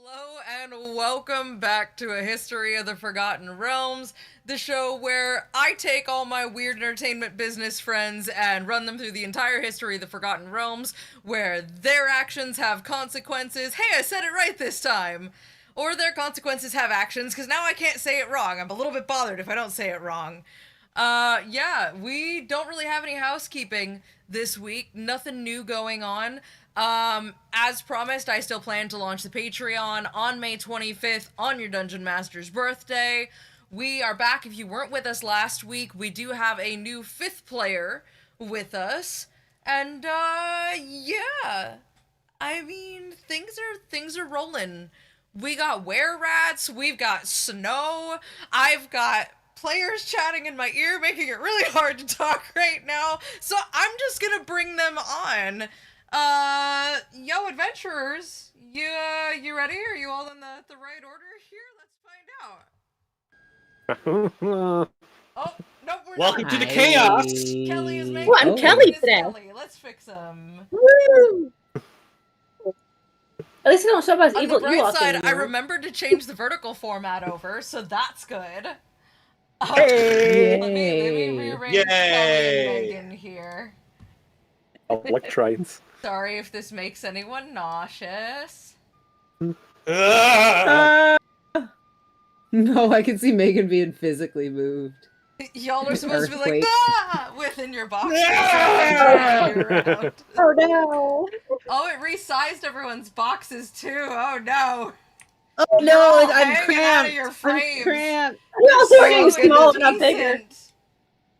Hello and welcome back to A History of the Forgotten Realms, the show where I take all my weird entertainment business friends and run them through the entire history of the Forgotten Realms, where their actions have consequences. Hey, I said it right this time! Or their consequences have actions, because now I can't say it wrong. I'm a little bit bothered if I don't say it wrong. Yeah, we don't really have any housekeeping this week. Nothing new going on. As promised, I still plan to launch the Patreon on May 25th on your Dugeon Master's birthday. We are back. If you weren't with us last week, we do have a new 5th player with us. And, yeah. I mean, things are rolling. We got were-rats, we've got snow, I've got players chatting in my ear, making it really hard to talk right now, so I'm just gonna bring them on. Yo, adventurers, you ready? Are you all in the right order here? Let's find out. Oh, nope, we're Welcome not. to the chaos. Kelly is making. Well, I'm Kelly today. Kelly. Let's fix him. Woo! At least they don't show up as On evil the bright Ewoks side, I anymore. remembered to change the vertical format over, so that's good. Hey! Let me rearrange Yay! Kelly and Megan here. Electrines. Sorry if this makes anyone nauseous. Ah! No, I can see Megan being physically moved. Y'all are supposed to be like, Earthquake. ah! Within your box. Ah! Oh no! Oh, it resized everyone's boxes too. Oh no. Oh no, I'm hanging cramped. out of your I'm frames. cramped. We also are getting So small and not bigger. indecent.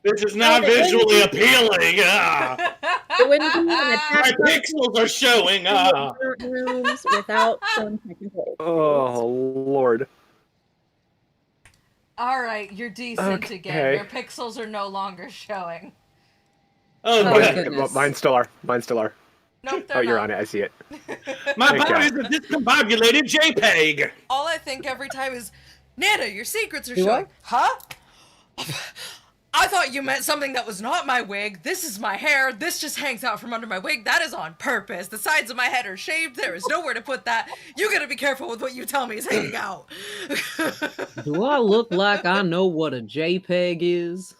This is not visually appealing. Ah! It wouldn't be an attack My pixels are showing. Ah! rooms without some technical. Oh, Lord. Alright, you're decent Okay. again. Your pixels are no longer showing. Oh, Oh, good. goodness. Mine still are. Mine still are. Nope, they're Oh, you're not. on it. I see it. My Thank body's God. a discombobulated JPEG. All I think every time is, Nana, your secrets are You showing. what? Huh? I thought you meant something that was not my wig. This is my hair. This just hangs out from under my wig. That is on purpose. The sides of my head are shaved. There is nowhere to put that. You gotta be careful with what you tell me is hanging out. Do I look like I know what a JPEG is?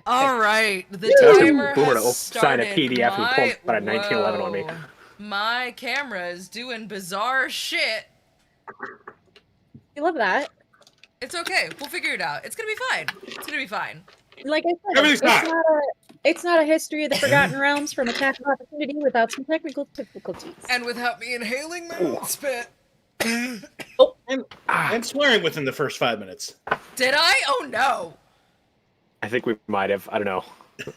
All right, the Ask a timer boomer has to sign a started. PDF and pull out a 1911 on me. Whoa. My camera is doing bizarre shit. I love that. It's okay. We'll figure it out. It's gonna be fine. It's gonna be fine. Like I said, Everything's it's not a history of the Forgotten Realms from Attack of Opportunity without some technical difficulties. And without me inhaling my own spit. Oh, And swearing within the first 5 minutes. Did I? Oh no. I think we might have. I don't know.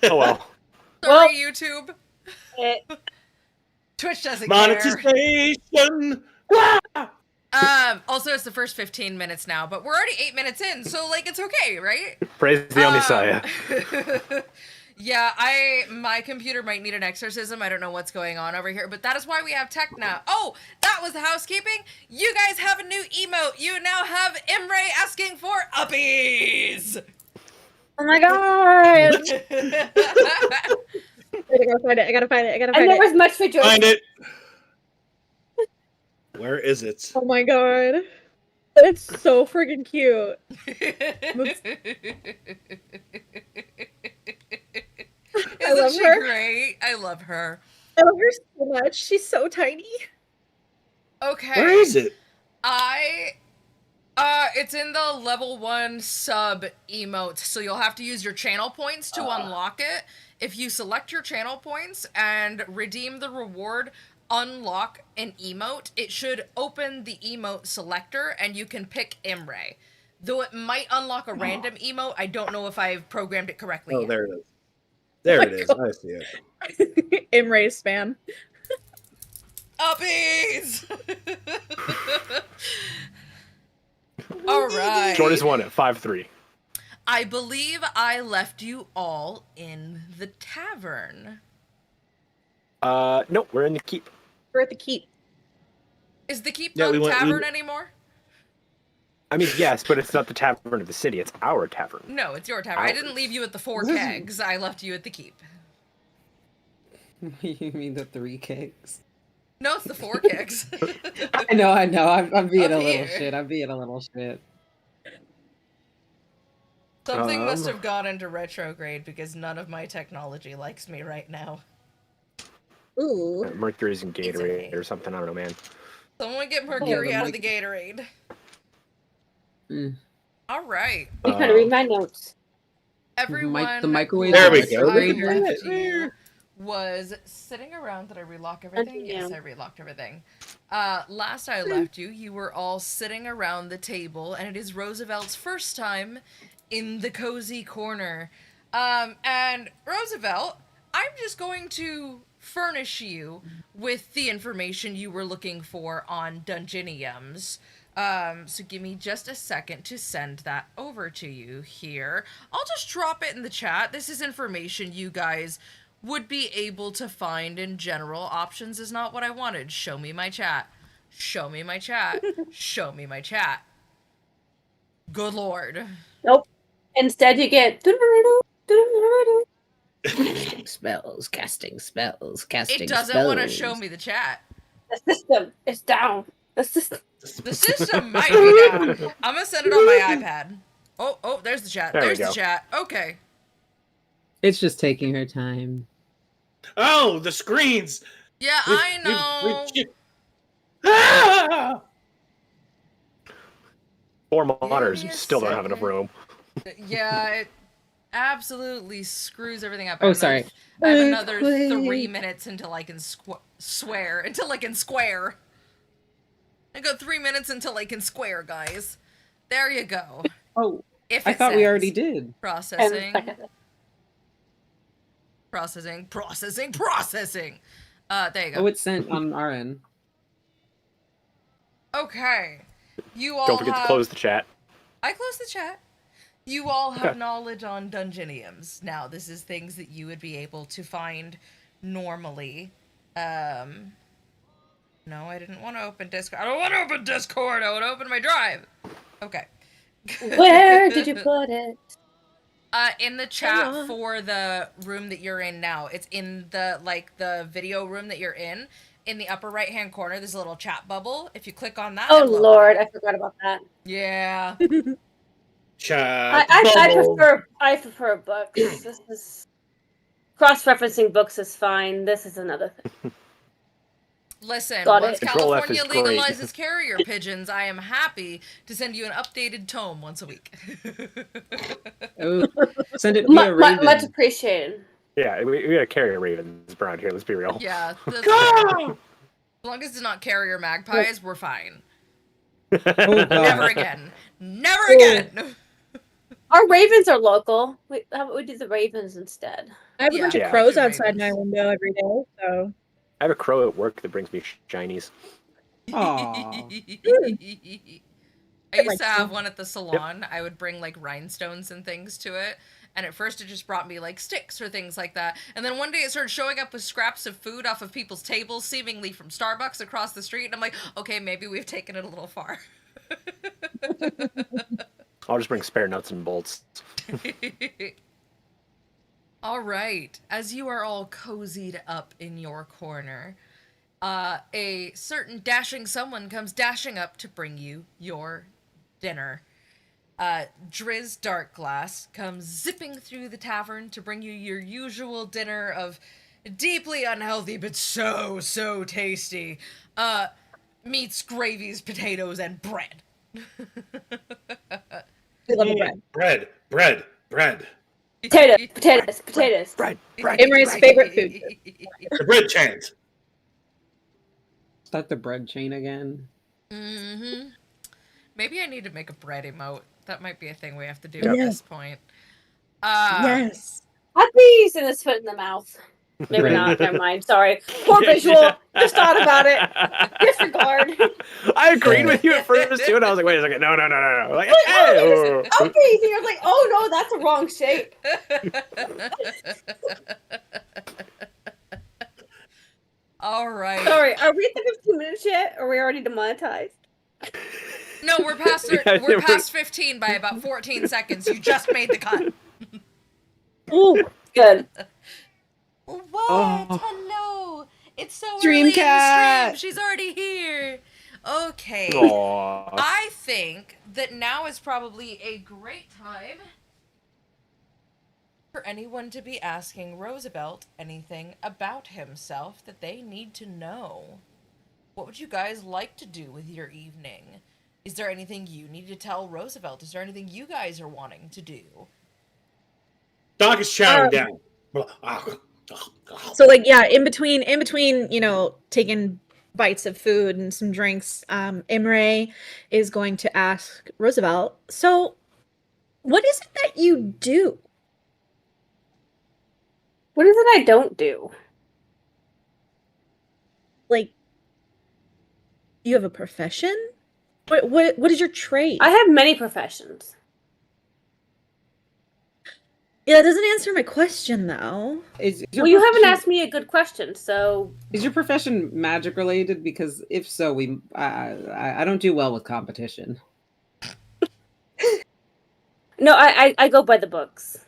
Oh, well. Sorry, YouTube. it, Twitch doesn't care. Monetization. Also, it's the first 15 minutes now, but we're already 8 minutes in, so, like, it's okay, right? Praise the Messiah. Yeah, my computer might need an exorcism. I don't know what's going on over here, but that is why we have tech now. Oh, that was the housekeeping. You guys have a new emote. You now have Imre asking for uppies. oh my god! I gotta find it. I gotta find it. And there was much rejoicing. Find it. Where is it? Oh my god. It's so freaking cute. Isn't love she her. great? I love her. I love her so much. She's so tiny. Okay. Where is it? It's in the level 1 sub emote, so you'll have to use your channel points to unlock it. If you select your channel points and redeem the reward, unlock an emote, it should open the emote selector and you can pick Imre. Though it might unlock a random emote, I don't know if I've programmed it correctly Oh, yet. there it is. There it is. I see it. Imre's spam. Uppies! Alright. Jordan's won at 5-3. I believe I left you all in the tavern. Nope, we're in the keep. We're at the keep. Is the keep Yeah, not we a went- tavern anymore? I mean, yes, but it's not the tavern of the city. It's our tavern. No, it's your tavern. I didn't leave you at the 4 kegs. I left you at the keep. You mean the 3 kicks? No, it's the 4 kicks. I know. I'm being Up a little here. shit. I'm being a little shit. Something must have gone into retrograde because none of my technology likes me right now. Ooh. Mercury's in okay. Gatorade or something. I don't know, man. Someone get Mercury the out of the Gatorade. Mm. All right. I'm trying to read my notes. Everyone, the microwave. There we last go. I We can read left it. you was sitting around. Did I relock everything? Yeah. Yes, I relocked everything. Last I left you, you were all sitting around the table, and it is Roosevelt's first time in the cozy corner. And Roosevelt, I'm just going to furnish you with the information you were looking for on Dungeniums. So give me just a second to send that over to you here. I'll just drop it in the chat. This is information you guys would be able to find in general. Options is not what I wanted. Show me my chat. Show me my chat. Show me my chat. Good lord. Nope. Instead, you get. Spells, casting spells, casting It doesn't want to show me the chat. The system is down. The system. The system might be down. I'm gonna send it on my iPad. Oh, there's the chat. There we There's the go. chat. Okay. It's just taking her time. Oh, the screens. Yeah, I know. Ah! 4 monitors Give me a still don't have enough second. room. Yeah, it absolutely screws everything up. Oh, sorry. I have another 3 minutes until I can swear. Until I can square. I got 3 minutes until I can square, guys. There you go. Oh, If I it thought we says already did. processing. Processing. There you go. Oh, it's sent on our end. Okay. You all Don't forget have... to close the chat. I closed the chat. You all have Okay. knowledge on Dungeniums. Now, this is things that you would be able to find normally. No, I didn't want to open Discord. I don't want to open Discord. I want to open my drive. Okay. Where did you put it? In the chat for the room that you're in now. It's in the, the video room that you're in. In the upper right-hand corner, there's a little chat bubble. If you click on that... Oh, Lord, I forgot about that. Yeah. Chat. I prefer books. This is... Cross-referencing books is fine. This is another thing. Listen, Got once it. Control F California is great. legalizes carrier pigeons, I am happy to send you an updated tome once a week. Oh, send it via Raven. Much appreciated. Yeah, we gotta carry ravens around here. Let's be real. Yeah, that's fair. As long as it's not carrier magpies, we're fine. Oh, God. Never again. Never again! Our ravens are local. How about we do the ravens instead? I have a bunch Yeah. of crows Yeah. outside my window every day, so I have a crow at work that brings me shinies. Aw. I used to have one at the salon. I would bring rhinestones and things to it. And at first it just brought me sticks or things like that. And then one day it started showing up with scraps of food off of people's tables, seemingly from Starbucks across the street. And I'm like, okay, maybe we've taken it a little far. I'll just bring spare nuts and bolts. All right. As you are all cozied up in your corner, a certain dashing someone comes dashing up to bring you your dinner. Driz Darkglass comes zipping through the tavern to bring you your usual dinner of deeply unhealthy but so tasty meats, gravies, potatoes, and bread. we love the bread. Bread. Potatoes. Bread. Imre's favorite food. The bread chains. Start the bread chain again. Mm-hmm. Maybe I need to make a bread emote. That might be a thing we have to do Yep. at this point. Yes. I'd be using this foot in the mouth. Maybe Right. not. Never mind. Sorry. Poor visual. Just thought about it. Disregard. I agreed with you at first too, and I was like, wait a second, no. Like, Okay, hey! you're like, oh no, that's the wrong shape. All right. Sorry, are we at the 15 minutes yet? Or are we already demonetized? No, we're past Yeah, we're past 15 by about 14 seconds. You just made the cut. Ooh, good. What? Oh. Hello. It's so Dream early in the cat. stream. She's already here. Okay. Aw. I think that now is probably a great time for anyone to be asking Roosevelt anything about himself that they need to know. What would you guys like to do with your evening? Is there anything you need to tell Roosevelt? Is there anything you guys are wanting to do? Doc is chowing down. So like yeah, in between, taking bites of food and some drinks, Imre is going to ask Roosevelt, so what is it that you do? What is it I don't do? Like, you have a profession? What is your trade? I have many professions. Yeah, that doesn't answer my question though. Well, you haven't asked me a good question, so Is your profession magic related? Because if so, I don't do well with competition. no, I go by the books.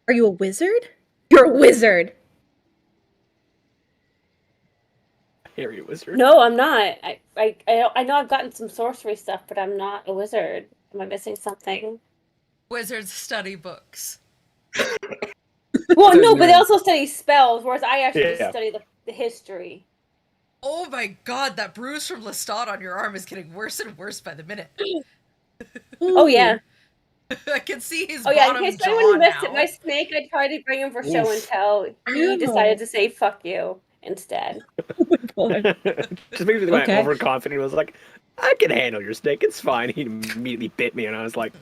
Are you a wizard? You're a wizard. Harry Wizard. No, I'm not. I know I've gotten some sorcery stuff, but I'm not a wizard. Am I missing something? Wizards study books. Well, So no, but they nerds. also study spells, whereas I actually Yeah. just study the history. Oh my god, that bruise from Lestat on your arm is getting worse and worse by the minute. Oh yeah. I can see his Oh yeah. In bottom case jaw anyone missed now. it, my snake. I tried to bring him for show and Oof. tell. He Ow. decided to say "fuck you" instead. Oh my God. Just makes me Okay. overconfident. He was like, I can handle your snake. It's fine. He immediately bit me, and I was like,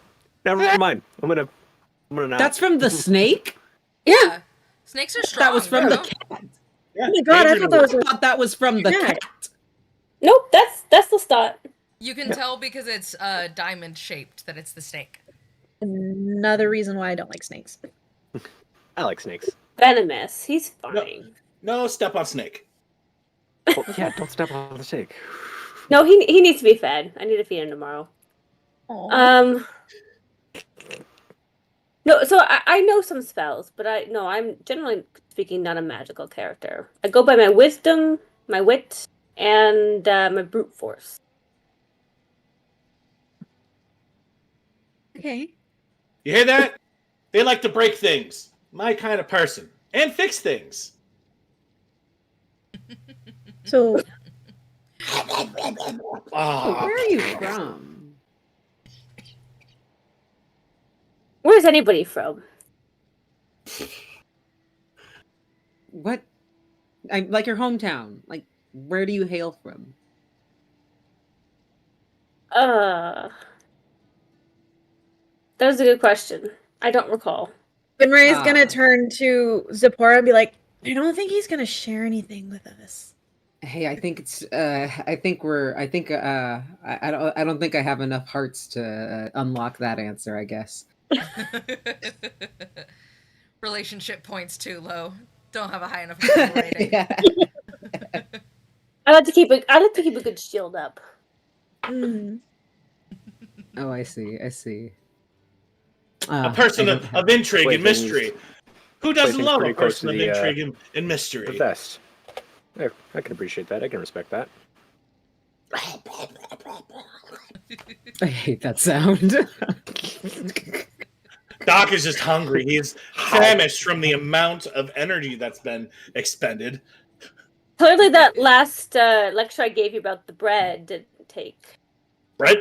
never mind. I'm gonna not. That's from the snake? Yeah. Snakes are strong. That was from the bro. cat. Yeah, Oh my God, I Adrian thought that was I thought that was from the Yeah. cat. Nope, that's the start. You can tell because it's diamond shaped that it's the snake. another reason why I don't like snakes. I like snakes. Venomous. He's fine. No, step on snake. Well, yeah, don't step on the snake. No, he needs to be fed. I need to feed him tomorrow. Aw. No, so I know some spells, but I'm generally speaking not a magical character. I go by my wisdom, my wit, and my brute force. Okay. You hear that? They like to break things. My kind of person. And fix things. So Ah, Where are you from? Where's anybody from? What? Like your hometown. Like, where do you hail from? That was a good question. I don't recall. Benray is Ah. gonna turn to Zipporah and be like, I don't think he's gonna share anything with us. Hey, I think it's. I think we're. I think. I don't. I don't think I have enough hearts to unlock that answer. I guess. Relationship points too low. Don't have a high enough approval rating. Yeah. I like to keep a good shield up. Mm. Oh, I see. I see. a person of intrigue and Playthings- mystery. Who doesn't playthings love a pretty close person to of the, intrigue and The mystery? best. Yeah, I can appreciate that. I can respect that. I hate that sound. Doc is just hungry. He is famished from the amount of energy that's been expended. Clearly, that last lecture I gave you about the bread didn't take. Right?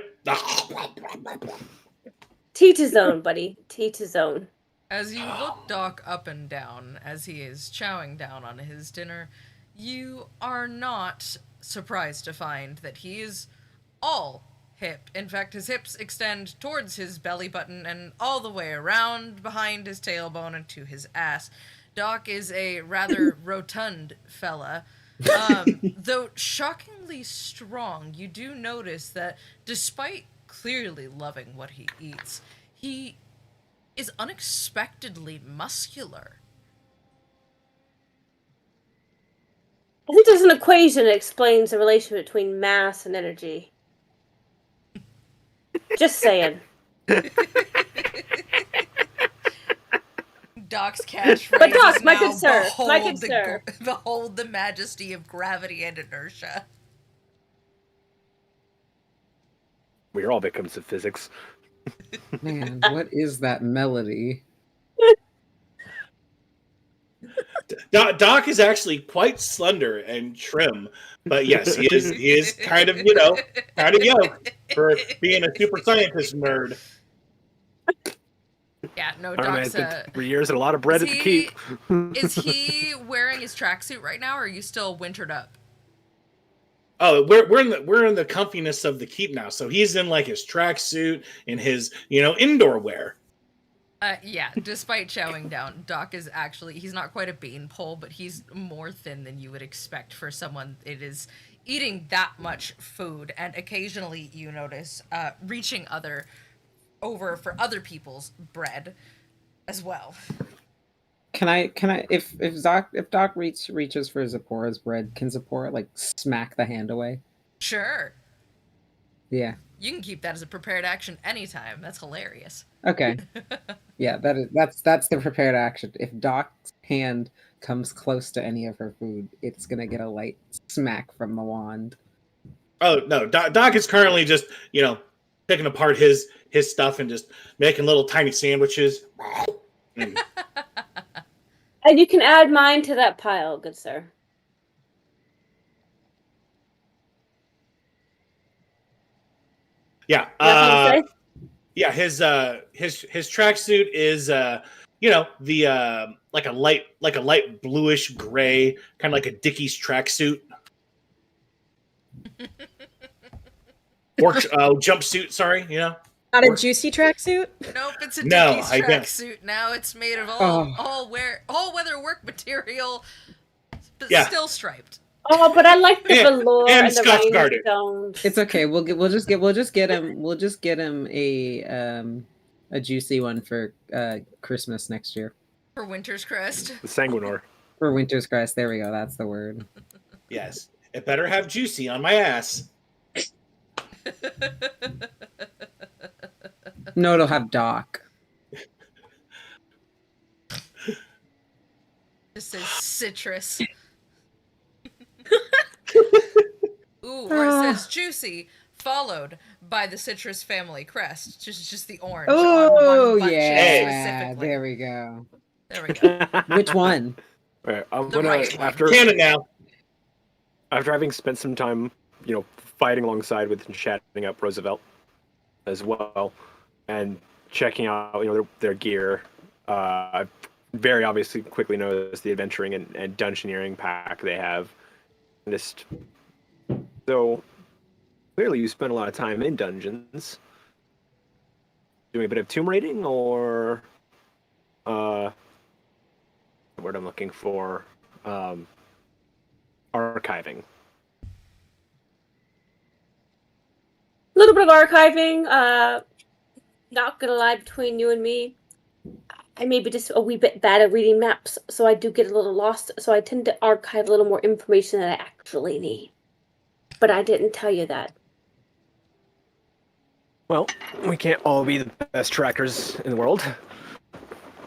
Teach his own, buddy. Teach his own. As you look Doc up and down as he is chowing down on his dinner, you are not surprised to find that he is all hip. In fact, his hips extend towards his belly button and all the way around behind his tailbone and to his ass. Doc is a rather rotund fella. Though shockingly strong, you do notice that despite clearly loving what he eats, he is unexpectedly muscular. I think there's an equation that explains the relation between mass and energy. Just saying. Doc's catchphrase But Doc, is my now good sir, my good sir. behold the majesty of gravity and inertia. We are all victims of physics. Man, what is that melody? Doc is actually quite slender and trim, but yes, he is kind of kind of yoked for being a super scientist nerd. Yeah, no, I don't know, man, Doc's it's been 3 years and a lot of bread to keep. Is he wearing his tracksuit right now, or are you still wintered up? Oh, we're in the comfiness of the keep now. So he's in like his tracksuit and his indoor wear. Yeah, despite chowing down, Doc is actually, he's not quite a beanpole, but he's more thin than you would expect for someone that is eating that much food, and occasionally you notice reaching over for other people's bread as well. Can I if Doc reaches for Zipporah's bread, can Zipporah like smack the hand away? Sure. Yeah. You can keep that as a prepared action anytime. That's hilarious. Okay. Yeah, that's the prepared action. If Doc's hand comes close to any of her food, it's gonna get a light smack from the wand. Oh no, Doc is currently just picking apart his stuff and just making little tiny sandwiches. Mm. And you can add mine to that pile, good sir. Yeah. Yeah, his tracksuit is the like a light bluish gray, kind of like a Dickies tracksuit. Or jumpsuit, sorry, Not a juicy tracksuit? Nope, it's a No, Dickies I guess. tracksuit now. It's made of Oh. all weather work material, but Yeah. still striped. Oh, but I like the And- velour and and the Scotch guarded. rhinestones. It's okay. We'll just get him a juicy one for Christmas next year. For Winter's Crest. The Sanguinor. For Winter's Crest. There we go. That's the word. Yes, it better have juicy on my ass. No, it'll have Doc. Just says citrus. Ooh, or it says juicy, followed by the citrus family crest. Just the orange. on Oh one bunch yeah, specifically. there we go. There we go. Which one? All right, I'm The gonna right one. Canon now. after having spent some time, fighting alongside with and chatting up Roosevelt as well, and checking out their gear. I've very obviously quickly noticed the adventuring and dungeoneering pack they have. Just so clearly you spend a lot of time in dungeons. Doing a bit of tomb raiding or the word I'm looking for, archiving. A little bit of archiving. Not gonna lie, between you and me, I may be just a wee bit bad at reading maps, so I do get a little lost. So I tend to archive a little more information than I actually need. But I didn't tell you that. Well, we can't all be the best trackers in the world.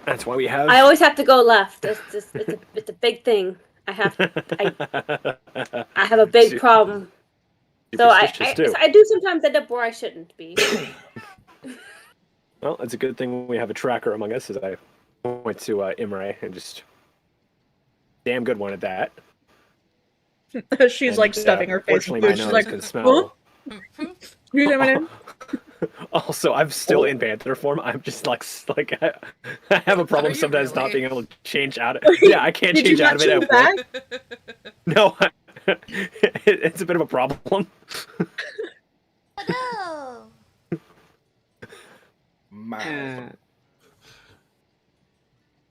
That's why we have. I always have to go left. It's a big thing. I have a big problem. So Superstitious, too. I do sometimes end up where I shouldn't be. Well, it's a good thing we have a tracker among us, as I went to Imre and just damn good one at that. She's And, like stuffing her face. Fortunately, my She's nose like, can smell. You know what I mean? Also, I'm still in Panther form. I'm just like I have a problem Are you sometimes not really? being able to change out of. Yeah, I can't Did change you out of not it. chew At back? work. No, it's a bit of a problem. No.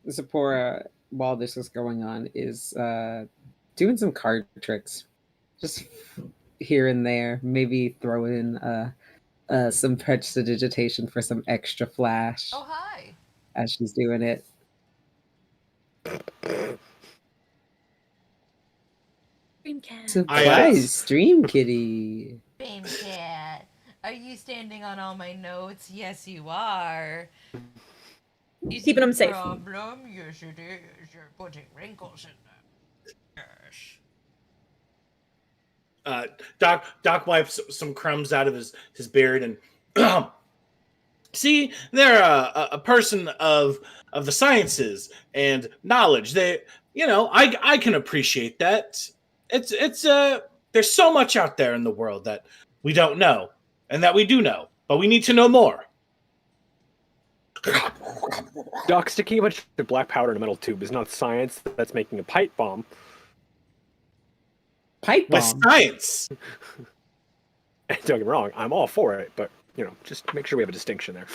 Zipporah, while this is going on, is doing some card tricks, just here and there. Maybe throw in some prestidigitation for some extra flash Oh, hi. as she's doing it. Surprise, Stream Kitty. Bane Cat. Are you standing on all my notes? Yes, you are. Keeping them safe. Problem? Yes, it is. You're putting wrinkles in them. Yes. Doc wipes some crumbs out of his beard and see, they're a person of the sciences and knowledge. They, I can appreciate that. It's there's so much out there in the world that we don't know and that we do know, but we need to know more. Doc, sticking a bunch of black powder in a metal tube is not science. That's making a pipe bomb. Pipe With bomb. science. Don't get me wrong, I'm all for it, but just make sure we have a distinction there.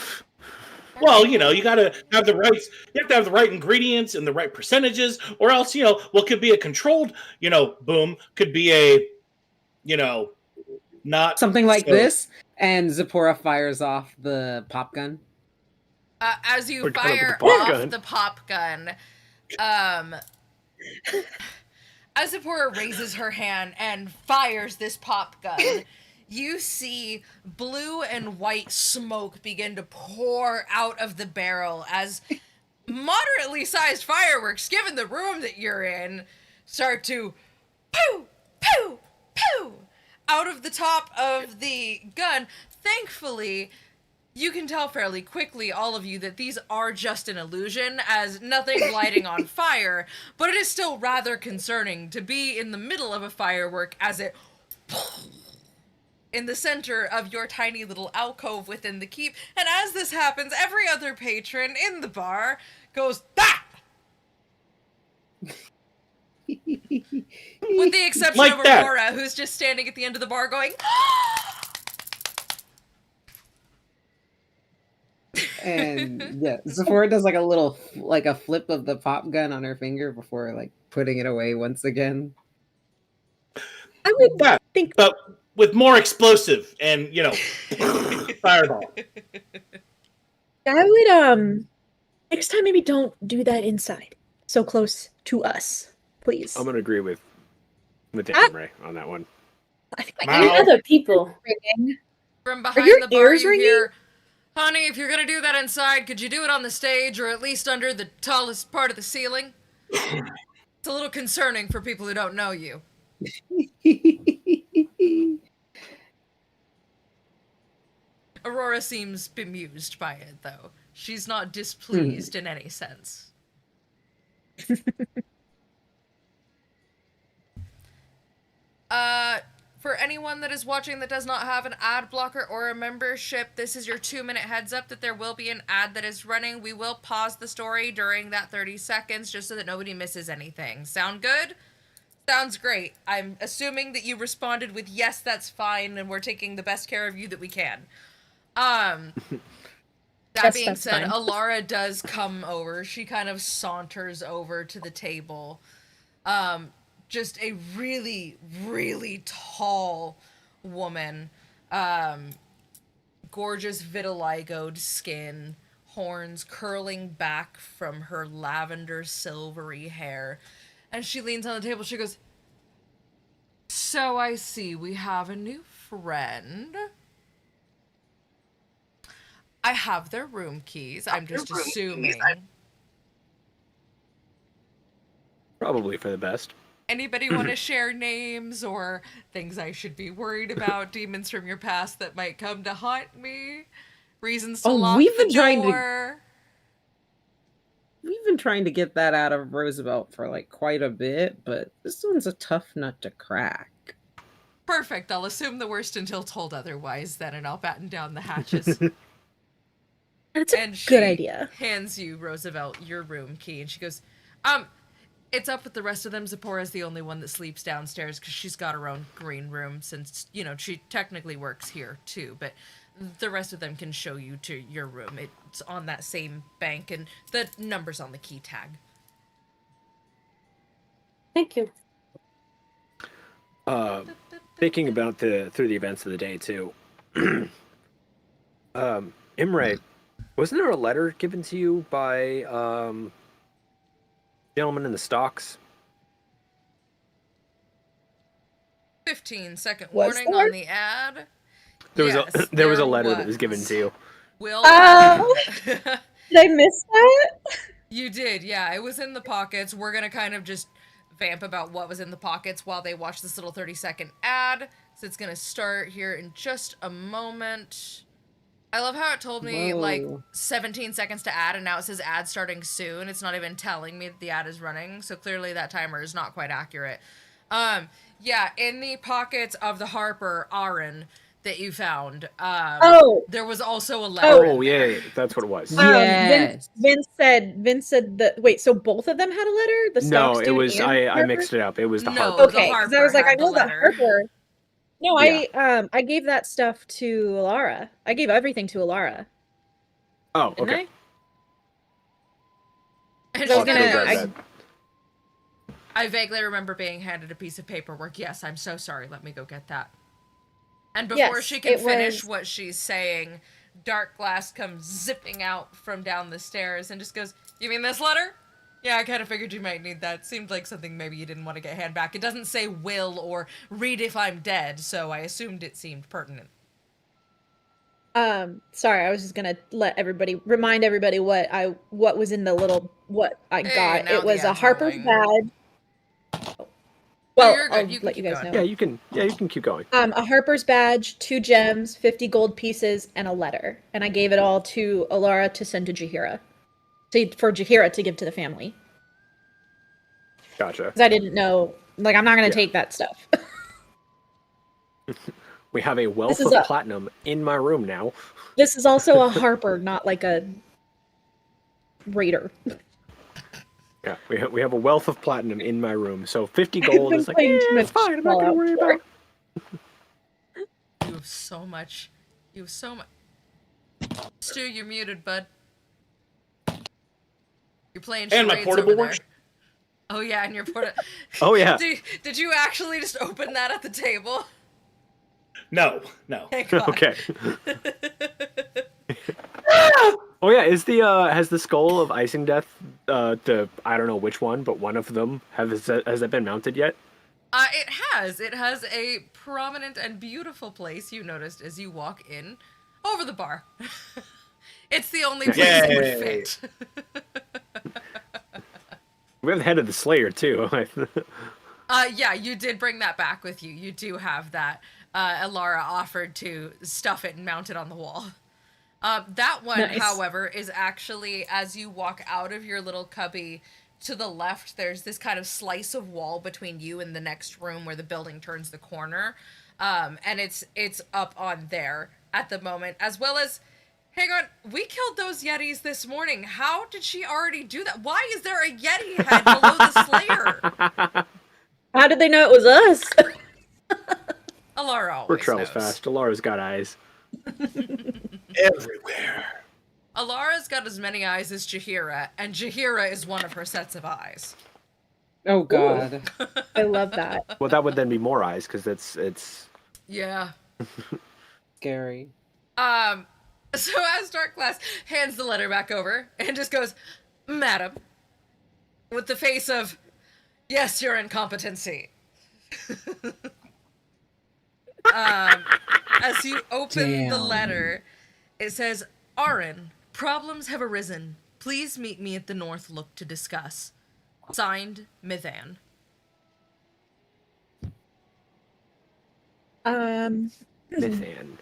Well, you gotta have the right. You have to have the right ingredients and the right percentages, or else, what could be a controlled, boom could be a, not Something like so- this, and Zipporah fires off the pop gun. As you We're done with fire the pop off gun. the pop gun, as Zipporah raises her hand and fires this pop gun, you see blue and white smoke begin to pour out of the barrel as moderately sized fireworks, given the room that you're in, start to poo, poo, poo out of the top of the gun. Thankfully, you can tell fairly quickly, all of you, that these are just an illusion, as nothing's lighting on fire, but it is still rather concerning to be in the middle of a firework as it in the center of your tiny little alcove within the keep. And as this happens, every other patron in the bar goes, "Ah!" With the exception Like of that. Aurora, who's just standing at the end of the bar going, "Ah!" And yeah, Zipporah does like a flip of the pop gun on her finger before like putting it away once again. I would Yeah, think but with more explosive and fireball. I would next time maybe don't do that inside. So close to us, please. I'm gonna agree with Ah! Ray on that one. I think Wow. my And other people. ringing. From your behind the bar, ears you ringing? hear, "Honey, if you're gonna do that inside, could you do it on the stage or at least under the tallest part of the ceiling? It's a little concerning for people who don't know you." Aurora seems bemused by it, though. She's not displeased in any sense. For anyone that is watching that does not have an ad blocker or a membership, this is your 2-minute heads up that there will be an ad that is running. We will pause the story during that 30 seconds just so that nobody misses anything. Sound good? Sounds great. I'm assuming that you responded with yes, that's fine, and we're taking the best care of you that we can. That Yes, being that's said, fine. Alara does come over. She kind of saunters over to the table. Just a really, really tall woman. Gorgeous vitiligoed skin, horns curling back from her lavender silvery hair. And she leans on the table. She goes, "So I see we have a new friend. I have their room keys. I'm just assuming. Probably for the best. Anybody want to share names or things I should be worried about? Demons from your past that might come to haunt me? Reasons to Oh, lock we've the been trying to- door? We've been trying to get that out of Roosevelt for like quite a bit, but this one's a tough nut to crack. Perfect. I'll assume the worst until told otherwise then, and I'll batten down the hatches. That's a And she good idea. hands you, Roosevelt, your room key, and she goes, it's up with the rest of them. Zipporah's the only one that sleeps downstairs because she's got her own green room since, she technically works here too, but the rest of them can show you to your room. It's on that same bank, and the number's on the key tag. Thank you. Thinking about through the events of the day too. Imre, wasn't there a letter given to you by gentleman in the stocks? 15-second Was warning there? on the ad. There was Yes, a there was a there letter that was given to you. Will. Oh! Did I miss that? You did, yeah. It was in the pockets. We're gonna kind of just vamp about what was in the pockets while they watch this little 30-second ad. So it's gonna start here in just a moment. I love how it told me like Whoa. 17 seconds to add, and now it says ad starting soon. It's not even telling me that the ad is running, so clearly that timer is not quite accurate. Yeah, in the pockets of the Harper Aaron that you found, there was also a letter. Oh in there. yeah, that's what it was. Yes. Vince said that. Wait, so both of them had a letter? The No, stock it was student and I Harper? mixed it up. It was the No, Harper. Okay, because I was like, I Harper had know the the letter. Harper. No, Yeah. I gave that stuff to Alara. I gave everything to Alara. Oh, Didn't okay. And I was she's gonna- gonna- I- I vaguely remember being handed a piece of paperwork. Yes, I'm so sorry. Let me go get that. And before Yes, she can it finish was- what she's saying, Dark Glass comes zipping out from down the stairs and just goes, "You mean this letter? Yeah, I kind of figured you might need that. Seemed like something maybe you didn't want to get hand back. It doesn't say will or read if I'm dead, so I assumed it seemed pertinent." Sorry, I was just gonna remind everybody what was in the what I Hey, got. now It was the a ad's Harper's rolling. badge. No, Well, you're good. I'll You can let you keep guys going. know. Yeah, you can keep going. A Harper's badge, 2 gems, 50 gold pieces, and a letter. And I gave it all to Alara to send to Jahira. For Jahira to give to the family. Gotcha. Because I didn't know, like, I'm not going to take that stuff. We have a wealth is of a- platinum in my room now. This is also a Harper, not like a Raider. Yeah, we have a wealth of platinum in my room. So 50 I've gold been is like, playing too it's much fine. I'm not gonna Fallout worry 4. about. You have so much. You have so much. Stu, you're muted, bud. You're playing And my charades portable over there. works? Oh yeah, and your portable. Oh yeah. Did you actually just open that at the table? No. Thank God. Okay. Oh yeah, is the has the skull of Icing Death the I don't know which one, but one of them has that been mounted yet? It has. It has a prominent and beautiful place you noticed as you walk in over the bar. It's the only place it would Yay. fit. We have the head of the Slayer too. Yeah, you did bring that back with you. You do have that. Alara offered to stuff it and mount it on the wall. That one, Nice. however, is actually, as you walk out of your little cubby, to the left, there's this kind of slice of wall between you and the next room where the building turns the corner. And it's up on there at the moment, as well as, hang on, we killed those Yetis this morning. How did she already do that? Why is there a Yeti head below the Slayer? How did they know it was us? Alara always We're travels knows. fast. Alara's got eyes. Everywhere. Alara's got as many eyes as Jahira, and Jahira is one of her sets of eyes. Oh God. I love that. Well, that would then be more eyes because it's. Yeah. Scary. So as Dark Glass hands the letter back over and just goes, "Madam," with the face of, "Yes, your incompetency." As you open the Damn. letter, it says, "Arin, problems have arisen. Please meet me at the North Look to discuss. Signed, Mithan." Mithan.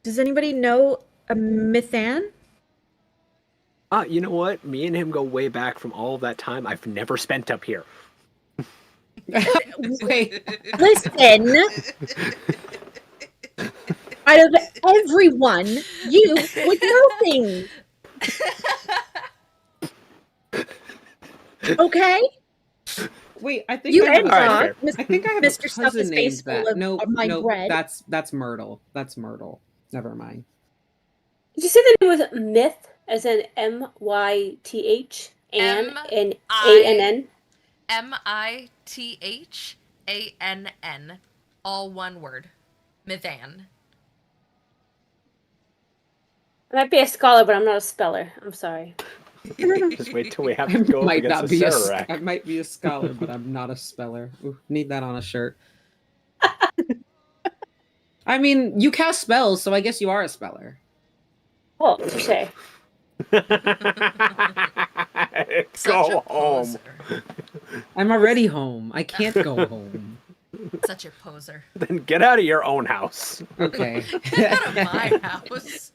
Does anybody know a Mithan? You know what? Me and him go way back from all of that time. I've never spent up here. Wait. Listen. Out of everyone, you would know things. Okay? Wait. I think You I have and a- Alright, Doc, fair. I think I have Mr. a Stuff cousin his face named that. full of No, my no, bread. that's Myrtle. That's Myrtle. Never mind. Did you say the name was Myth, as in MYTH and ANN? Mithann. All one word. Mithan. I might be a scholar, but I'm not a speller. I'm sorry. Just wait till we have I to go up might against not the be Sararak. I might be a scholar, but I'm not a speller. Ooh, need that on a shirt. I mean, you cast spells, so I guess you are a speller. Oh, touche. Such Go a home. poser. I'm already home. I can't go home. Such a poser. Then get out of your own house. Okay. Get out of my house.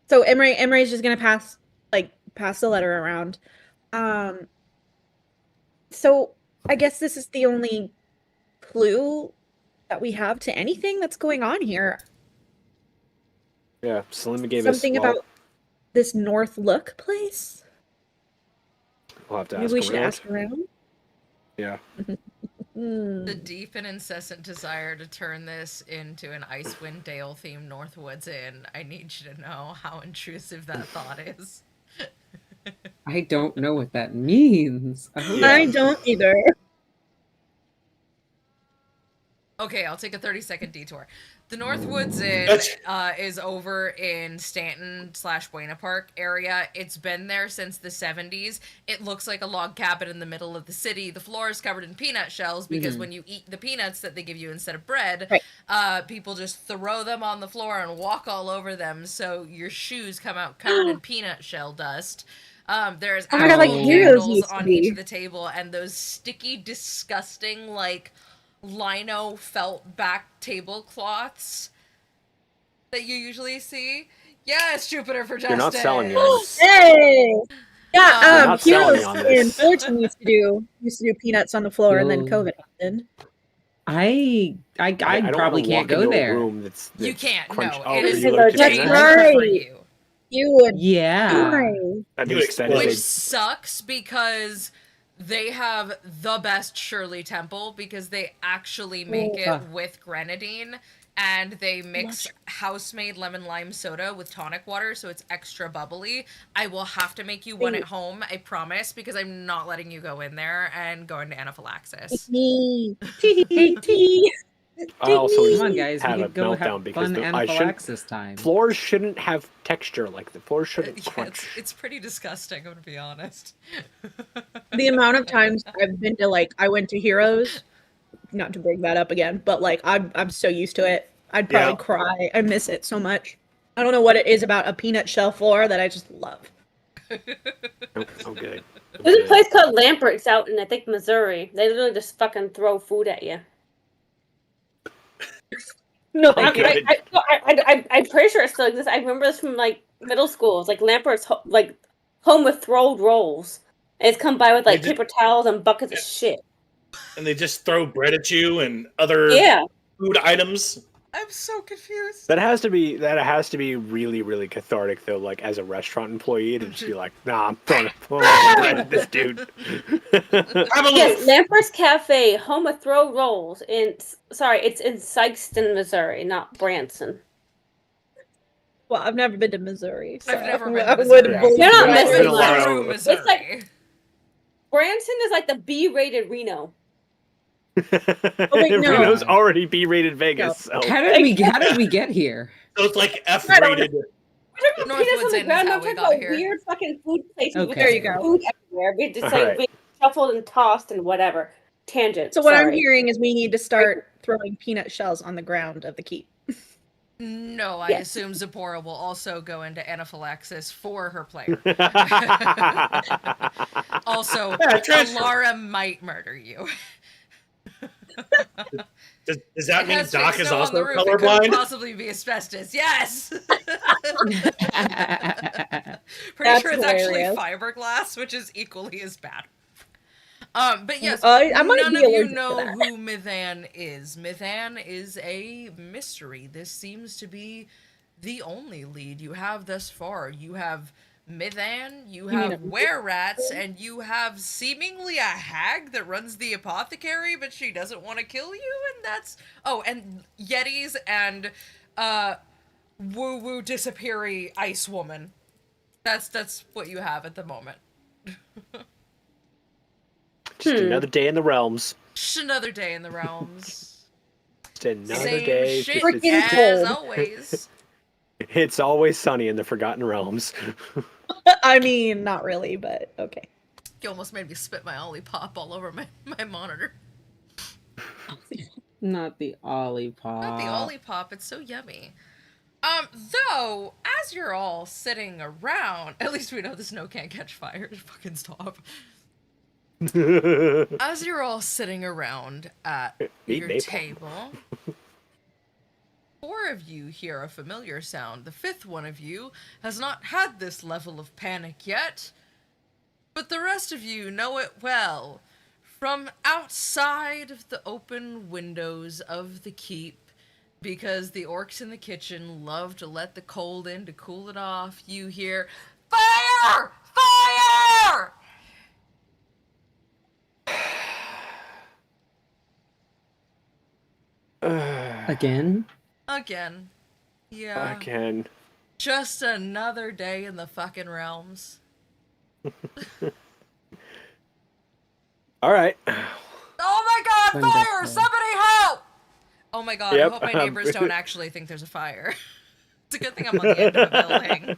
So Emery's just gonna pass the letter around. So I guess this is the only clue that we have to anything that's going on here. Yeah, Slim gave Something us. Well, about this North Look place. we'll have to Maybe ask we around. should ask around. Yeah. The deep and incessant desire to turn this into an Icewind Dale themed Northwoods Inn. I need you to know how intrusive that thought is. I don't know what that means. Oh, Yeah. I don't either. Okay, I'll take a 30-second detour. The Northwoods Inn is over in Stanton/Buena Park area. It's been there since the 70s. It looks like a log cabin in the middle of the city. The floor is covered in peanut shells because when you eat the peanuts that they give you instead of bread, people just throw them on the floor and walk all over them, so your shoes come out covered in peanut shell dust. There's God, like actual heroes candles used to on be. each of the table, and those sticky, disgusting, like, lino felt back tablecloths that you usually see. Yes, Jupiter for Justice. You're not selling me on this. Hey! Yeah, You're not selling me Heroes on and this. Fortune used to do peanuts on the floor, and then Yo. COVID happened. I don't probably wanna can't walk go into a there. room that's You can't, crunch. no. Oh, It are is you allergic to That's dangerous peanuts? right. for you. You would Yeah. die. That You means explode. Which that sucks because they have the best Shirley Temple because they actually make it with grenadine, and they mix house-made lemon lime soda with tonic water, so it's extra bubbly. I will have to make you one at home, I promise, because I'm not letting you go in there and go into anaphylaxis. Me. I also Come on, guys. We have a could go have meltdown because fun I shouldn't. anaphylaxis time. Floors shouldn't have texture like the floors shouldn't Yeah, crunch. it's pretty disgusting, I'm gonna be honest. The amount of times I've been to I went to Heroes, not to bring that up again, but I'm so used to it. I'd probably cry. I miss it so much. I don't know what it is about a peanut shell floor that I just love. Okay. There's a place called Lambert's out in, I think, Missouri. They literally just fucking throw food at you. No, I'm Okay. pretty sure it still exists. I remember this from middle school. It's like Lambert's home with throwed rolls. And it's come by with paper towels and buckets of shit. And they just throw bread at you and other food items. I'm so confused. That has to be really, really cathartic though, like as a restaurant employee to just be like, nah, I'm throwing bread at this dude. Yes, Lambert's Cafe, home of throw rolls. It's in Sikeston, Missouri, not Branson. Well, I've never been to Missouri. So I've never been I to would Missouri. believe You're not that. missing True much. Missouri. It's like Branson is like the B-rated Reno. wait, no. Reno's already B-rated Vegas. So. How did we get here? So it's like F-rated. We're talking about peanuts on Northwoods the Inn is ground. how I'm we talking got about here. weird fucking food places with Okay. There you go. food everywhere. We just All right. being shuffled and tossed and whatever. Tangent. So what I'm sorry. hearing is we need to start throwing peanut shells on the ground of the keep. No, I Yes. assume Zipporah will also go into anaphylaxis for her player. Also, transfer. Alara might murder you. Does that It mean has Doc fake is snow on also the roof. It could colorblind? possibly be asbestos. Yes. Pretty That's sure it's actually hilarious. fiberglass, which is equally as bad. But yes, I might none be of you allergic to know that. who Mithan is. Mithan is a mystery. This seems to be the only lead you have thus far. You have Mithan, you have were-rats, and you have seemingly a hag that runs the apothecary, but she doesn't want to kill you, and that's... Oh, and Yetis and, woo-woo disappeary ice woman. That's what you have at the moment. Just another day in the realms. Just another day in the realms. Just another Same day. shit Freaking as cold. always. It's always sunny in the Forgotten Realms. I mean, not really, but okay. You almost made me spit my Olipop all over my monitor. Not the Olipop. Not the Olipop, it's so yummy. Though, as you're all sitting around, at least we know the snow can't catch fire. Fucking stop. As you're all sitting around at your table, 4 of you hear a familiar sound. The 5th one of you has not had this level of panic yet, but the rest of you know it well. From outside of the open windows of the keep, because the orcs in the kitchen love to let the cold in to cool it off, you hear, "Fire! Fire!" Again? Again. Yeah. Again. Just another day in the fucking realms. All right. Oh my god, fire! Wonderful. Somebody help! Oh my god, Yep, I hope my neighbors don't actually think there's a fire. It's a good thing I'm on the end of a building.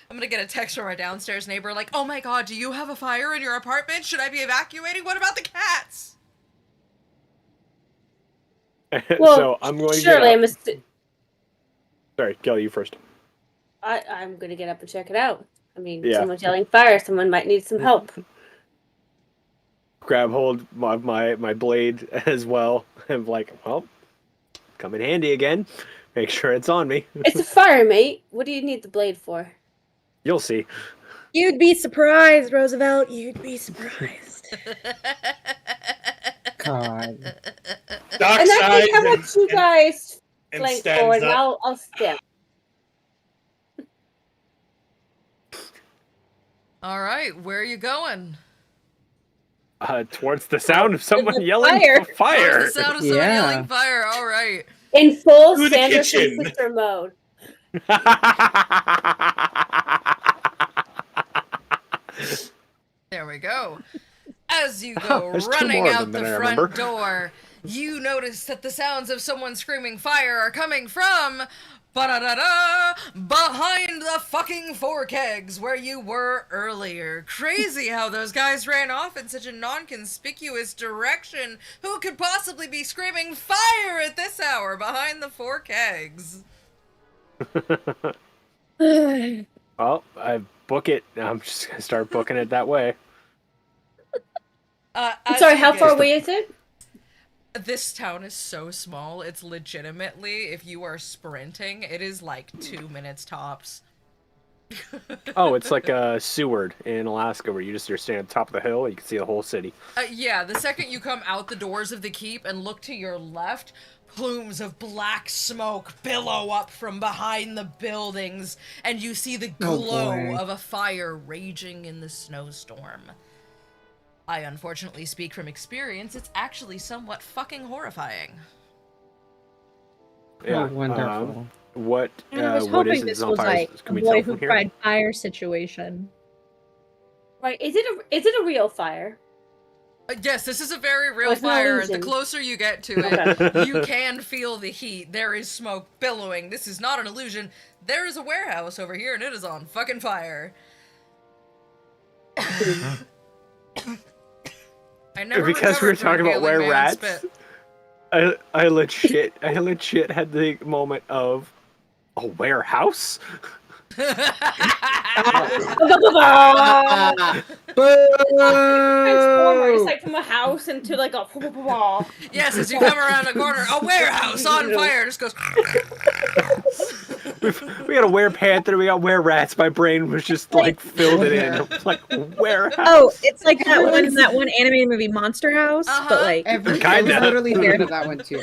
I'm gonna get a text from our downstairs neighbor like, "Oh my god, do you have a fire in your apartment? Should I be evacuating? What about the cats?" Well, So I'm going to surely get I'm up. Sorry, Kelly, you first. I'm gonna get up and check it out. I mean, Yeah. someone's yelling fire. Someone might need some help. Grab hold of my blade as well. I'm like, well, come in handy again. Make sure it's on me. It's a fire, mate. What do you need the blade for? You'll see. You'd be surprised, Roosevelt. You'd be surprised. God. Dock And I think how sides about you guys and flank stands forward, and up. I'll step. All right, where are you going? Towards the sound of someone the yelling fire. for fire. Oh, the sound of someone Yeah. yelling fire. All right. In full To the Sanderson kitchen. sister mode. There we go. As you go There's two running more of out them the than I front remember. door, you notice that the sounds of someone screaming fire are coming from ba-da-da-da, behind the fucking 4 kegs where you were earlier. Crazy how those guys ran off in such a non-conspicuous direction. Who could possibly be screaming fire at this hour behind the 4 kegs? Well, I book it. I'm just gonna start booking it that way. I'm As sorry, you how get- far away is it? This town is so small, it's legitimately, if you are sprinting, it is like 2 minutes tops. Oh, it's like a Seward in Alaska where you're standing at the top of the hill and you can see the whole city. Yeah, the second you come out the doors of the keep and look to your left, plumes of black smoke billow up from behind the buildings, and you see the Oh, glow boy. of a fire raging in the snowstorm. I unfortunately speak from experience, it's actually somewhat fucking horrifying. Oh, wonderful. What I was what is hoping it? this It's on was fire. like a Can we boy tell who from here? cried fire situation. Right, is it a real fire? Yes, this is a very real it's an fire. The illusion. closer you get to it, you can feel the heat. There is smoke billowing. This is not an illusion. There is a warehouse over here, and it is on fucking fire. I never Because we were recovered from talking about inhaling were man's rats. spit. I legit had the moment of a warehouse. Transformer, it's like from a house into like a Yes, as you come around the corner, a warehouse on fire just goes. We got a were panther. We got were rats. My brain was just like filled it in. I'm like warehouse. Oh, it's like that one animated movie Monster House, Uh-huh. but like I was Kinda. literally thinking of that one too.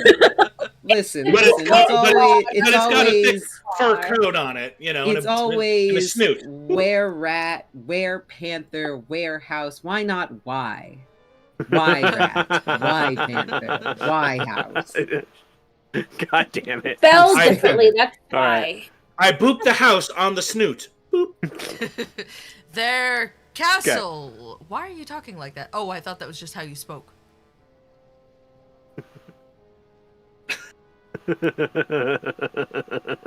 Listen, But listen, it's got a thick always fur coat on it, you know. it's and a always snoot. where rat, where panther, warehouse. Why not why? Why rat? Why panther? Why house? God damn it. spelled I- differently. That's All why. right. I booped the house on the snoot. Boop. Their castle. Why are you talking like that? Oh, I thought that was just how you spoke. Anything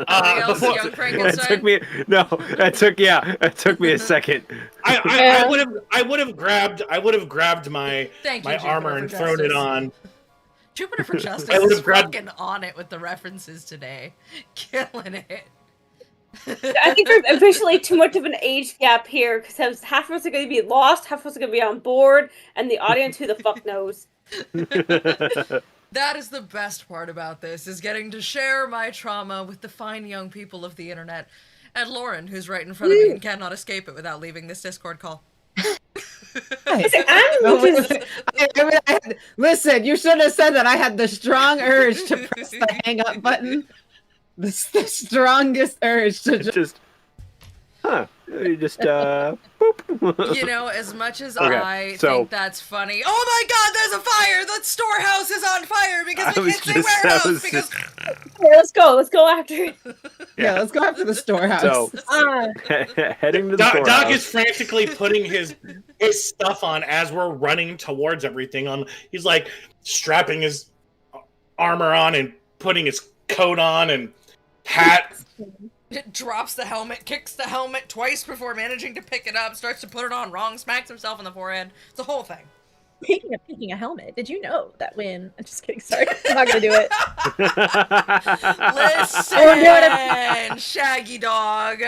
else, Before- young It Frankenstein? took me it took me a second. I would have grabbed my Thank you, my Jupiter, armor for and thrown it justice. on. Jupiter for Justice I is would've grabbed- fucking on it with the references today. Killing it. I think there's officially too much of an age gap here because half of us are going to be lost, half of us are going to be on board, and the audience, who the fuck knows? That is the best part about this, is getting to share my trauma with the fine young people of the internet. And Lauren, who's right in front of me and cannot escape it without leaving this Discord call. Listen, I'm No, just... listen, you should have said that I had the strong urge to press the hang up button. The strongest urge to just. You just boop. You know, as much as Okay, I so- think that's funny. Oh my god, there's a fire! The storehouse is on fire because I we was can't say just- I warehouse was because Let's go after it. Yeah, let's go after the storehouse. So heading to the Doc storehouse. is frantically putting his stuff on as we're running towards everything. He's like strapping his armor on and putting his coat on and hat. it drops the helmet, kicks the helmet twice before managing to pick it up, starts to put it on wrong, smacks himself in the forehead. It's a whole thing. Speaking of picking a helmet, did you know that when... I'm just kidding, sorry. I'm not going to do it. Listen, Shaggy Dog.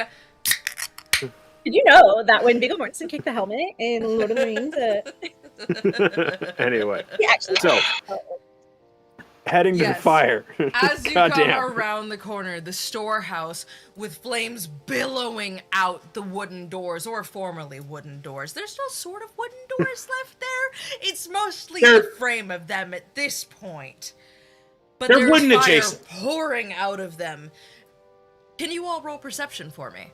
Did you know that when Viggo Mortensen kicked the helmet in Lord of the Rings, Anyway, he actually... so heading to the Yes. fire. As you Goddamn. come around the corner, the storehouse with flames billowing out the wooden doors, or formerly wooden doors. There's still sort of wooden doors left there. It's mostly the frame of them at this point. But They're there's wooden fire adjacent. pouring out of them. Can you all roll perception for me?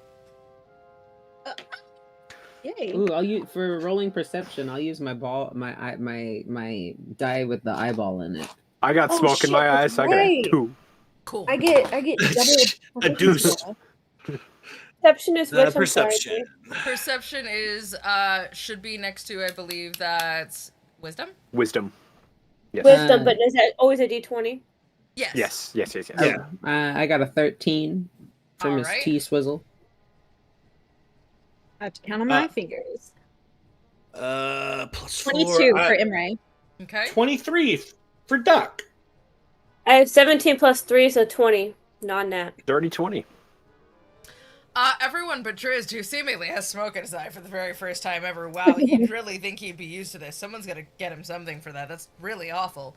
Yay. Ooh, I'll use for rolling perception. I'll use my my die with the eyeball in it. I got Oh, smoke in my shit, eyes, that's so I got a right. 2. Cool. I get double... A deuce. Perception is which, I'm sorry. Perception. Perception is, should be next to, I believe, that's wisdom? Wisdom. Yes. Wisdom, but is that always a D20? Yes. Yes. Yeah. I got a 13 from his Alright. T-swizzle. I have to count on my fingers. Plus 4. 22 for Imre. Okay. 23 for Duck. I have 17 plus 3, so 20. Non-nat. Dirty 20. Everyone but Drizzt, who seemingly has smoke in his eye for the very first time ever. Wow, you'd really think he'd be used to this. Someone's gonna get him something for that. That's really awful.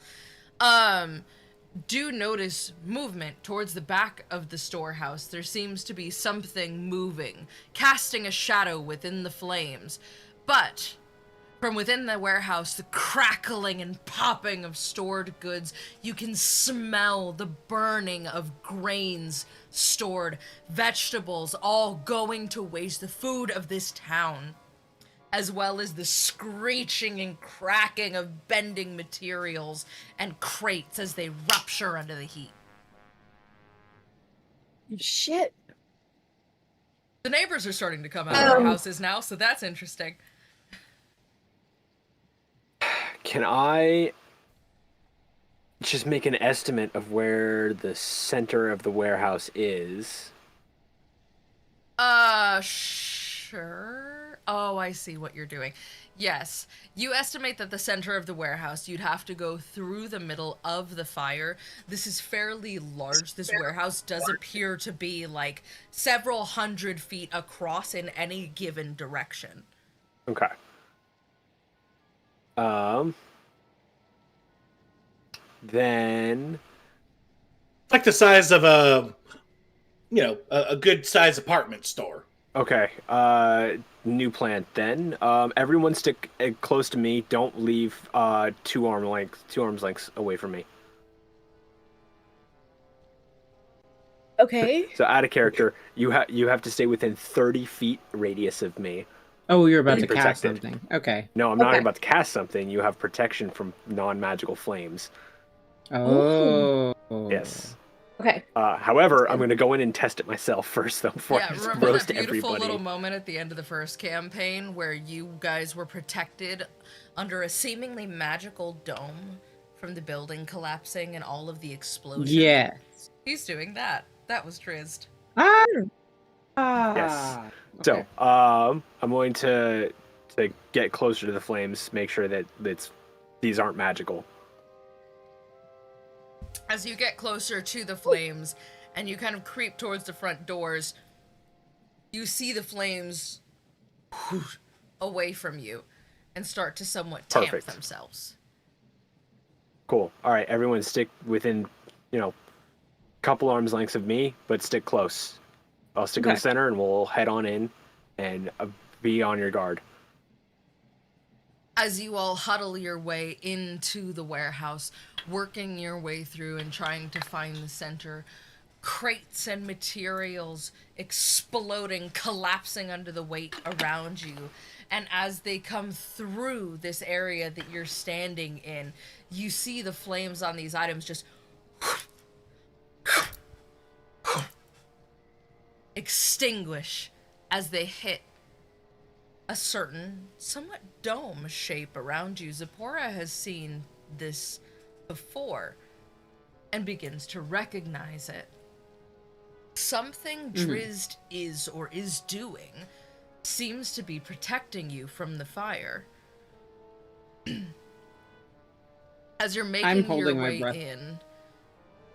Do notice movement towards the back of the storehouse. There seems to be something moving, casting a shadow within the flames. But from within the warehouse, the crackling and popping of stored goods, you can smell the burning of grains stored, vegetables all going to waste, the food of this town, as well as the screeching and cracking of bending materials and crates as they rupture under the heat. Shit. The neighbors are starting to come out of their houses now, so that's interesting. Can I just make an estimate of where the center of the warehouse is? Sure. Oh, I see what you're doing. Yes. You estimate that the center of the warehouse, you'd have to go through the middle of the fire. This is fairly large. This warehouse does appear to be like several hundred feet across in any given direction. Okay. Then Like the size of a good size apartment store. okay. New plan then. Everyone stick close to me. Don't leave 2 arms lengths away from me. Okay. So out of character, you have to stay within 30 feet radius of me. Oh, you're about Be to cast protected. something. Okay. No, I'm not Okay. about to cast something. You have protection from non-magical flames. Oh. Yes. Okay. However, I'm going to go in and test it myself first, though, before I Yeah, just remember that roast beautiful everybody. little moment at the end of the first campaign where you guys were protected under a seemingly magical dome from the building collapsing and all of the explosions? Yeah. He's doing that. That was Drizzt. Yes. So, Okay. I'm going to get closer to the flames, make sure that these aren't magical. As you get closer to the flames and you kind of creep towards the front doors, you see the flames away from you and start to somewhat tamp Perfect. themselves. Cool. All right, everyone stick within, couple arms lengths of me, but stick close. I'll stick in the center, and we'll head on in and be on your guard. As you all huddle your way into the warehouse, working your way through and trying to find the center, crates and materials exploding, collapsing under the weight around you. And as they come through this area that you're standing in, you see the flames on these items just extinguish as they hit a certain, somewhat dome shape around you. Zipporah has seen this before and begins to recognize it. Something Drizzt is doing seems to be protecting you from the fire. As you're making your way in,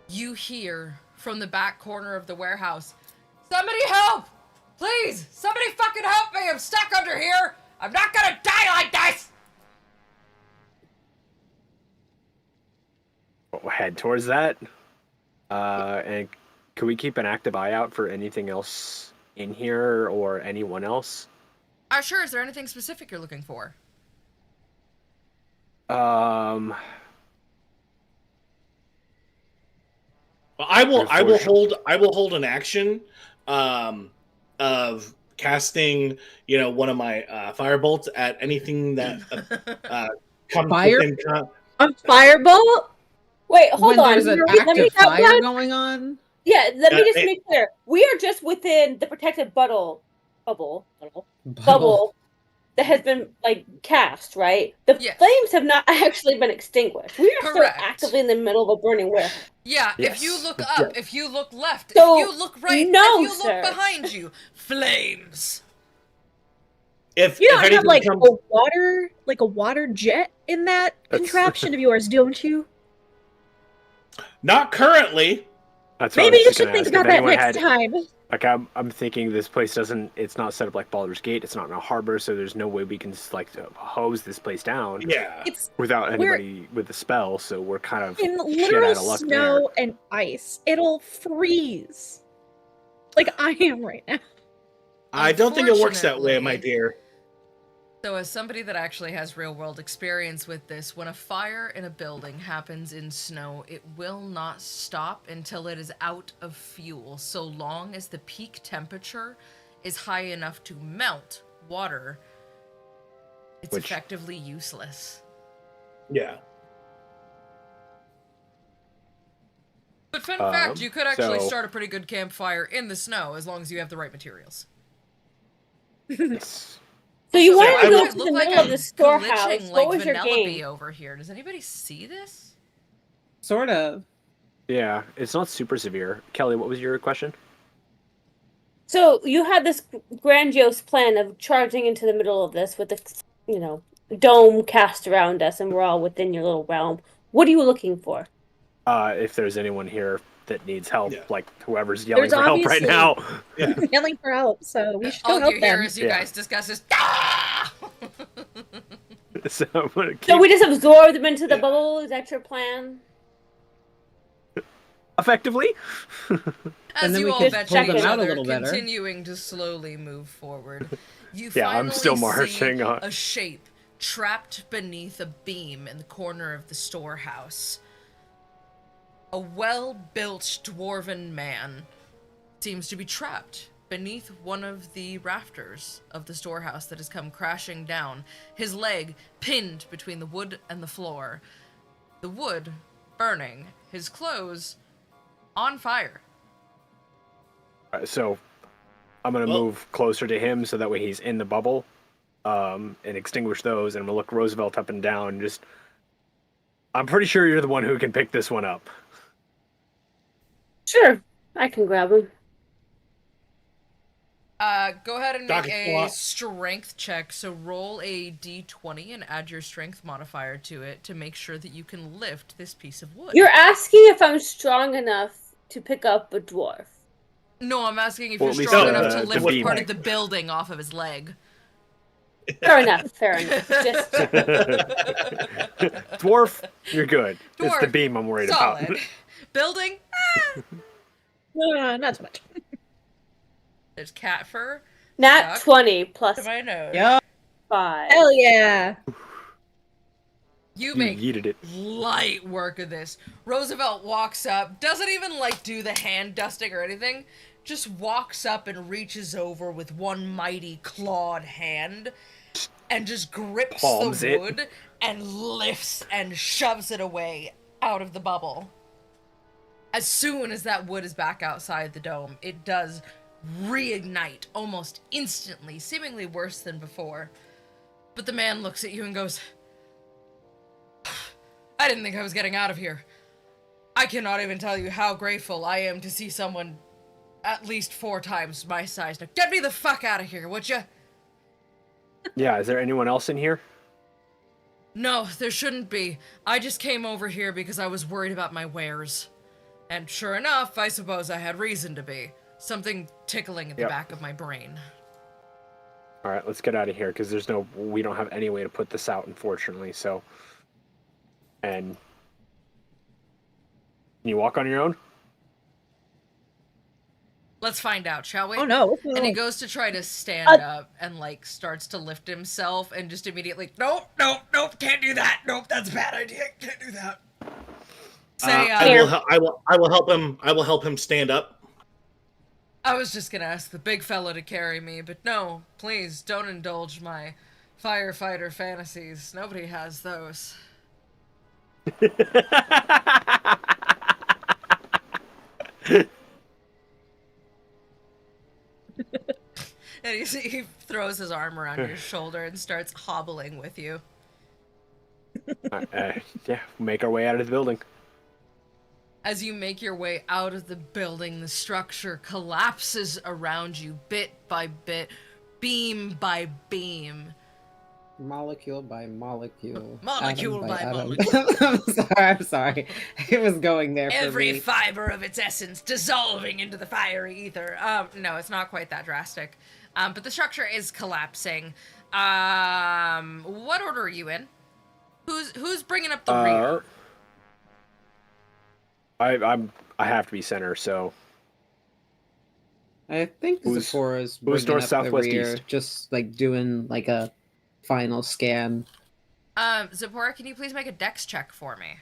you hear from the back corner of the warehouse, "Somebody help! Please! Somebody fucking help me! I'm stuck under here! I'm not gonna die like this!" We'll head towards that. And can we keep an active eye out for anything else in here or anyone else? Sure. Is there anything specific you're looking for? Well, I will hold an action of casting, one of my fire bolts at anything that comes within. A firebolt? Wait, hold on. There's an active fire going on. Yeah, let me just make clear. We are just within the protected bubble that has been cast, right? The flames have not actually been extinguished. We are still actively in the middle of a burning warehouse. Yeah, Yes. if you look up, if you look left, So, if you look right, no, if you sir. look behind you, flames. If You don't have anything like comes- a water jet in that contraption of yours, don't you? Not currently. That's what I Maybe was you just should gonna think ask. about If that anyone next time. Like I'm thinking this place it's not set up like Baldur's Gate. It's not in a harbor, so there's no way we can hose this place down. Yeah. It's Without anybody with a spell, so we're kind of in shit literal out of luck snow and ice. It'll freeze. Like I am right now. I don't think it works that way, my Unfortunately- dear. So as somebody that actually has real world experience with this, when a fire in a building happens in snow, it will not stop until it is out of fuel, so long as the peak temperature is high enough to melt water. It's effectively useless. Yeah. But fun fact, you could actually so- start a pretty good campfire in the snow as long as you have the right materials. Yes. So you So wanted to I go might to look the like middle of I'm the storehouse. glitching What like was your Vanellope game? over here? Does anybody see this? Sort of. Yeah, it's not super severe. Kelly, what was your question? So you had this grandiose plan of charging into the middle of this with the, dome cast around us, and we're all within your little realm. What are you looking for? If there's anyone here that needs help, Yeah. like whoever's yelling There's for help right obviously- now. Yeah. Yelling for help, so we should go All help you hear them. is you Yeah. guys discuss this. "Ah!" So I'm gonna keep So we just absorb them into the Yeah. bubble? Is that your plan? effectively. As And then you we all could bet pull each them out a other, little better. continuing to slowly move forward, you Yeah, finally I'm still see marching on. a shape trapped beneath a beam in the corner of the storehouse. A well-built dwarven man seems to be trapped beneath one of the rafters of the storehouse that has come crashing down, his leg pinned between the wood and the floor, the wood burning, his clothes on fire. So I'm gonna move closer to him so that way he's in the bubble, and extinguish those, and I'm gonna look Roosevelt up and down. And just, I'm pretty sure you're the one who can pick this one up. Sure, I can grab them. Go ahead and Doc make is a what? strength check. So roll a d20 and add your strength modifier to it to make sure that you can lift this piece of wood. You're asking if I'm strong enough to pick up a dwarf. No, I'm asking if Well, you're at least strong the- enough to the lift beam. part of the building off of his leg. Fair enough, fair enough. Just Dwarf, you're good. It's the Dwarf, beam I'm worried solid. about. Building, Not so much. there's cat fur nat Duck. 20 plus to my nose. Yeah. 5. Hell yeah. You You make yeeted it. light work of this. Roosevelt walks up, doesn't even like do the hand dusting or anything, just walks up and reaches over with one mighty clawed hand and just grips Palms the it. wood and lifts and shoves it away out of the bubble. As soon as that wood is back outside the dome, it does reignite almost instantly, seemingly worse than before. But the man looks at you and goes, I didn't think I was getting out of here. I cannot even tell you how grateful I am to see someone at least 4 times my size. Now get me the fuck out of here, would you? Yeah, is there anyone else in here? No, there shouldn't be. I just came over here because I was worried about my wares. And sure enough, I suppose I had reason to be. Something tickling at the Yep. back of my brain. All right, let's get out of here because we don't have any way to put this out, unfortunately. So, and can you walk on your own? Let's find out, shall we? Oh no. And he goes to try to stand up and, like, starts to lift himself and just immediately, nope, can't do that. Nope, that's a bad idea. Can't do that. Say, I will help him. I will help him stand up. I was just gonna ask the big fella to carry me, but no, please don't indulge my firefighter fantasies. Nobody has those. And you see, he throws his arm around your shoulder and starts hobbling with you. Yeah, make our way out of the building. As you make your way out of the building, the structure collapses around you bit by bit, beam by beam. Molecule by molecule. Molecule atom by atom. molecule. I'm sorry. It was going there for Every me. fiber of its essence dissolving into the fiery ether. No, it's not quite that drastic. But the structure is collapsing. What order are you in? Who's bringing up the rear? I have to be center, so I think Who's- Zipporah's who's bringing north, up south, the west, rear, east? just like doing like a final scan. Zipporah, can you please make a dex check for me?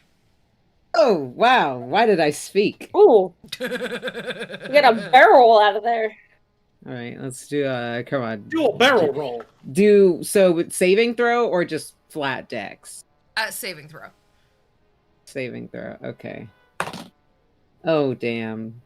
Oh wow! Why did I speak? Ooh, get a barrel out of there. All right, let's do come on. Do a barrel roll. Do so with saving throw or just flat dex? Saving throw. Saving throw. Okay. Oh damn.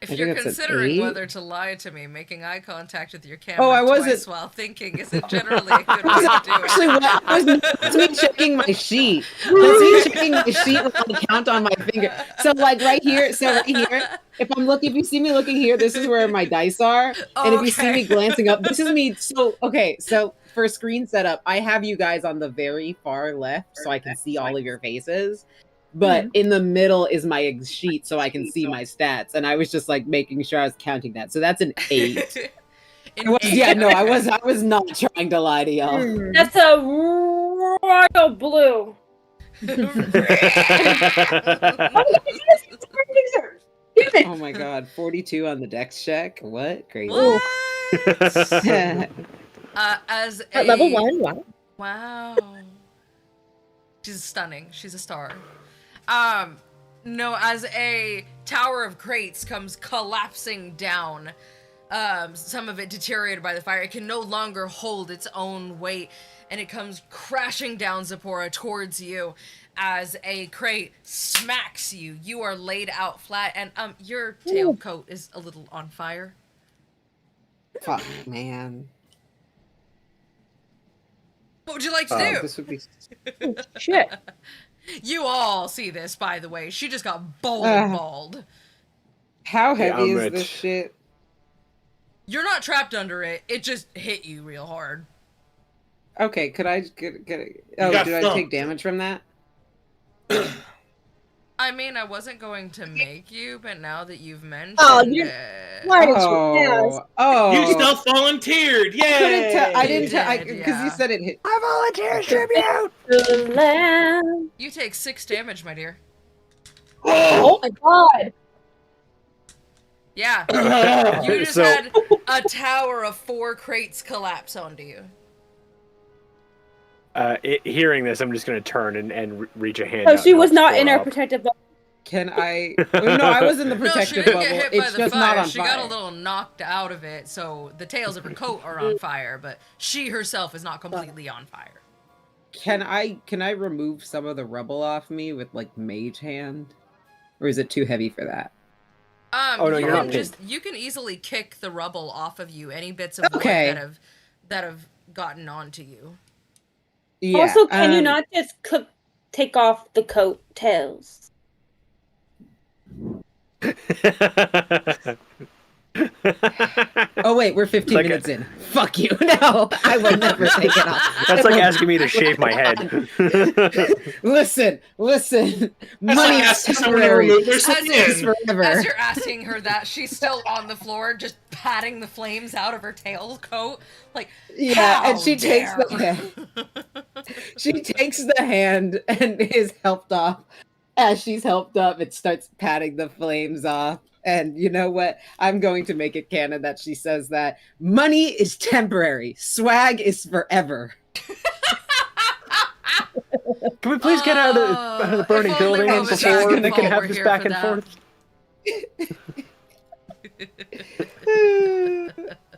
If I you're think it's an considering 8. whether to lie to me, making eye contact with your camera I twice wasn't- while thinking isn't generally a good way to do Actually, it. that's me checking my sheet. That's me checking my sheet with the count on my finger. So like right here, if you see me looking here, this is where my dice are. And if you see me glancing up, this is me. So okay, so for screen setup, I have you guys on the very far left so I can see all of your faces. But in the middle is my sheet so I can see my stats. And I was just like making sure I was counting that. So that's an 8. An eight. Yeah, no, I was not trying to lie to y'all. That's a royal blue. Oh my god, 42 on the dex check. What? Crazy. What? Yeah. As At a level 1, wow. Wow. She's stunning. She's a star. No, as a tower of crates comes collapsing down, some of it deteriorated by the fire, it can no longer hold its own weight, and it comes crashing down, Zipporah, towards you as a crate smacks you. You are laid out flat, and your tailcoat is a little on fire. Fuck, man. What would you like to do? This would be. Shit. You all see this, by the way. She just got balled. How Yeah, heavy I'm is rich. this shit? You're not trapped under it. It just hit you real hard. Okay, could I get it? Oh, got did I thumped. take damage from that? I mean, I wasn't going to make you, but now that you've mentioned you- it... Why did you ask? Oh, You self-volunteered! Yay! couldn't tell. I You didn't tell did, because you yeah. said it hit. I volunteer tribute. The land. You take 6 damage, my dear. Oh my god! Yeah. You just So- had a tower of 4 crates collapse onto you. Hearing this, I'm just going to turn and reach a hand Oh, out she and was help not in Thor our up. protective bubble. Can I? Oh, no, I was in the No, she protective didn't bubble. get hit by It's the just fire. not on She fire. got a little knocked out of it, so the tails of her coat are on fire, but she herself is not completely on fire. Can I remove some of the rubble off me with like mage hand, or is it too heavy for that? Oh, no, you you're can not just you can easily kick the rubble off of you. Any bits of wood Okay. that have gotten onto you. Yeah. Also, can you not just take off the coat tails? Oh wait, we're 15 like minutes in. Fuck you. No, I will never take it off. That's like asking me to shave my head. Listen. That's Money like is asking someone to temporary. remove their As skin. Forever. As you're asking her that, she's still on the floor, just patting the flames out of her tail coat. Like, Yeah, and how she takes the dare. hand. She takes the hand and is helped off. As she's helped up, it starts patting the flames off. And you know what? I'm going to make it canon that she says that money is temporary, swag is forever. Can we please get out of the burning if only building Roman before Dragon we Dragonfall can were have this here back for and that.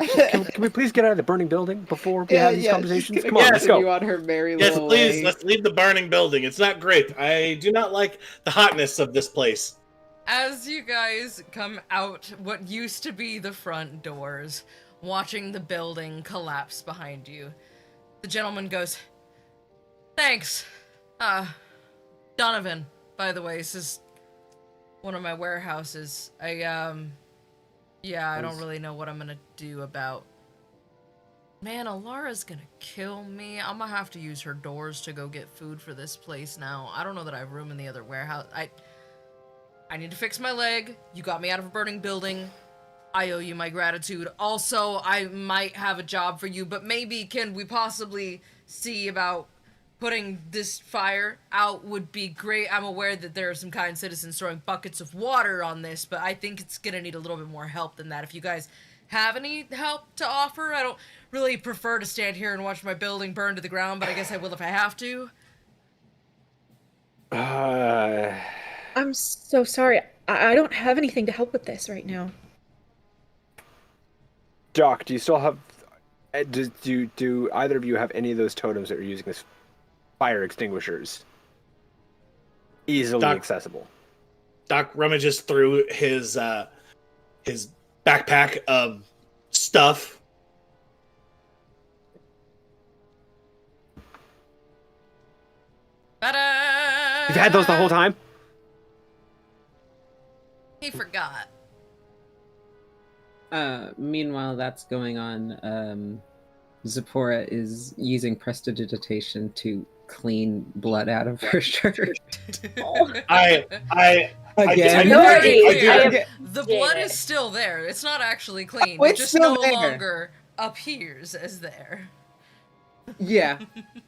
forth? Can we please get out of the burning building before we have these conversations? she's Come gonna on, let's continue go. on her merry Yes, little please, way. let's leave the burning building. It's not great. I do not like the hotness of this place. As you guys come out what used to be the front doors, watching the building collapse behind you, the gentleman goes, "Thanks. Donovan, by the way, this is one of my warehouses. I don't really know what I'm gonna do about... Man, Alara's gonna kill me. I'm gonna have to use her doors to go get food for this place now. I don't know that I have room in the other warehouse. I need to fix my leg. You got me out of a burning building. I owe you my gratitude. Also, I might have a job for you, but maybe can we possibly see about putting this fire out would be great. I'm aware that there are some kind citizens throwing buckets of water on this, but I think it's gonna need a little bit more help than that. If you guys have any help to offer, I don't really prefer to stand here and watch my building burn to the ground, but I guess I will if I have to. I'm so sorry. I don't have anything to help with this right now. Doc, do you still have... Do either of you have any of those totems that are using as fire extinguishers? Easily Doc. accessible. Doc rummages through his backpack of stuff. Ta-da! You've had those the whole time? He forgot. Meanwhile, that's going on. Zipporah is using prestidigitation to clean blood out of her shirt. I Again. do- I do- I am- The blood Yeah. is still there. It's not actually clean. Oh, It it's just still no there. longer appears as there. Yeah.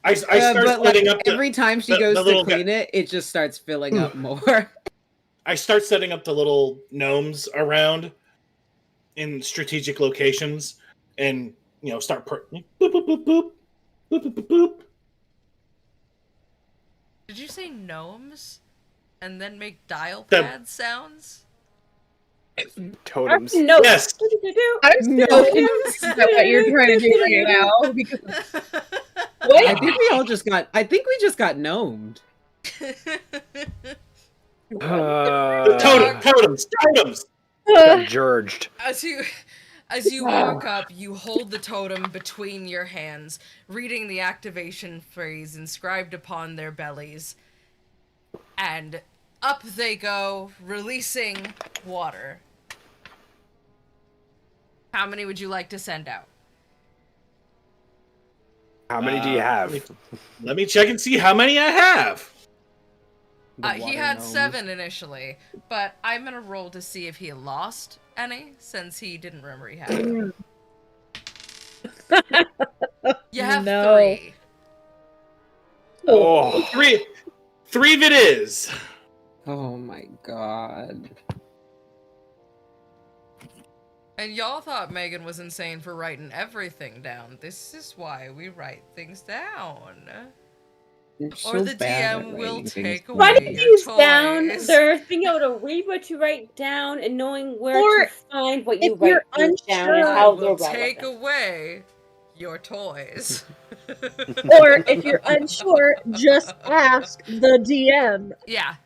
I start but setting like, up the, every time she the goes to little clean it, it just starts filling up more. I start setting up the little gnomes around in strategic locations, and start boop boop boop boop boop boop boop boop boop. Did you say gnomes? And then make dial The- pad sounds? Totems. No. Yes. I'm still No. confused about what you're trying to do right now. Because I think we all just got. I think we just got gnomed. Totems. Got jurged. As you walk up, you hold the totem between your hands, reading the activation phrase inscribed upon their bellies. and up they go, releasing water. How many would you like to send out? How many do you have? Let me check and see how many I have. He had 7 initially, but I'm gonna roll to see if he lost any, since he didn't remember he had them. You have 3. Oh, Three of it is. Oh my god. And y'all thought Megan was insane for writing everything down. This is why we write things down. Or the DM will take away Writing your things toys. down, there's being able to read what you write down and knowing where to find what you write down and how they're will take relevant. away your toys. Or if you're unsure, just ask the DM. Yeah.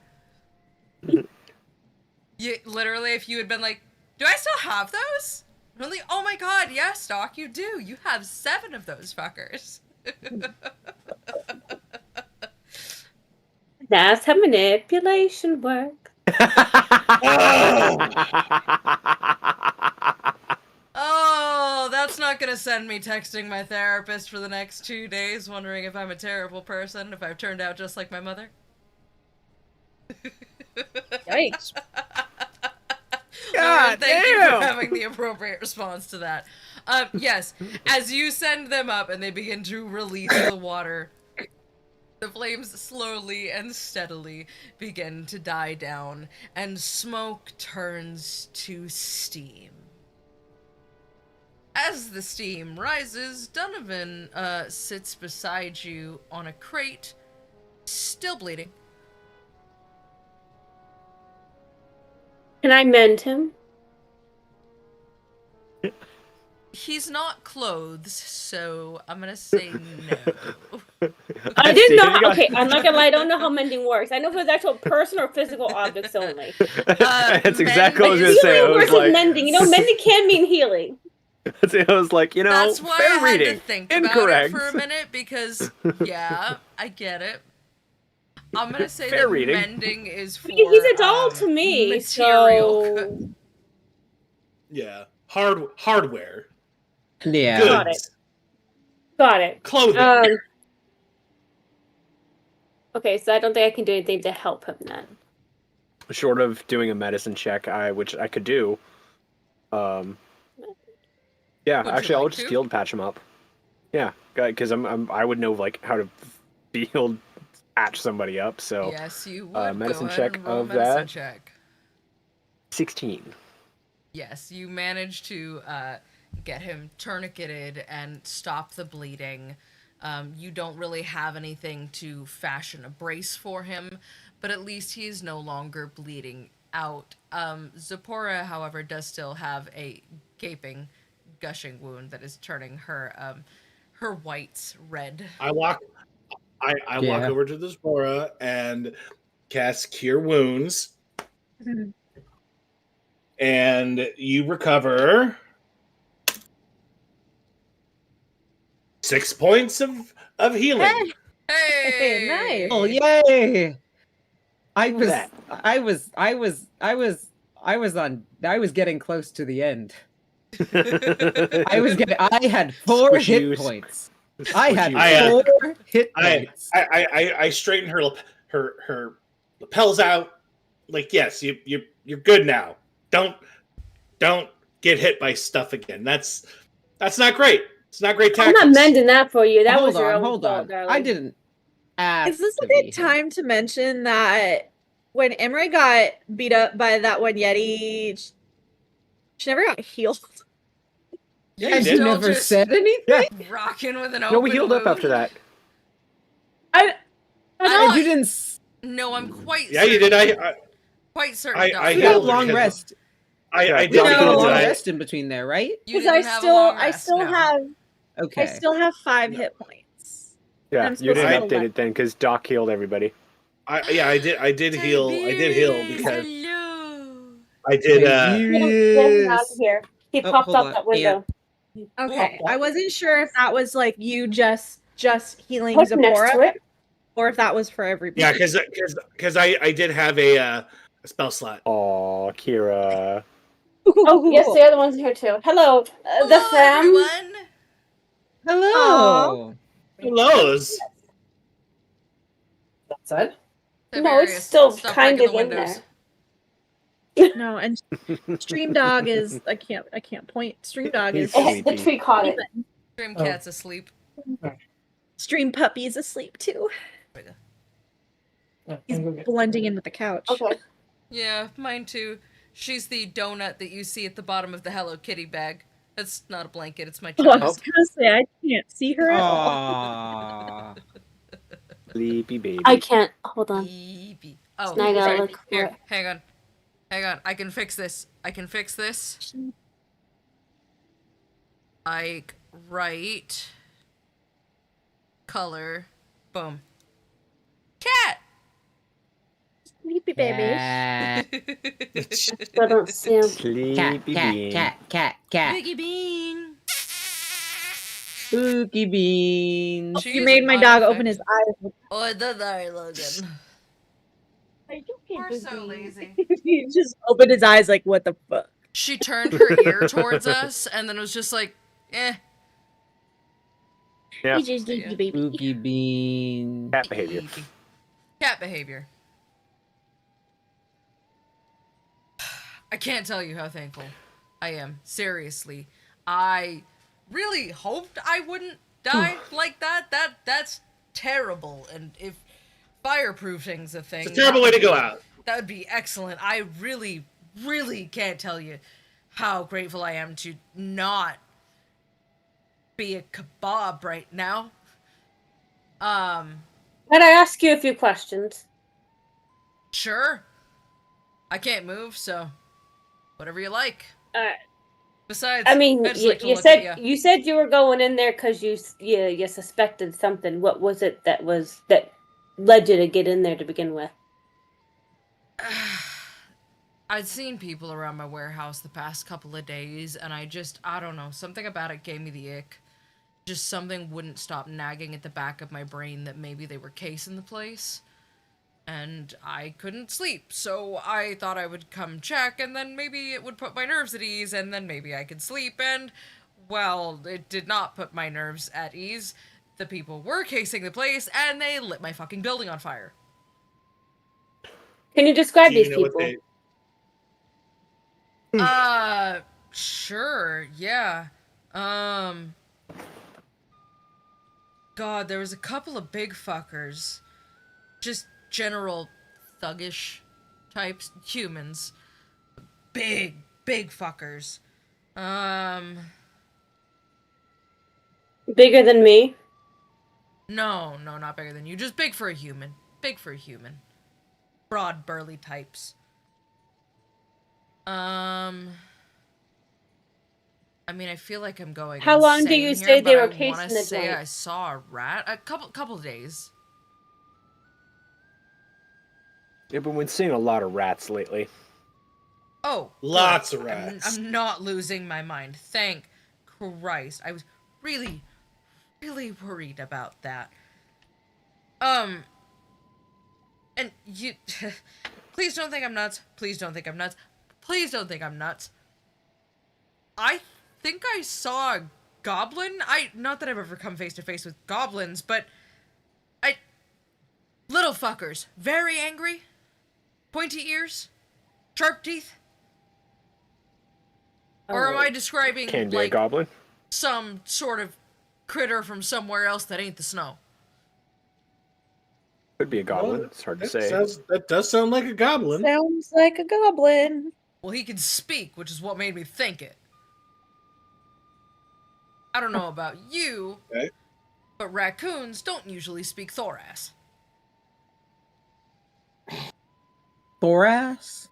You literally, if you had been like, do I still have those? Really? Oh my god, yes, Doc, you do. You have 7 of those fuckers. That's how manipulation works. Oh, that's not gonna send me texting my therapist for the next 2 days, wondering if I'm a terrible person, if I've turned out just like my mother. Yikes. God, thank you for having the appropriate response to that. Yes, as you send them up and they begin to release the water, the flames slowly and steadily begin to die down, and smoke turns to steam. As the steam rises, Donovan sits beside you on a crate, still bleeding. Can I mend him? He's not clothes, so I'm gonna say no. I didn't know how, okay, I'm not gonna lie, I don't know how mending works. I know if it's actual person or physical objects only. That's exactly what I was gonna Healing say. I was versus like, mending. You know, mending can mean healing. I was like, you know, That's why fair I had reading. to think Incorrect. about it for a minute, because, yeah, I get it. I'm gonna say Fair that reading. mending is for He's a doll to me, material. so... Yeah. Hardware. Yeah. Goods. Got it. Got it. Clothing. Okay, so I don't think I can do anything to help him then. Short of doing a medicine check, which I could do. Yeah, Would actually, you I'll like just to? field patch him up. Yeah, because I would know like how to field patch somebody up. So Yes, you would. medicine Go ahead check and roll of medicine that. check. 16. Yes, you managed to get him tourniqueted and stop the bleeding. You don't really have anything to fashion a brace for him, but at least he is no longer bleeding out. Zipporah, however, does still have a gaping, gushing wound that is turning her her whites red. I walk over to the Zipporah and cast Cure Wounds. And you recover 6 points of healing. Hey, nice. Oh yay! I was getting close to the end. I had 4 Squish hit you. points. I had I, 4 hit points. I straighten her lapels out. Like, yes, you're good now. Don't get hit by stuff again. That's not great. It's not great tactics. I'm not mending that for you. That was your own hold fault, on. darling. I didn't ask. Is this a to be good time to mention that when Imre got beat up by that one Yeti, she never got healed? You're And you still never just said anything? rocking with an open No, we healed up wound? after that. I And you didn't. No, I'm quite Yeah, you did. quite certain. I Doc. You healed got a her long because- rest. I You did got a heal long her. rest in between there, right? You Because didn't have a long I rest, still no. have Okay. I still have 5 No. hit points. Yeah, I'm you supposed didn't to update it then because Doc healed everybody. I did heal. I did heal because Hello. I did. get him out of here. He Oh, popped hold out on. that window. Okay, I wasn't sure if that was like you just healing Put him next Zipporah, to it. or if that was for everybody. Yeah, because I did have a spell slot. Oh, Kira. Oh, yes, the other one's here too. Hello, the Hello, fam. everyone. Hello. Hellos. Outside? No, it's Tiberius, still stop kind breaking of the in windows. there. No, and Stream Dog is I can't point. Stream Dog is He's The sleepy. tree caught it. Dream Oh. cat's asleep. Stream Puppy is asleep too. Yeah, He's I'm gonna get- blending in with the couch. Okay. Yeah, mine too. She's the donut that you see at the bottom of the Hello Kitty bag. That's not a blanket, it's my Oh, I child. was gonna say I can't see her at all. Aww. Sleepy baby. I can't. Hold on. Eepy. Oh, Now I gotta sorry. look for Here, it. hang on. Hang on. I can fix this. I can fix this. Like, right. Color. Boom. Cat! Sleepy baby. Cat. I don't see him. Sleepy bean. cat. Biggie Bean! Spooky beans. She You is made my dog open unaffected. his eyes. Oh, sorry, Logan. We're We're so lazy. He just opened his eyes like, what the fuck? She turned her ear towards us, and then it was just like, eh. Yeah, He just sleepy baby. Spooky bean. cat behavior. Eepy. Cat behavior. I can't tell you how thankful I am. Seriously. I really hoped I wouldn't die like that. That's terrible. And if fireproofing's a thing, It's a terrible way to go out. that would be excellent. I really, really can't tell you how grateful I am to not be a kebab right now. Might I ask you a few questions? Sure. I can't move, so whatever you like. Besides, I mean, I just you, like to you look said at you said you were going in there because you suspected something. What was it that led you to get in there to begin with? I'd seen people around my warehouse the past couple of days, and I don't know, something about it gave me the ick. Just something wouldn't stop nagging at the back of my brain that maybe they were casing the place. And I couldn't sleep, so I thought I would come check, and then maybe it would put my nerves at ease, and then maybe I could sleep, and, well, it did not put my nerves at ease. The people were casing the place, and they lit my fucking building on fire. Can you describe Do you these know what people? they? Sure, yeah. God, there was a couple of big fuckers. Just general thuggish types, humans. Big fuckers. Bigger than me? No, not bigger than you. Just big for a human. Big for a human. Broad, burly types. I mean, I feel like I'm going. How long do you insane say here, they but were I casing wanna the say joint? I saw a rat. A couple of days. Yeah, but we've seen a lot of rats lately. Oh, Lots good. of rats. I'm not losing my mind. Thank Christ. I was really worried about that. And you, please don't think I'm nuts. Please don't think I'm nuts. Please don't think I'm nuts. I think I saw a goblin. Not that I've ever come face to face with goblins, but little fuckers, very angry, pointy ears, sharp teeth. Or am I describing Can be a like goblin. some sort of critter from somewhere else that ain't the snow? Could be a goblin. Well, It's hard to that say. that does sound like a goblin. Sounds like a goblin. Well, he can speak, which is what made me think it. I don't know about you, Okay. but raccoons don't usually speak thorass. Thorax?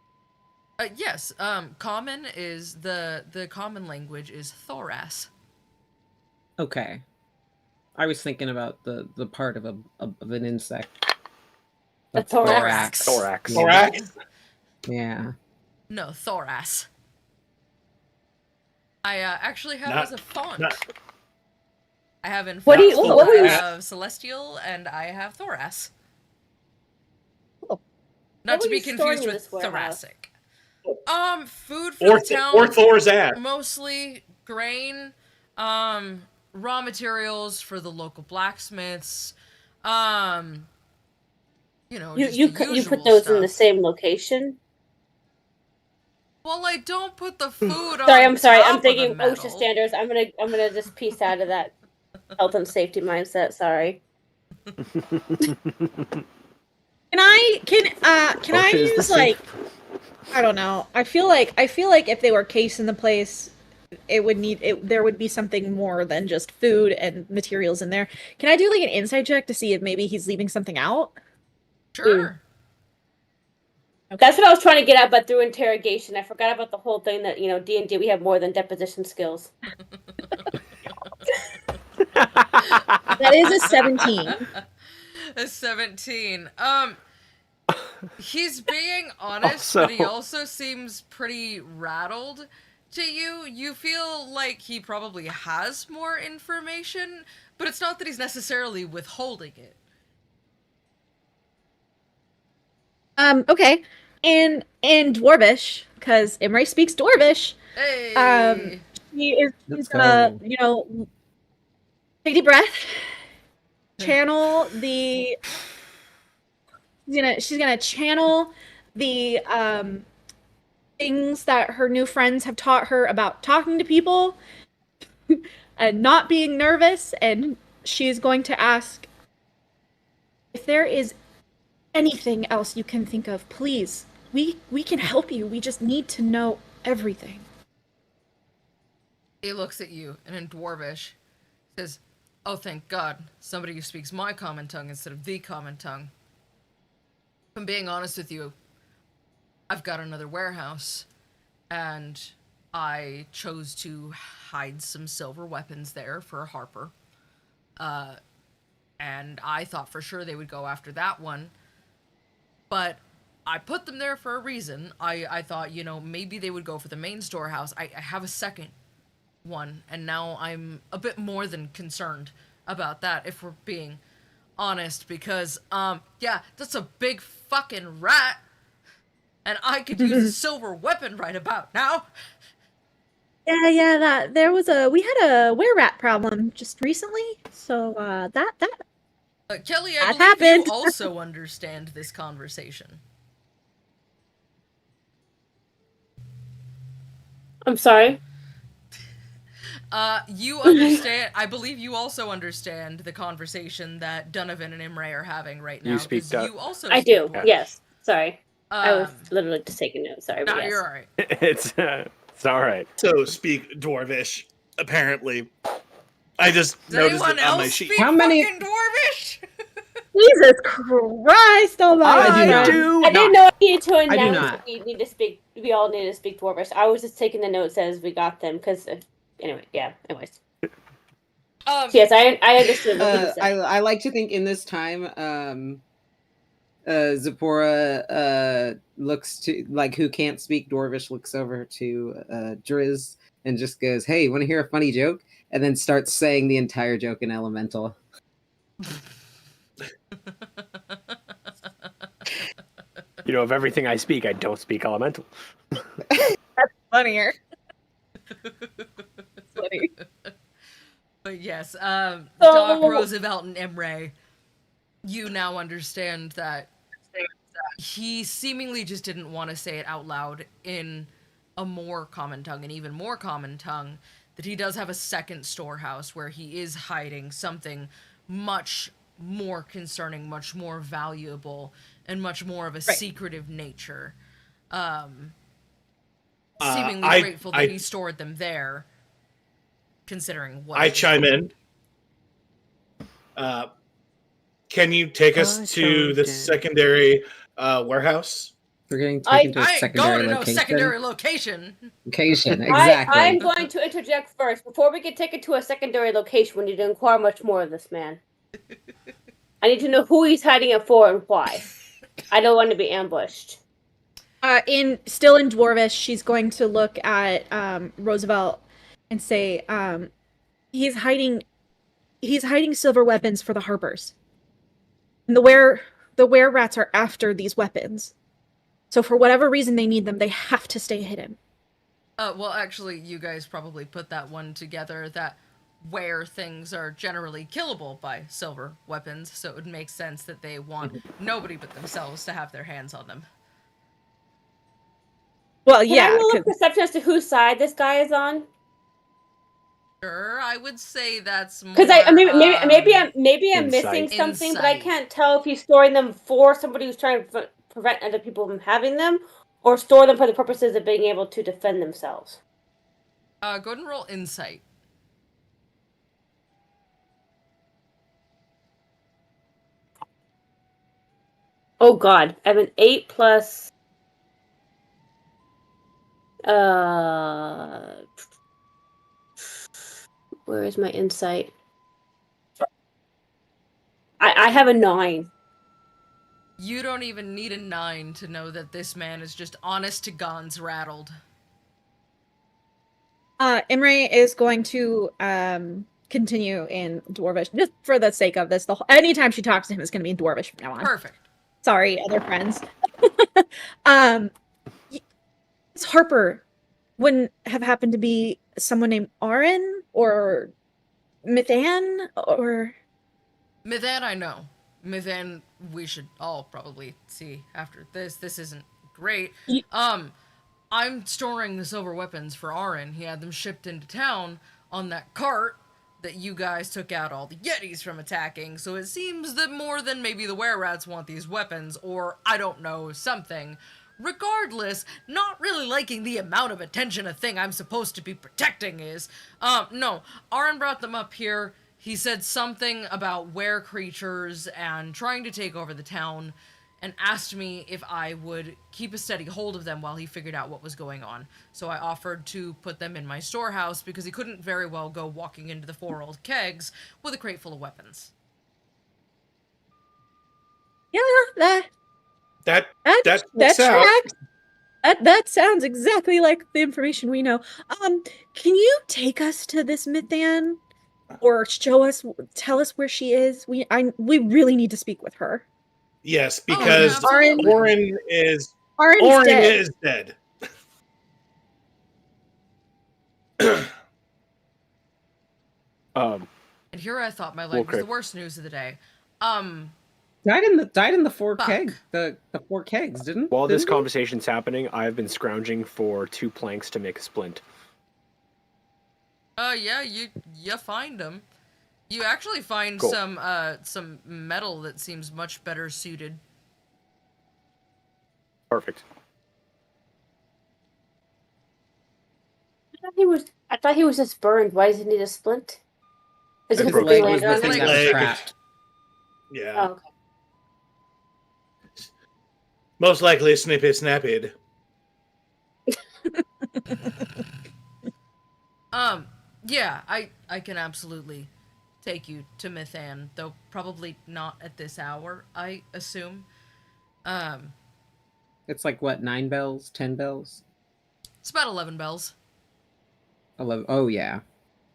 Yes, common is the common language is thorass. Okay. I was thinking about the part of an insect. The That's thorax. Thorax. Thorax? Yeah. No, thorass. I actually have Not- as a font. not- I have in What do you- font what were you- I have celestial and I have thorass. Not What to were be you storing confused in with this warehouse? thoracic. Food for the town. Or Thor's ass. Mostly grain, raw materials for the local blacksmiths, you know, just You the you usual put those stuff. in the same location? Well, I don't put the food Sorry, on I'm sorry. top I'm of the thinking metal. OSHA standards. I'm gonna just piece out of that health and safety mindset. Sorry. Can I OSHA is the use safe- like I don't know. I feel like if they were casing the place, there would be something more than just food and materials in there. Can I do like an insight check to see if maybe he's leaving something out? Sure. That's what I was trying to get at, but through interrogation, I forgot about the whole thing that D&D we have more than deposition skills. That is a 17. A 17. He's being honest, but he also seems pretty rattled to you. You feel like he probably has more information, but it's not that he's necessarily withholding it. Okay. And in Dwarvish, because Imre speaks Dwarvish, Hey! she's Let's gonna, go. take a deep breath, channel the she's gonna channel the things that her new friends have taught her about talking to people and not being nervous, and she's going to ask if there is anything else you can think of. Please, we can help you. We just need to know everything. He looks at you, and in Dwarvish, says, "Oh, thank God, somebody who speaks my common tongue instead of the common tongue. If I'm being honest with you, I've got another warehouse, and I chose to hide some silver weapons there for Harper. And I thought for sure they would go after that one, but I put them there for a reason. I thought, maybe they would go for the main storehouse. I have a second one, and now I'm a bit more than concerned about that, if we're being honest, because, yeah, that's a big fucking rat, and I could use a silver weapon right about now." Yeah, we had a were-rat problem just recently, so that Kelly, I That believe happened. you also understand this conversation. I'm sorry. You understand, I believe you also understand the conversation that Donovan and Imre are having right now. You speak 'cause Dutch. you also I speak do. Dwarvish. Yes. Sorry. I was Um, literally just taking notes. Sorry, but No, yes. you're alright. It's all right. So speak Dwarvish, apparently. I just Does noticed anyone it on my else sheet. speak How many- fucking Dwarvish? Jesus Christ! Oh my I do God. not. do I didn't know I needed to do announce not. that we all need to speak Dwarvish. I was just taking the notes as we got them, because, anyway, yeah, anyways. Yes, I understood what he was saying. I like to think in this time, Zipporah looks to, like, who can't speak Dwarvish, looks over to Driz and just goes, "Hey, want to hear a funny joke?" And then starts saying the entire joke in Elemental. Of everything I speak, I don't speak Elemental. Funnier. Funny. But yes, Doc, Roosevelt, and Imre, you now understand that he seemingly just didn't want to say it out loud in a more common tongue, an even more common tongue, that he does have a second storehouse where he is hiding something much more concerning, much more valuable, and much more of a secretive nature. Seemingly grateful that he stored them there, considering what I chime in. Can you take us to the secondary warehouse? We're getting taken to a I ain't secondary going to no location. secondary location. Location, exactly. I'm going to interject first. Before we get taken to a secondary location, we need to inquire much more of this man. I need to know who he's hiding it for and why. I don't want to be ambushed. Still in Dwarvish, she's going to look at Roosevelt and say, he's hiding silver weapons for the Harpers. And the were rats are after these weapons. So for whatever reason they need them, they have to stay hidden. Well, actually, you guys probably put that one together, that where things are generally killable by silver weapons, so it would make sense that they want nobody but themselves to have their hands on them. Well, Can I yeah, roll a 'cause- perception as to whose side this guy is on? Sure, I would say that's more. Because maybe I'm missing Insight. something, but I Insight. can't tell if he's storing them for somebody who's trying to prevent other people from having them, or store them for the purposes of being able to defend themselves. Go ahead and roll insight. Oh God, I have an 8 plus. Where is my insight? I have a 9. You don't even need a 9 to know that this man is just honest to guns rattled. Imre is going to continue in Dwarvish just for the sake of this. Anytime she talks to him, it's going to be in Dwarvish from now on. Perfect. Sorry, other friends. This Harper wouldn't have happened to be someone named Aaron or Mithan or. Mithan, I know. Mithan, we should all probably see after this. This isn't great. I'm storing the silver weapons for Aaron. He had them shipped into town on that cart that you guys took out all the Yetis from attacking, so it seems that more than maybe the were-rats want these weapons, or, I don't know, something. Regardless, not really liking the amount of attention a thing I'm supposed to be protecting is. No, Aaron brought them up here. He said something about were creatures and trying to take over the town, and asked me if I would keep a steady hold of them while he figured out what was going on. So I offered to put them in my storehouse because he couldn't very well go walking into the 4 old kegs with a crate full of weapons. Yeah, that That that checks out. tracks. That sounds exactly like the information we know. Can you take us to this Mithan, or tell us where she is? We really need to speak with her. Yes, yeah, because absolutely. Orin is Aaron's dead. dead. And here I thought my leg was Okay. the worst news of the day. Died in the 4 Fuck. kegs. The 4 kegs, didn't? While this didn't he? conversation's happening, I've been scrounging for 2 planks to make a splint. Yeah, you find them. You actually find Cool. some metal that seems much better suited. Perfect. I thought he was just burned. Why does he need a splint? Is it His because leg he was landed the on thing it? that was Leg. trapped. Yeah. Oh, okay. Most likely snippy snapped. Yeah, I can absolutely take you to Mithan, though probably not at this hour, I assume. It's like what, 9 bells, 10 bells, It's about 11 bells. 11. Oh yeah,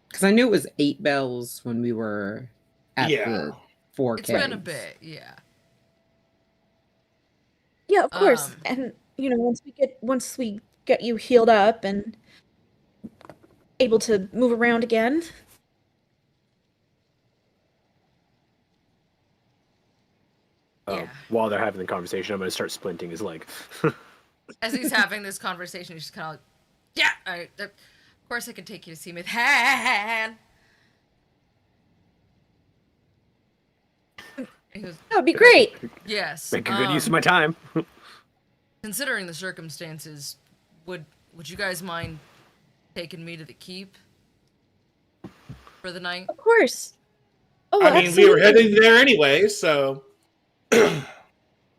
because I knew it was 8 bells when we were at Yeah. the 4 It's kegs. been a bit, yeah. Yeah, of course. Um, And once we get you healed up and able to move around again. Yeah. While they're having the conversation, I'm going to start splinting his leg. As he's having this conversation, he's just kind of like, yeah, of course I can take you to see Mithan. He goes, That would be great. yes. Make a good use of my time. Considering the circumstances, would you guys mind taking me to the keep for the night? Of course. Oh, I mean, we were heading there anyway, so.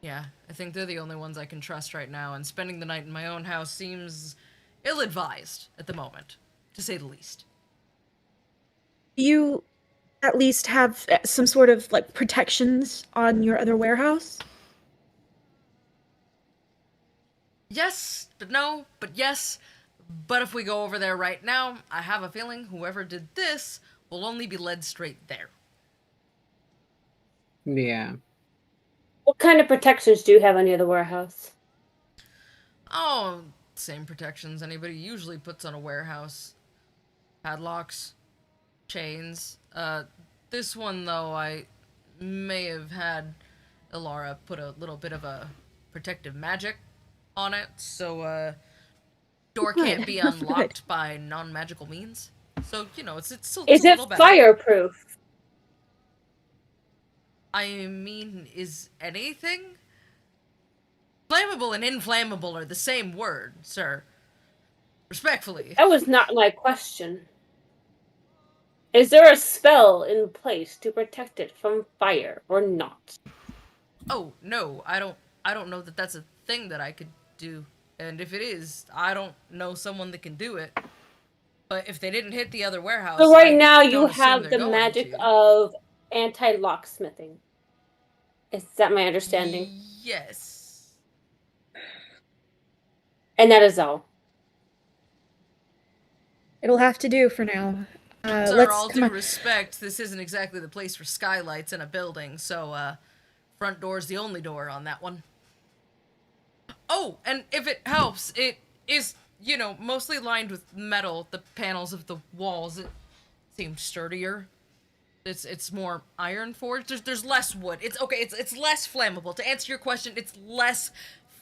Yeah, I think they're the only ones I can trust right now, and spending the night in my own house seems ill-advised at the moment, to say the least. You at least have some sort of like protections on your other warehouse? Yes, but no, but yes. But if we go over there right now, I have a feeling whoever did this will only be led straight there. Yeah. What kind of protections do you have on the other warehouse? Oh, same protections anybody usually puts on a warehouse. Padlocks, chains. This one, though, I may have had Ilara put a little bit of a protective magic on it, so, door can't be unlocked by non-magical means. So, it's still Is a it little better. fireproof? I mean, is anything? Flammable and inflammable are the same word, sir. Respectfully. That was not my question. Is there a spell in place to protect it from fire or not? Oh, no, I don't know that that's a thing that I could do. And if it is, I don't know someone that can do it. But if they didn't hit the other warehouse, So right I now don't you assume have they're the going magic to. of anti-locksmithing. Is that my understanding? Yes. And that is all. It'll have to do for now. Sir, all Come due on. respect, this isn't exactly the place for skylights in a building, so, front door's the only door on that one. Oh, and if it helps, it is, mostly lined with metal. The panels of the walls, it seemed sturdier. It's more iron forged. There's less wood. It's less flammable. To answer your question, it's less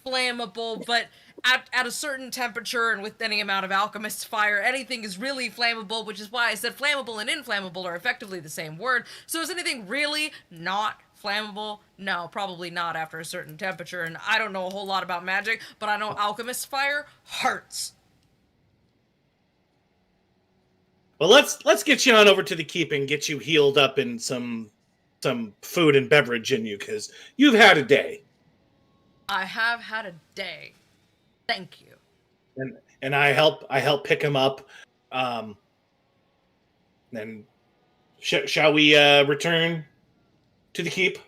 flammable, but at a certain temperature and with any amount of alchemist's fire, anything is really flammable, which is why I said flammable and inflammable are effectively the same word. So is anything really not flammable? No, probably not after a certain temperature, and I don't know a whole lot about magic, but I know alchemist's fire hurts. Well, let's get you on over to the keep and get you healed up in some food and beverage in you, because you've had a day. I have had a day. Thank you. And I help pick him up. Then shall we return to the keep?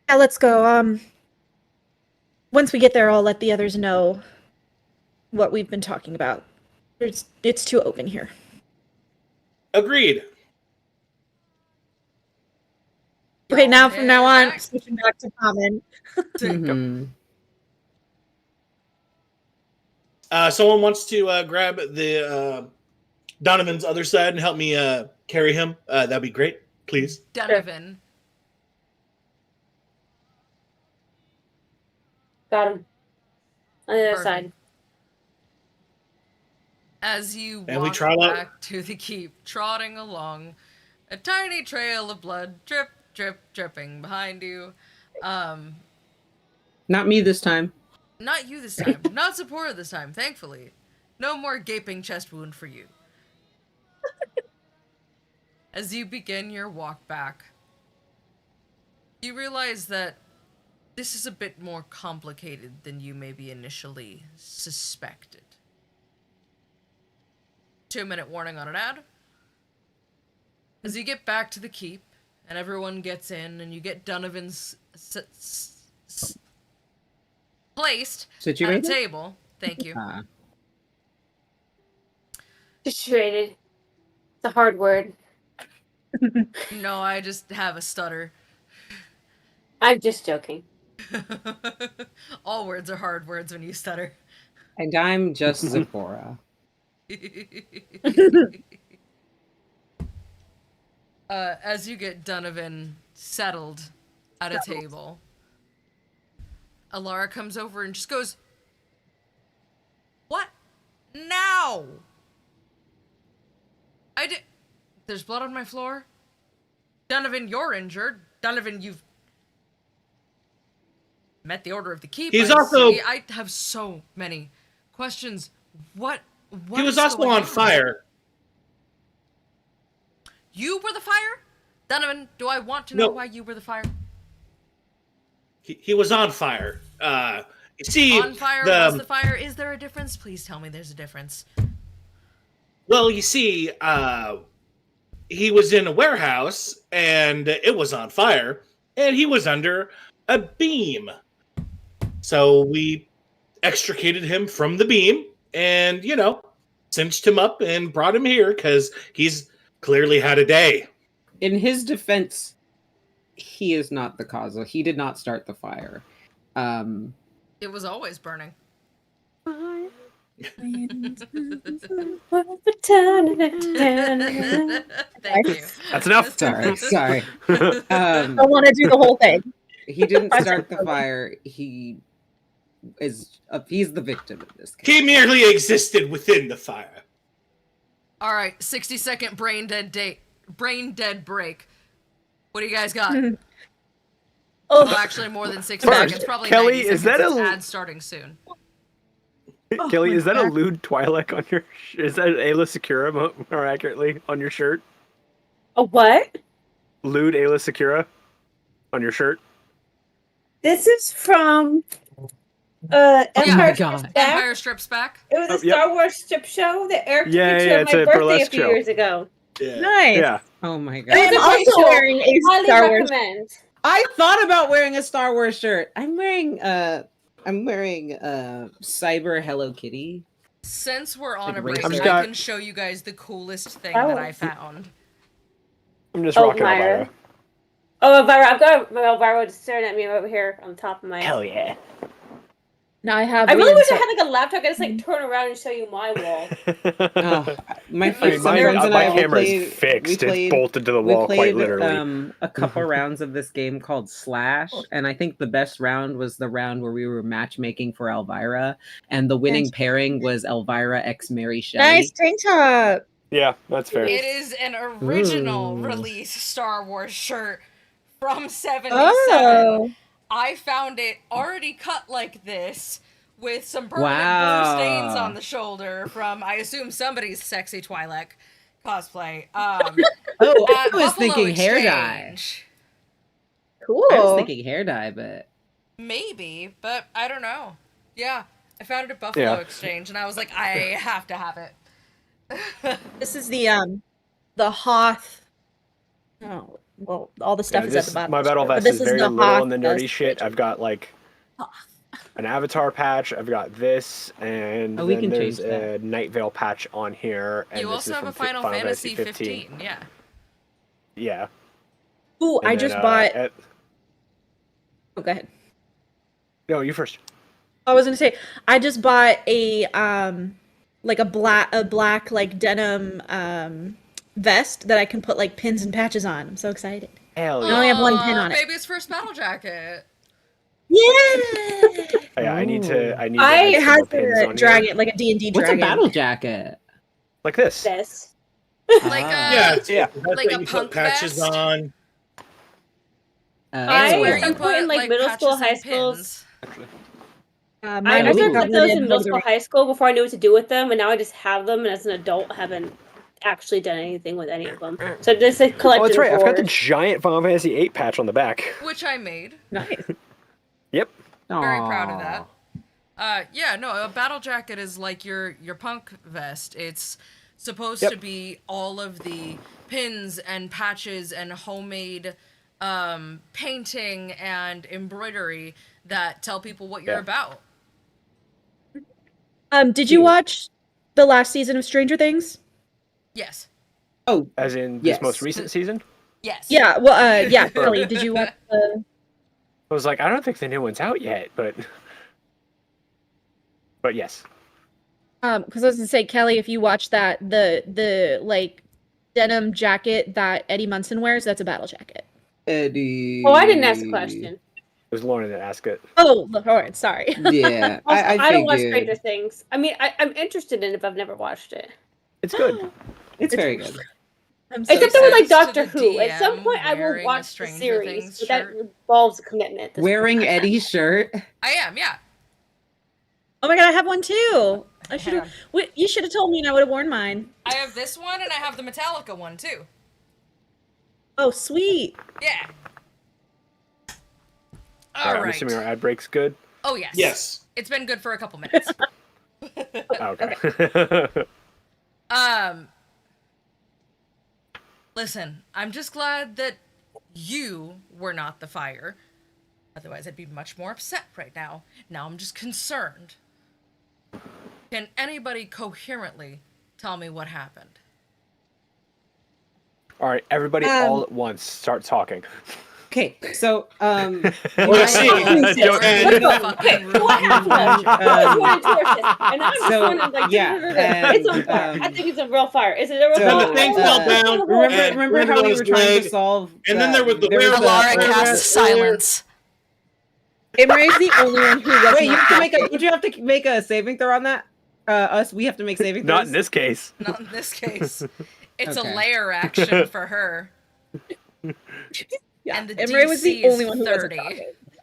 Yeah, let's go. Once we get there, I'll let the others know what we've been talking about. It's too open here. Agreed. Okay, now from now on, Back. switching back to common. Mhm. Someone wants to grab the Donovan's other side and help me carry him. That'd be great, please. Donovan. Got him. On the other Perfect. side. As you And we walk trot out. back to the keep, trotting along, a tiny trail of blood drip, drip, dripping behind you. Not me this time. Not you this time. Not Sephora this time, thankfully. No more gaping chest wound for you. As you begin your walk back, you realize that this is a bit more complicated than you maybe initially suspected. 2-minute warning on an ad. As you get back to the keep, and everyone gets in, and you get Donovan's placed at a Situated? table. Thank you. Situated. It's a hard word. No, I just have a stutter. I'm just joking. All words are hard words when you stutter. And I'm just Sephora. As you get Donovan settled at a table, Alara comes over and just goes, "What? Now?" There's blood on my floor. Donovan, you're injured. Donovan, you've met the order of the keep. He's I also- see. I have so many questions. What He was is also going on fire. You were the fire? Donovan, do I want to know No. why you were the fire? He was on fire. You see, On fire was the fire. Is there a difference? Please tell me there's a difference. well, you see, he was in a warehouse and it was on fire, and he was under a beam. So we extricated him from the beam and, cinched him up and brought him here because he's clearly had a day. In his defense, he is not the cause. He did not start the fire. It was always burning. Thank you. That's enough. Sorry. I don't want to do the whole thing. He didn't start the fire. He's the victim in this case. He merely existed within the fire. All right, 60-second brain dead break. What do you guys got? Oh, Well, actually, more than 60 First, seconds. Probably Kelly, 90 is seconds. that It's a- ad starting soon? Kelly, my is that a God. lewd Twi'lek on your? Is that Ayla Secura more accurately on your shirt? A what? Lewd Ayla Secura on your shirt. This is from Oh Empire my Strikes God. Back. Empire Strips Back. It was a Oh, yep. Star Wars strip show that aired Yeah, to yeah, on it's my a birthday a burlesque few show. years ago. Yeah. nice. Yeah. Oh my It god. was I'm a great also show. wearing a Highly Star Wars. recommend. I thought about wearing a Star Wars shirt. I'm wearing Cyber Hello Kitty. Since we're on Like a break, racer. I I've got- can show you guys the coolest thing Star that I Wars. found. I'm just Oh, rocking Myra. Elvira. Oh, Elvira, I've got Elvira just staring at me over here on top of my. Hell yeah. Now I have. I really Liam wish I set- had like a laptop. I could just like turn around and show you my wall. Oh, my I mean, friends my and I we camera played, is fixed. we played, It's bolted to the we wall, quite played literally. a couple rounds of this game called Slash, and I think the best round was the round where we were matchmaking for Elvira, and the winning pairing was Elvira x Mary Shelley. Nice tank top. Yeah, that's fair. It is an original Ooh. release Star Wars shirt from 77. Oh, I found it already cut like this with some permanent Wow. blue stains on the shoulder from, I assume, somebody's sexy Twi'lek cosplay. Oh, At I was Buffalo thinking hair dye. Exchange. cool. I was thinking hair dye, but Maybe, but I don't know. Yeah, I found it at Buffalo Yeah. Exchange, and I was like, I have to have it. This is the Hoth. Oh, well, all the stuff Yeah, is this, at the bottom. my of the battle shirt, but vest this is is very the little Hoth on the nerdy vest. shit. I've got like an avatar patch. I've got this, and Oh, we then can there's change a Night Veil patch on here. And You this also is have a from Final Fantasy 15, yeah. Yeah. Ooh, And I then, just bought. at- Oh, go ahead. no, you first. I was gonna say I just bought a like a black like denim vest that I can put like pins and patches on. I'm so excited. Hell I yeah. only have one pin Aw, on it. Baby's first battle jacket. Yeah. Oh, yeah, I need to I- add It some more has pins a on dragon, here. like a D&D what's dragon. a battle jacket? Like this. This. Like, Yeah, it's, Yeah. that's Like what a you punk put patches vest? on. I- Where at you some point in, put, like, middle school, patches high and school, pins. I Mine Ooh. started covered putting those in in middle school, Hungary. high school before I knew what to do with them, and now I just have them, and as an adult, haven't actually done anything with any of them. So this is Oh, collected. that's right. I've got the forward. giant Final Fantasy VIII patch on the back. Which I made. Nice. Yep. Very proud of Aw. that. Yeah, no, a battle jacket is like your punk vest. It's supposed Yep. to be all of the pins and patches and homemade painting and embroidery that tell people what you're Yeah. about. Did you watch the last season of Stranger Things? Yes. Oh, As in this Yes. most recent season. Yes. Yeah. Well, yeah. Kelly, did you watch the? I was like, I don't think the new one's out yet, but yes. Because I was gonna say, Kelly, if you watch that, the like denim jacket that Eddie Munson wears, that's a battle jacket. Eddie. Oh, I didn't ask a question. It was Lauren that asked it. Oh, all right. Sorry. Yeah, Also, I don't watch figured. Stranger Things. I mean, I'm interested in it, but I've never watched it. It's good. It's very good. I'm so Except for like says to Doctor the Who. At some DM point, I will wearing a watch the Stranger series, Things but that shirt. involves a commitment. At this Wearing point. Eddie's shirt. I am, yeah. Oh my god, I have one too. I should Hang have. You should have told me, and I would have worn mine. I have this one and I have the Metallica one too. Oh, sweet. Yeah. All All right, I'm right. assuming our ad break's good. Oh, yes. Yes. It's been good for a couple minutes. Oh, okay. Listen, I'm just glad that you were not the fire. Otherwise, I'd be much more upset right now. Now I'm just concerned. Can anybody coherently tell me what happened? All right, everybody, all at once, start talking. Okay, so Well, you see, might- Joe- and- Fucking So what happened? I was wanting to endorse this, and now I'm just So, running like, yeah, it's on and, fire. I think it's a real fire. Is it a real so, Then fire? the thing uh, fell down. and remember landed how on we his were trying leg, to solve? and then there was the was Alara a- casts silence. Imre is the only one who wasn't. Wait, you have to make a. attacking. Would you have to make a saving throw on that? We have to make saving throws. Not in this case. Not in this case. It's Okay. a layer action for her. Yeah, And the Imre was the DC is only one who 30. wasn't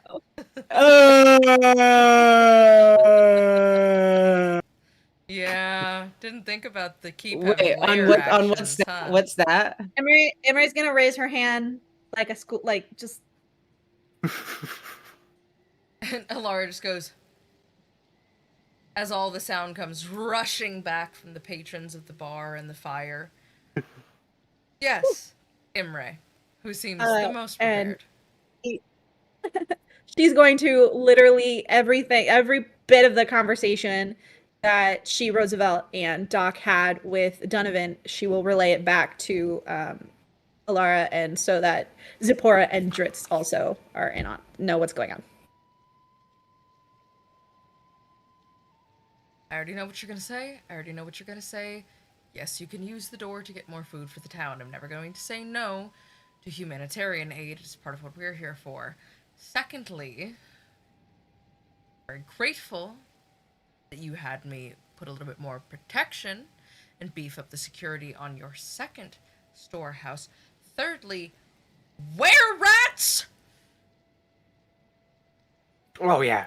talking. Yeah, didn't think about the keep Wait, having on layer what? actions, On what's that? huh? What's that? Imre's gonna raise her hand like a school, like just. And Alara just goes, as all the sound comes rushing back from the patrons of the bar and the fire. Yes, Imre, who seems the most and- prepared. She's going to literally every bit of the conversation that she, Roosevelt, and Doc had with Donovan, she will relay it back to Alara, and so that Zipporah and Dritz also are know what's going on. I already know what you're gonna say. I already know what you're gonna say. Yes, you can use the door to get more food for the town. I'm never going to say no to humanitarian aid. It's part of what we're here for. Secondly, very grateful that you had me put a little bit more protection and beef up the security on your second storehouse. Thirdly, were-rats! Oh yeah.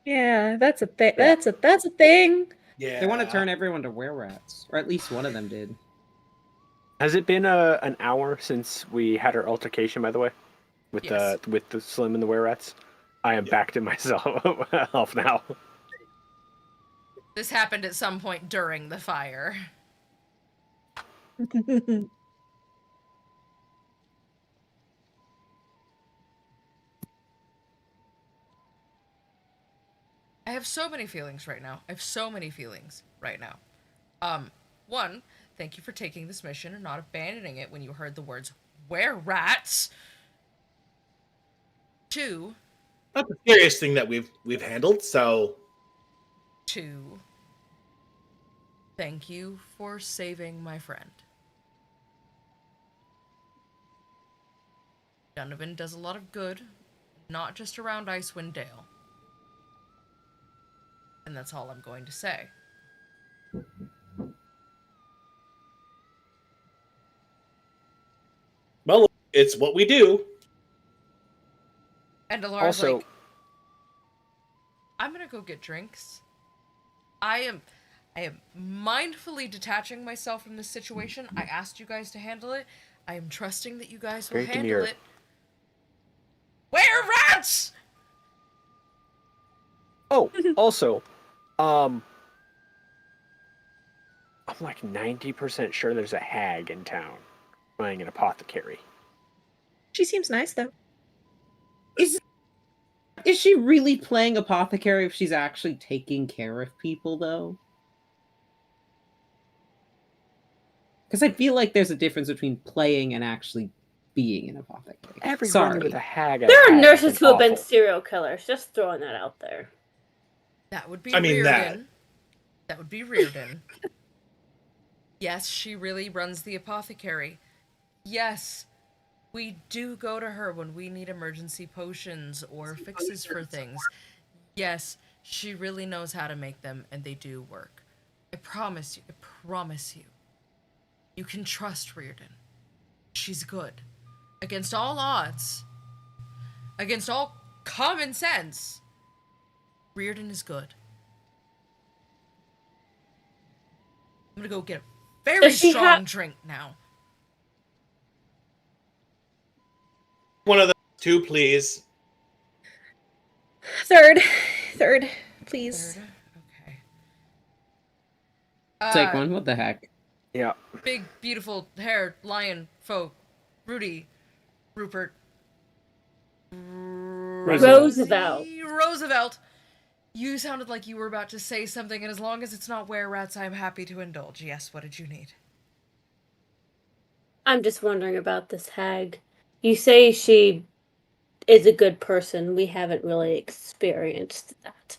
Yeah, that's a thing. That's a thing. Yeah. They want to turn everyone to were-rats, or at least one of them did. Has it been an hour since we had our altercation? By the way, with Yes. the Slim and the were-rats? I am back to myself now. This happened at some point during the fire. I have so many feelings right now. One, thank you for taking this mission and not abandoning it when you heard the words, were-rats. Two, That's a serious thing that we've handled. So thank you for saving my friend. Donovan does a lot of good, not just around Icewind Dale. And that's all I'm going to say. well, it's what we do. And Alara's Also- like, I'm gonna go get drinks. I am mindfully detaching myself from this situation. I asked you guys to handle it. I am trusting that you guys will Very handle demure. it. Were-rats! Oh, also, I'm like 90% sure there's a hag in town playing an apothecary. She seems nice though. Is she really playing apothecary if she's actually taking care of people, though? Because I feel like there's a difference between playing and actually being an apothecary. Everyone Sorry. with a hag. There are has nurses who have been awful. serial killers. Just throwing that out there. That would be I mean, Reardon. That would be Reardon. Yes, she really runs the apothecary. Yes, we do go to her when we need emergency potions or fixes for things. Yes, she really knows how to make them, and they do work. I promise you. I promise you. You can trust Reardon. She's good. Against all odds, against all common sense, Reardon is good. I'm gonna go get a very Does she strong drink now. One of the two, please. Third, please. Third, okay. Take one. What the heck? Yeah. Big, beautiful haired lion folk, Rudy, Rupert, Roosevelt. Roosevelt. You sounded like you were about to say something, and as long as it's not were-rats, I'm happy to indulge. Yes, what did you need? I'm just wondering about this hag. You say she is a good person. We haven't really experienced that.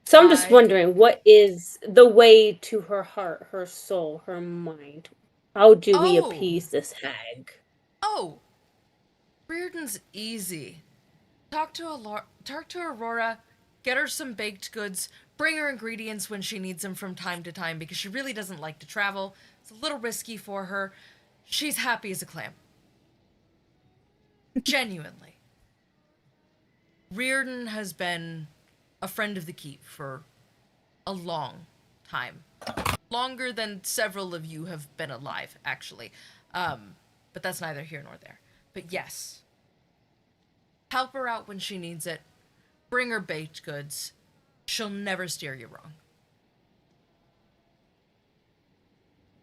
So I'm just wondering, what is the way to her heart, her soul, her mind? How do we appease this hag? Oh, Reardon's easy. Talk to Aurora, get her some baked goods, bring her ingredients when she needs them from time to time because she really doesn't like to travel. It's a little risky for her. She's happy as a clam. Genuinely. Reardon has been a friend of the keep for a long time. Longer than several of you have been alive, actually. But that's neither here nor there. But yes. Help her out when she needs it. Bring her baked goods. She'll never steer you wrong.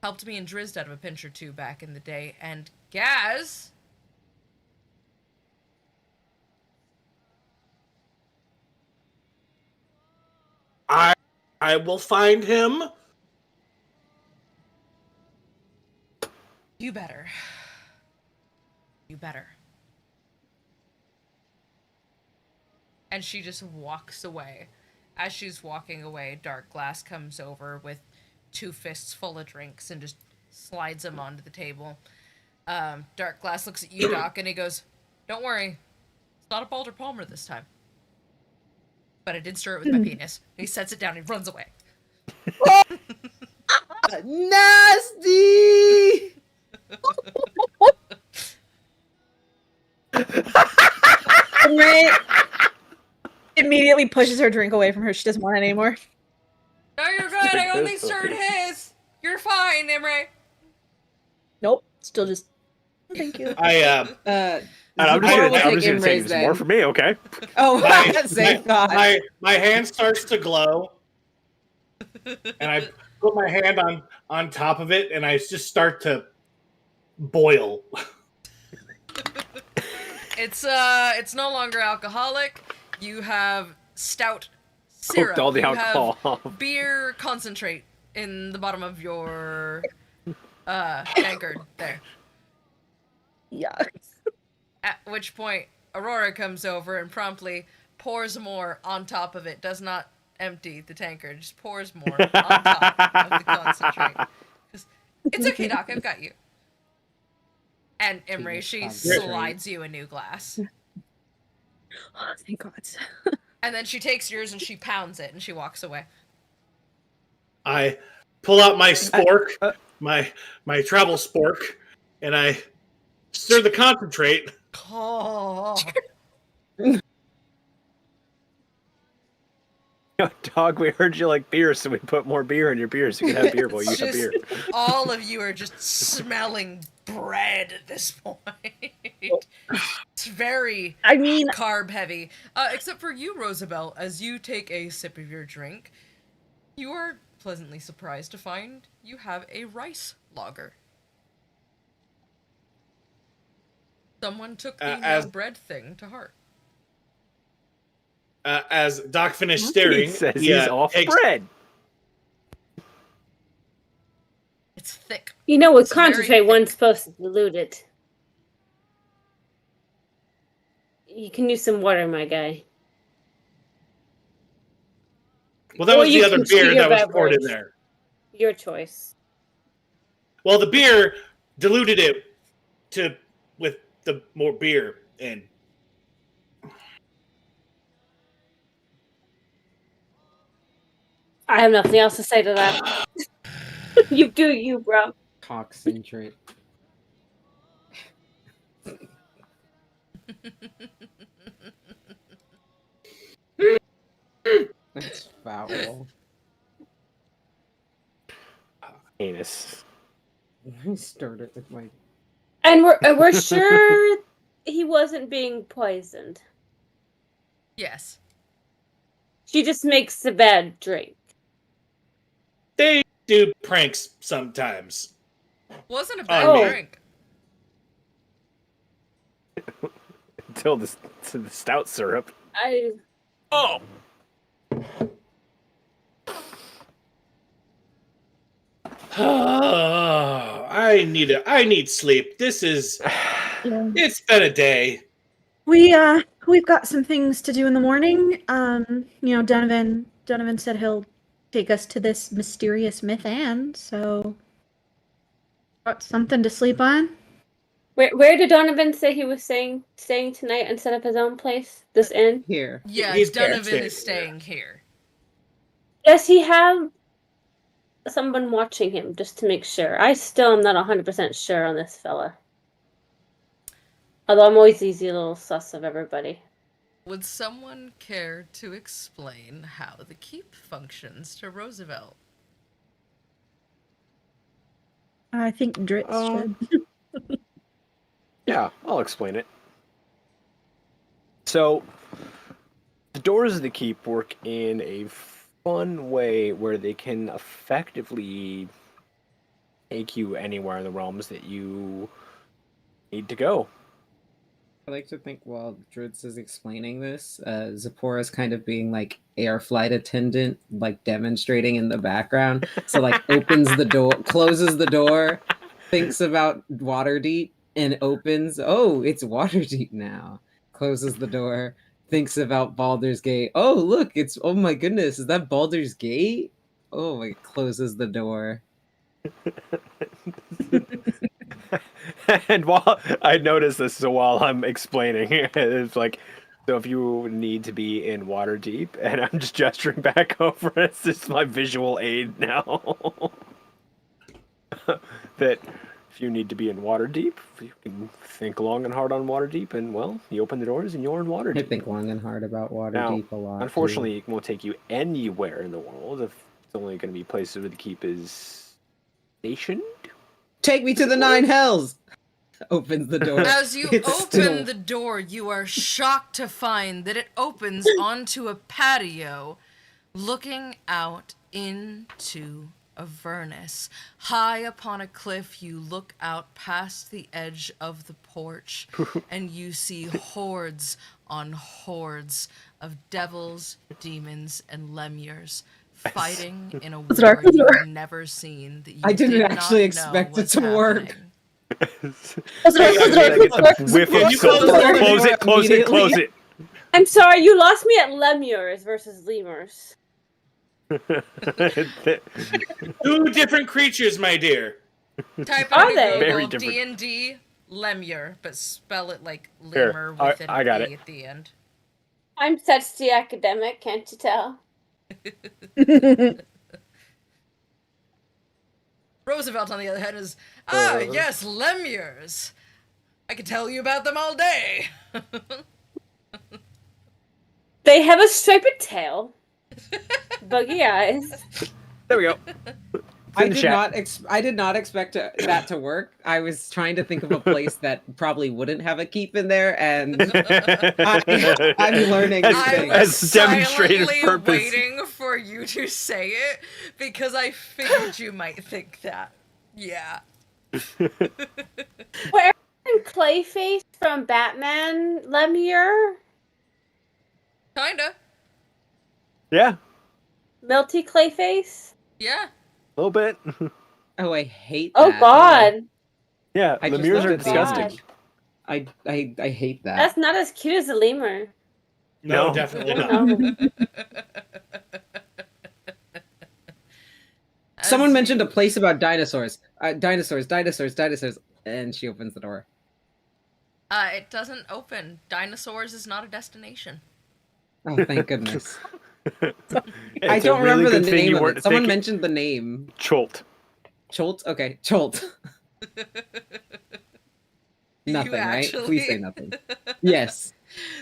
Helped me and Drizzt out of a pinch or two back in the day. And Gaz... I will find him. You better. You better. And she just walks away. As she's walking away, Dark Glass comes over with 2 fists full of drinks and just slides them onto the table. Dark Glass looks at you, Doc, and he goes, "Don't worry. It's not a Balder Palmer this time. But I did stir it with my penis." And he sets it down and he runs away. Nasty! Ray immediately pushes her drink away from her. She doesn't want it anymore. No, you're good. I only stirred his. You're fine, Imre. Nope. Still just. Thank you. I'm just gonna take some more for me, okay? Oh, thank God. My hand starts to glow, and I put my hand on top of it, and I just start to boil. It's no longer alcoholic. You have stout syrup. Cooked all the You alcohol have off. beer concentrate in the bottom of your tankard there. Yeah. At which point, Aurora comes over and promptly pours more on top of it. Does not empty the tankard, just pours more on top of the concentrate. It's okay, Doc, I've got you. And Imre, she slides you a new glass. Oh, thank God. And then she takes yours and she pounds it and she walks away. I pull out my spork, my travel spork, and I stir the concentrate. Oh. Dog, we heard you like beer, so we put more beer in your beer so you can have beer while you have beer. All of you are just smelling bread at this point. It's very carb heavy. Except for you, Roosevelt, as you take a sip of your drink, you are pleasantly surprised to find you have a rice lager. Someone took the no bread thing to heart. As Doc finished staring, He says he's off bread. It's thick. You know, with It's very concentrate, thick. one's supposed to dilute it. You can use some water, my guy. Well, that Or was the you other can beer see that your was poured in beverage. there. Your choice. Well, the beer diluted it with the more beer and I have nothing else to say to that. You do you, bro. Concentrate. That's foul. Anus. I stirred it with my. And we're sure he wasn't being poisoned. Yes. She just makes a bad drink. they do pranks sometimes. Wasn't a bad Oh. drink. Until the stout syrup. Oh, I need sleep. It's been a day. We we've got some things to do in the morning. Donovan said he'll take us to this mysterious myth and so got something to sleep on. Where did Donovan say he was staying tonight instead of his own place? This inn? Here. Yeah, He's Donovan upstairs, is staying here. Does he have someone watching him just to make sure? I still am not 100% sure on this fella. Although I'm always easy little sus of everybody. Would someone care to explain how the keep functions to Roosevelt? I think Dritz should. Yeah, I'll explain it. So, the doors of the keep work in a fun way where they can effectively take you anywhere in the realms that you need to go. I like to think while Dritz is explaining this, Zipporah's kind of being like air flight attendant, like demonstrating in the background. So like opens the door, closes the door, thinks about Waterdeep, and opens. Oh, it's Waterdeep now. Closes the door, thinks about Baldur's Gate. Oh, look, it's oh my goodness, is that Baldur's Gate? Oh my, closes the door. And while I notice this, so while I'm explaining, it's like, so if you need to be in Waterdeep, and I'm just gesturing back over, it's just my visual aid now. That if you need to be in Waterdeep, you can think long and hard on Waterdeep, and well, you open the doors and you're in I Waterdeep. think long and hard about Waterdeep a lot. Unfortunately, it won't take you anywhere in the world. If it's only going to be places where the keep is stationed. Take me to the Nine Hells! Opens the door. As you It's open still- the door, you are shocked to find that it opens onto a patio looking out into Avernus. High upon a cliff, you look out past the edge of the porch and you see hordes on hordes of devils, demons, and lemures fighting in a war you've never seen that you I didn't did actually not expect know it to was work. happening. Whiff of soul. Close it, close it, close it. I'm sorry, you lost me at lemures versus lemurs. Two different creatures, my dear. Type Are in they? Very Google different. D&D lemure, but spell it like Here, lemur with I an got E it. at the end. I'm such the academic, can't you tell? Roosevelt, on the other hand, is, yes, lemures. I could tell you about them all day. They have a striped tail, buggy eyes. There we go. I in the did chat. not expect that to work. I was trying to think of a place that probably wouldn't have a keep in there, and I'm learning As- I things. was as demonstrative silently purpose. waiting for you to say it because I figured you might think that. Yeah. Where Clayface from Batman lemure? Kinda. Yeah, Melty Clayface? Yeah. a little bit. Oh, I hate Oh that. god. Yeah, I just lemurs looked are at the disgusting. image. I hate that. That's not as cute as a lemur. No, No. definitely not. No. Someone As mentioned you- a place about dinosaurs. Dinosaurs, and she opens the door. It doesn't open. Dinosaurs is not a destination. Oh, thank goodness. I It's a don't really remember the good thing name you of weren't it. Someone thinking- mentioned the name. Cholt. Cholt? Okay, Cholt. Nothing, right? actually- Please say nothing. Yes.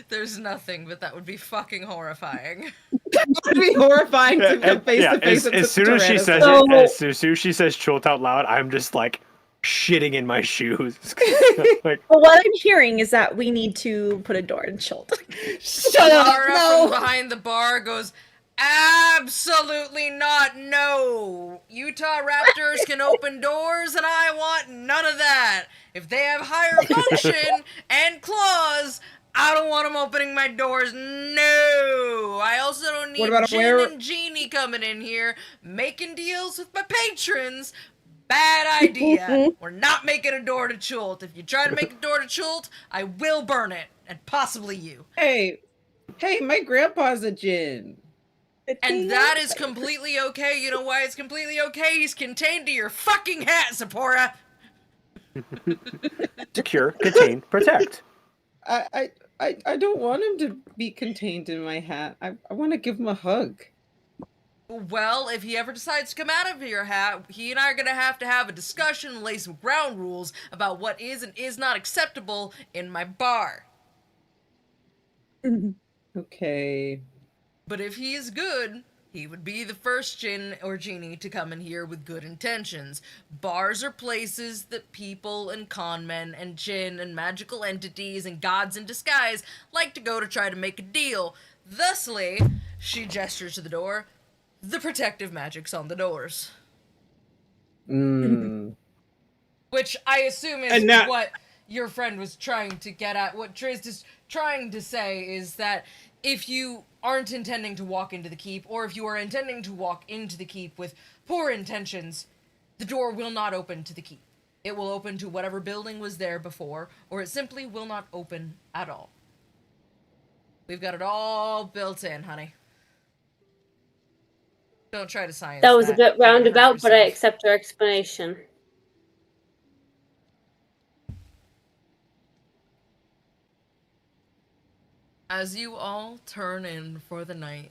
There's nothing, but that would be fucking horrifying. It would be horrifying to come face to face with as soon as she says So- it, as soon as she says Cholt out loud, I'm just like shitting in my shoes. Like, Well, what I'm hearing is that we need to put a door in Schult. Shut up! Lara No! from behind the bar goes, absolutely not, no. Utah Raptors can open doors and I want none of that. If they have higher function and claws, I don't want them opening my doors, no. I also don't need What about a Jen were- and Jeannie coming in here making deals with my patrons. Bad idea. We're not making a door to Chult. If you try to make a door to Chult, I will burn it. and possibly you. Hey, my grandpa's a djinn. And that is completely okay. You know why it's completely okay? He's contained to your fucking hat, Zipporah. Secure, contain, protect. I don't want him to be contained in my hat. I want to give him a hug. Well, if he ever decides to come out of your hat, he and I are gonna have to have a discussion and lay some ground rules about what is and is not acceptable in my bar. Okay. But if he is good, he would be the first djinn or genie to come in here with good intentions. Bars are places that people and conmen and djinn and magical entities and gods in disguise like to go to try to make a deal. Thusly, she gestures to the door, the protective magic's on the doors. Which I assume is what your friend was trying to get at. What Trizz is trying to say is that if you aren't intending to walk into the keep, or if you are intending to walk into the keep with poor intentions, the door will not open to the keep. It will open to whatever building was there before, or it simply will not open at all. We've got it all built in, honey. Don't try to science That was a bit You're gonna hurt roundabout, but I yourself. accept your explanation. As you all turn in for the night,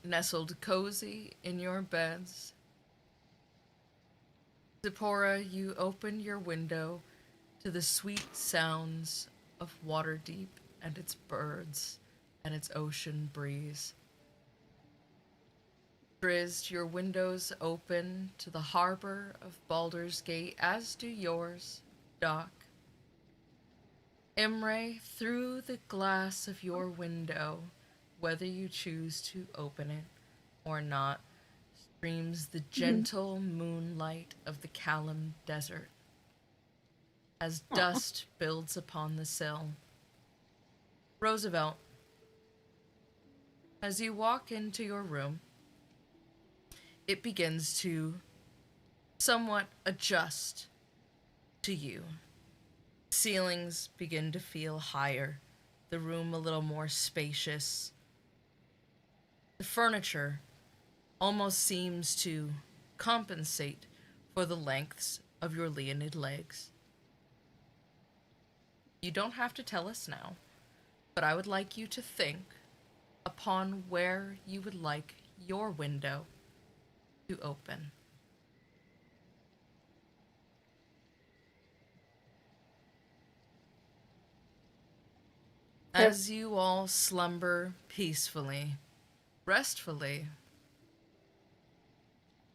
nestled cozy in your beds, Zipporah, you open your window to the sweet sounds of Waterdeep and its birds and its ocean breeze. Drizzt, your windows open to the harbor of Baldur's Gate, as do yours, Doc. Imre, through the glass of your window, whether you choose to open it or not, streams the gentle moonlight of the Callum Desert. As dust builds upon the sill. Roosevelt, as you walk into your room, it begins to somewhat adjust to you. Ceilings begin to feel higher, the room a little more spacious. The furniture almost seems to compensate for the lengths of your leonid legs. You don't have to tell us now, but I would like you to think upon where you would like your window to open. As you all slumber peacefully, restfully,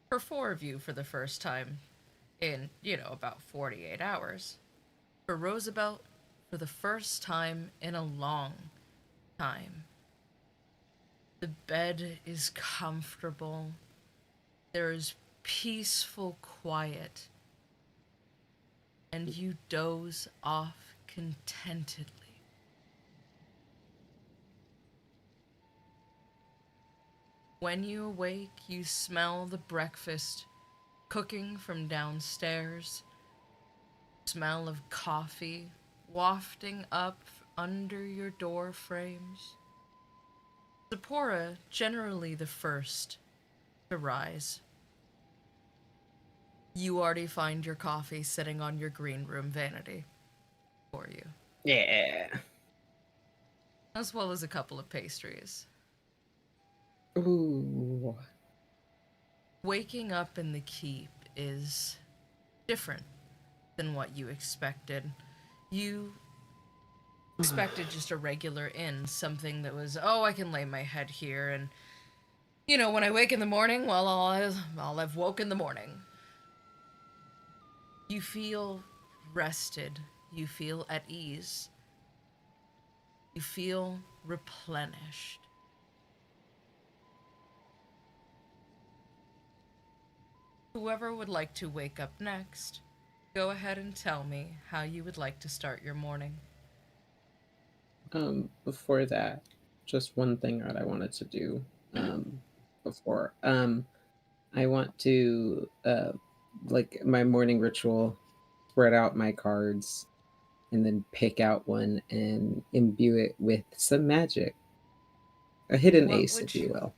for 4 of you for the first time in, about 48 hours. For Roosevelt, for the first time in a long time. The bed is comfortable. There is peaceful quiet. And you doze off contentedly. When you awake, you smell the breakfast cooking from downstairs. Smell of coffee wafting up under your door frames. Zipporah, generally the first to rise. You already find your coffee sitting on your green room vanity for you. Yeah. As well as a couple of pastries. Ooh. Waking up in the keep is different than what you expected. You expected just a regular inn, something that was, I can lay my head here, and, when I wake in the morning, well, I'll have woke in the morning. You feel rested. You feel at ease. You feel replenished. Whoever would like to wake up next, go ahead and tell me how you would like to start your morning. Before that, just one thing that I wanted to do before. I want to like my morning ritual, spread out my cards and then pick out one and imbue it with some magic. A hidden What ace, would if you will.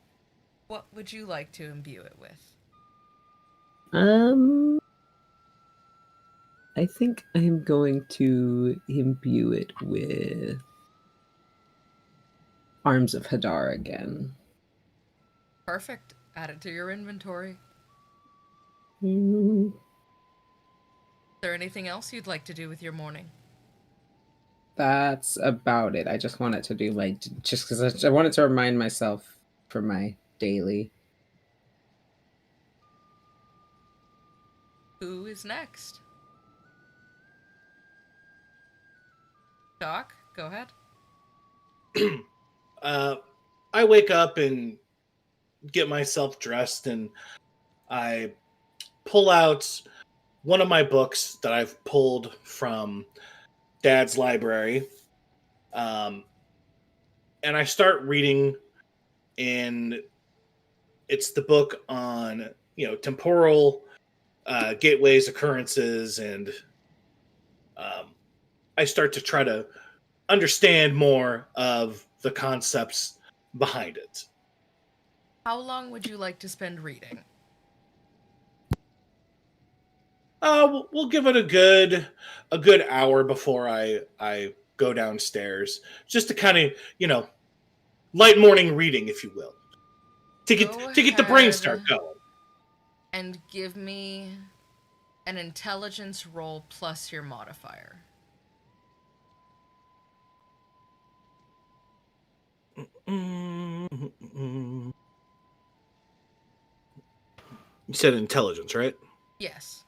What would you like to imbue it with? I think I'm going to imbue it with Arms of Hadar again. Perfect. Add it to your inventory. Mm, Is there anything else you'd like to do with your morning? That's about it. I just wanted to do just because I wanted to remind myself for my daily. Who is next? Doc, go ahead. I wake up and get myself dressed, and I pull out one of my books that I've pulled from Dad's library, and I start reading. And it's the book on temporal gateways, occurrences, and I start to try to understand more of the concepts behind it. How long would you like to spend reading? We'll give it a good hour before I go downstairs, just to kind of light morning reading, if you will, to get the brain start going. And give me an intelligence roll plus your modifier. You said intelligence, right? Yes.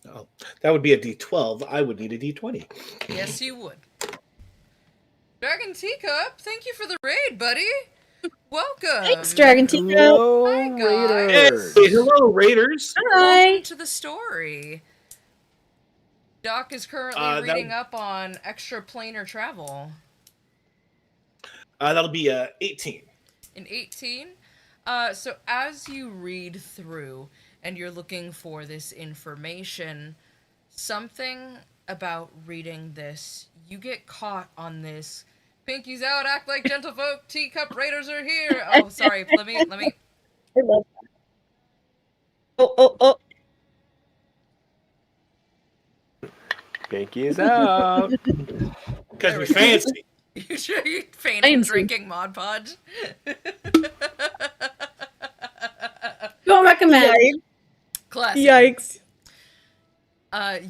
Oh, that would be a D12. I would need a D20. Yes, you would. Dragon Teacup, thank you for the raid, buddy. Welcome. Thanks, Dragon Teacup. Hello, Hi, guys. Raiders. Hey, hello, Raiders. Hi. Welcome to the story. Doc is currently reading up on extraplanar travel. That'll be 18. In 18? So as you read through and you're looking for this information, something about reading this, you get caught on this. Pinkies out, act like gentlefolk, teacup raiders are here. Oh, sorry, let me. I love that. Oh. Pinky is out. Because we fancy. You sure you're feigning drinking Mod Podge? Don't recommend. Classic. Yikes.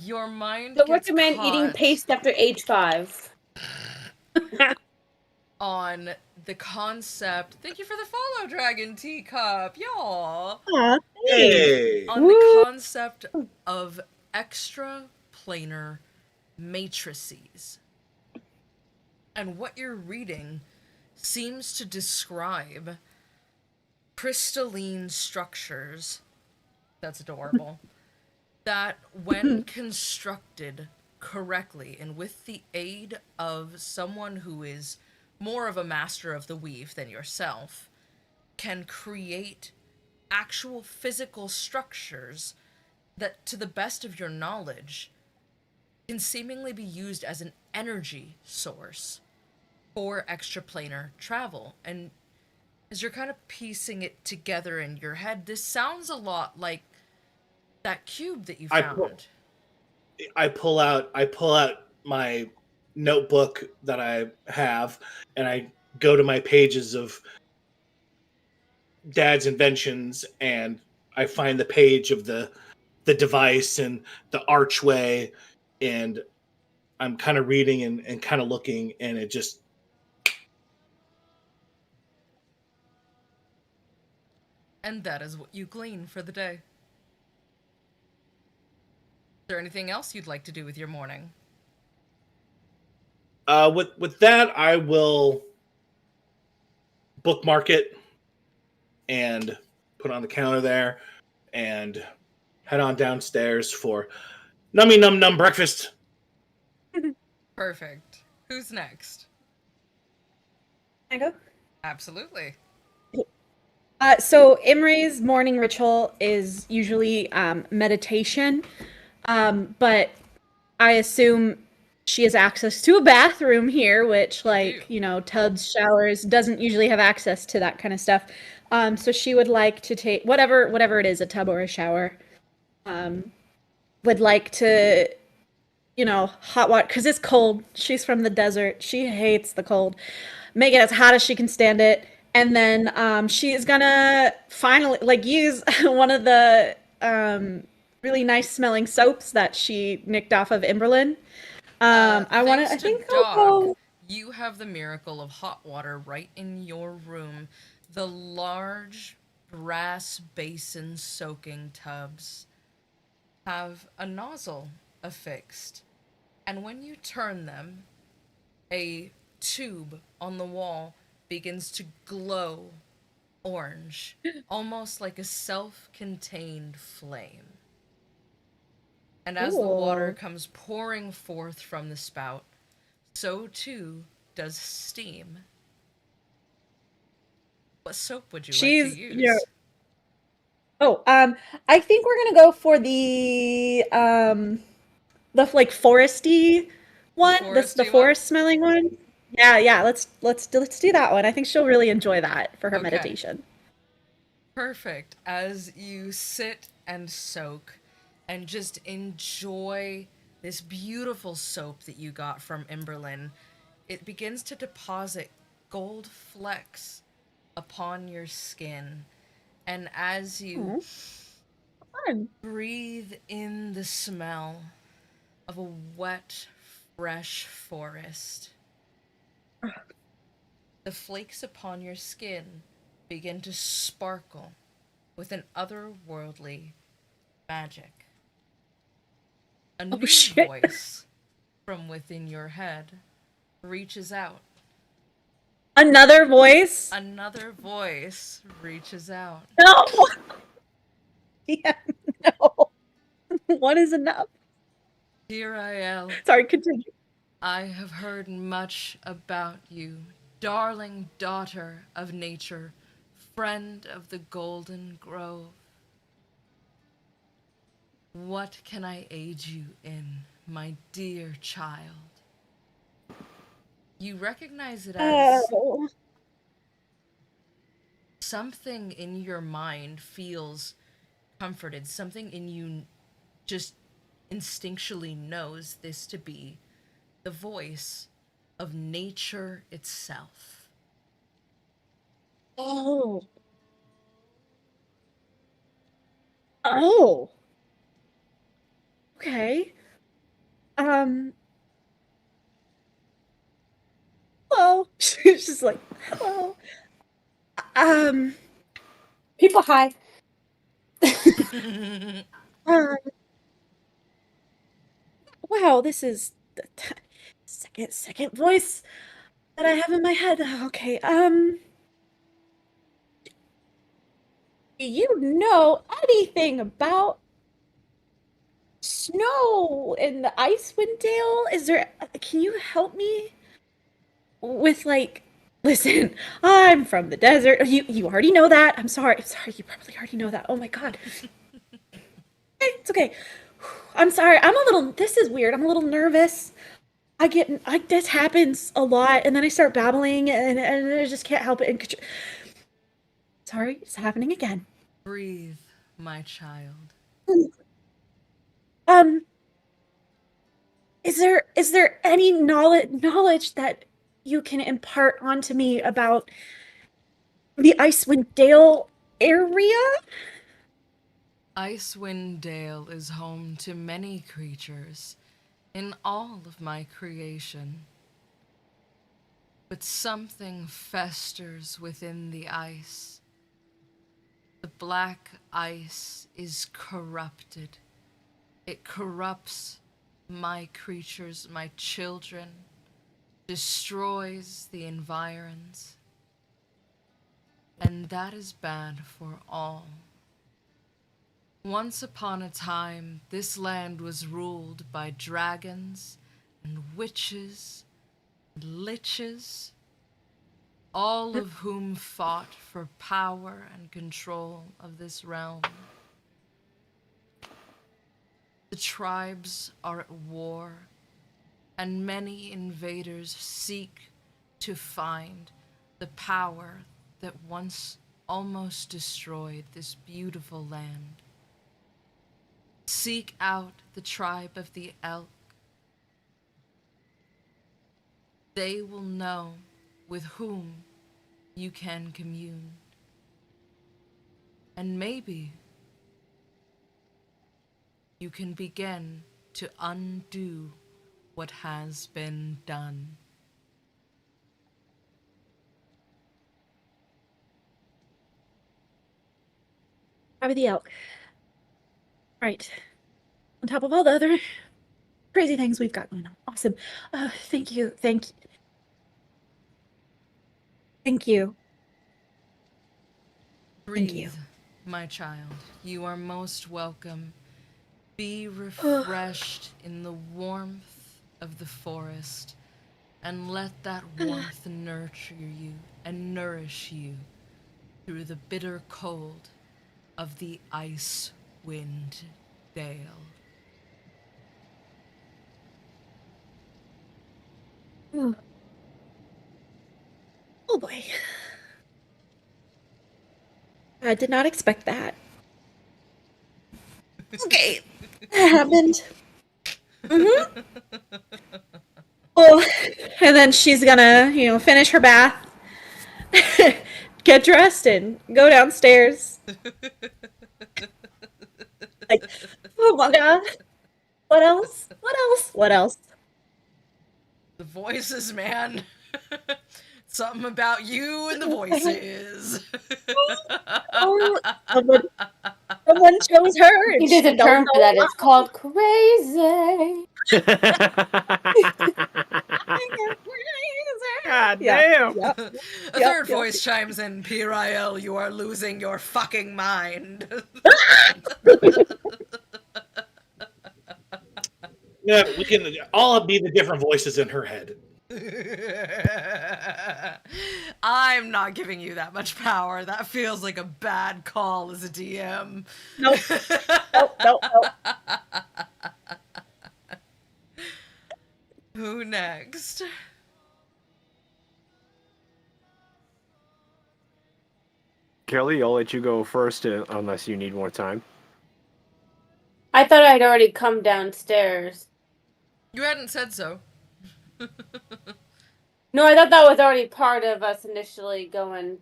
Your mind Don't gets recommend caught eating paste after age 5. on the concept. Thank you for the follow, Dragon Teacup, y'all. Aw, Hey. On the concept of extraplanar matrices. And what you're reading seems to describe crystalline structures. That's adorable. That when constructed correctly and with the aid of someone who is more of a master of the weave than yourself, can create actual physical structures that, to the best of your knowledge, can seemingly be used as an energy source for extraplanar travel. And as you're kind of piecing it together in your head, this sounds a lot like that cube that you found. I pull out my notebook that I have, and I go to my pages of Dad's inventions, and I find the page of the device and the archway, and I'm kind of reading and kind of looking, and it just... And that is what you glean for the day. Is there anything else you'd like to do with your morning? With that, I will bookmark it and put on the counter there, and head on downstairs for nummy num num breakfast. Perfect. Who's next? Can I go? Absolutely. So Imre's morning ritual is usually meditation. But I assume she has access to a bathroom here, which, like, you know, tubs, showers, doesn't usually have access to that kind of stuff. So she would like to take whatever it is, a tub or a shower. Would like to, you know, hot water because it's cold. She's from the desert. She hates the cold. Make it as hot as she can stand it, and then she is gonna finally like use one of the really nice smelling soaps that she nicked off of Imberlin. I want to. I Thanks to think I'll go. you have the miracle of hot water right in your room. The large brass basin soaking tubs have a nozzle affixed, and when you turn them, a tube on the wall begins to glow orange, almost like a self-contained flame. And as the water Cool. comes pouring forth from the spout, so too does steam. What soap would you like to use? Yeah. Oh, I think we're gonna go for the like foresty one, the foresty one? forest smelling one. Yeah. Let's do that one. I think she'll really enjoy that for her Okay. meditation. Perfect. As you sit and soak and just enjoy this beautiful soap that you got from Imberlin, it begins to deposit gold flecks upon your skin. And as you Fun. breathe in the smell of a wet, fresh forest, the flakes upon your skin begin to sparkle with an otherworldly magic. A new shit. voice from within your head reaches out. Another voice? Another voice reaches out. No. Yeah, no. One is enough. Dear Aiel, Sorry, continue. I have heard much about you, darling daughter of nature, friend of the Golden Grove. What can I aid you in, my dear child? You recognize it as Oh. something in your mind feels comforted. Something in you just instinctually knows this to be the voice of nature itself. Oh. Oh. Okay. Um. Hello. She's just like, hello. Um. People, hi. um, wow, this is the second voice that I have in my head. Okay. Do you know anything about snow in the Icewind Dale? Can you help me with like, listen, I'm from the desert. You already know that. I'm sorry. You probably already know that. Oh my God. It's okay. I'm sorry. This is weird. I'm a little nervous. This happens a lot, and then I start babbling, and I just can't help it. Sorry, it's happening again. Breathe, my child. Um, is there any knowledge that you can impart onto me about the Icewind Dale area? Icewind Dale is home to many creatures in all of my creation. But something festers within the ice. The black ice is corrupted. It corrupts my creatures, my children, destroys the environs. And that is bad for all. Once upon a time, this land was ruled by dragons and witches and liches, all of whom fought for power and control of this realm. The tribes are at war, and many invaders seek to find the power that once almost destroyed this beautiful land. Seek out the tribe of the elk. They will know with whom you can commune. And maybe you can begin to undo what has been done. Tribe of the elk. Right. On top of all the other crazy things we've got going on. Awesome. Thank you. Thank you. Thank you. Breathe, Thank you. my child. You are most welcome. Be refreshed in the warmth of the forest, and let that warmth nurture you and nourish you through the bitter cold of the ice wind dale. Oh boy. I did not expect that. Okay. That happened. Mm-hmm. Oh, and then she's gonna, finish her bath, get dressed, and go downstairs. Like, oh my god. What else? What else? What else? The voices, man. Something about you and the voices. Oh, someone chose her. And There's a she don't term for know that. why. It's called crazy. God Yeah. damn. Yep. A third voice chimes in. Pirael, you are losing your fucking mind. Yeah, we can all be the different voices in her head. I'm not giving you that much power. That feels like a bad call as a DM. Nope. Nope. Who next? Kelly, I'll let you go first unless you need more time. I thought I'd already come downstairs. You hadn't said so. No, I thought that was already part of us initially going,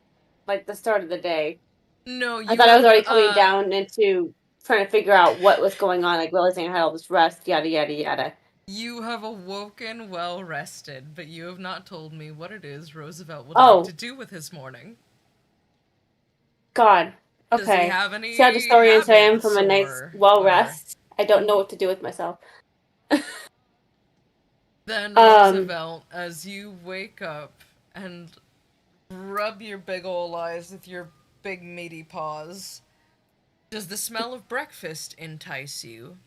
like, the start of the day. No, you I thought I was already have, coming down into trying to figure out what was going on, like realizing I had all this rest, yada, yada, yada. You have awoken well rested, but you have not told me what it is Roosevelt would Oh. like to do with his morning. God. Does he Okay. have any See how disoriented I am from a nice habits well or- rest? I don't know what to do with myself. Then Roosevelt, as you wake up and rub your big ol' eyes with your big meaty paws, does the smell of breakfast entice you?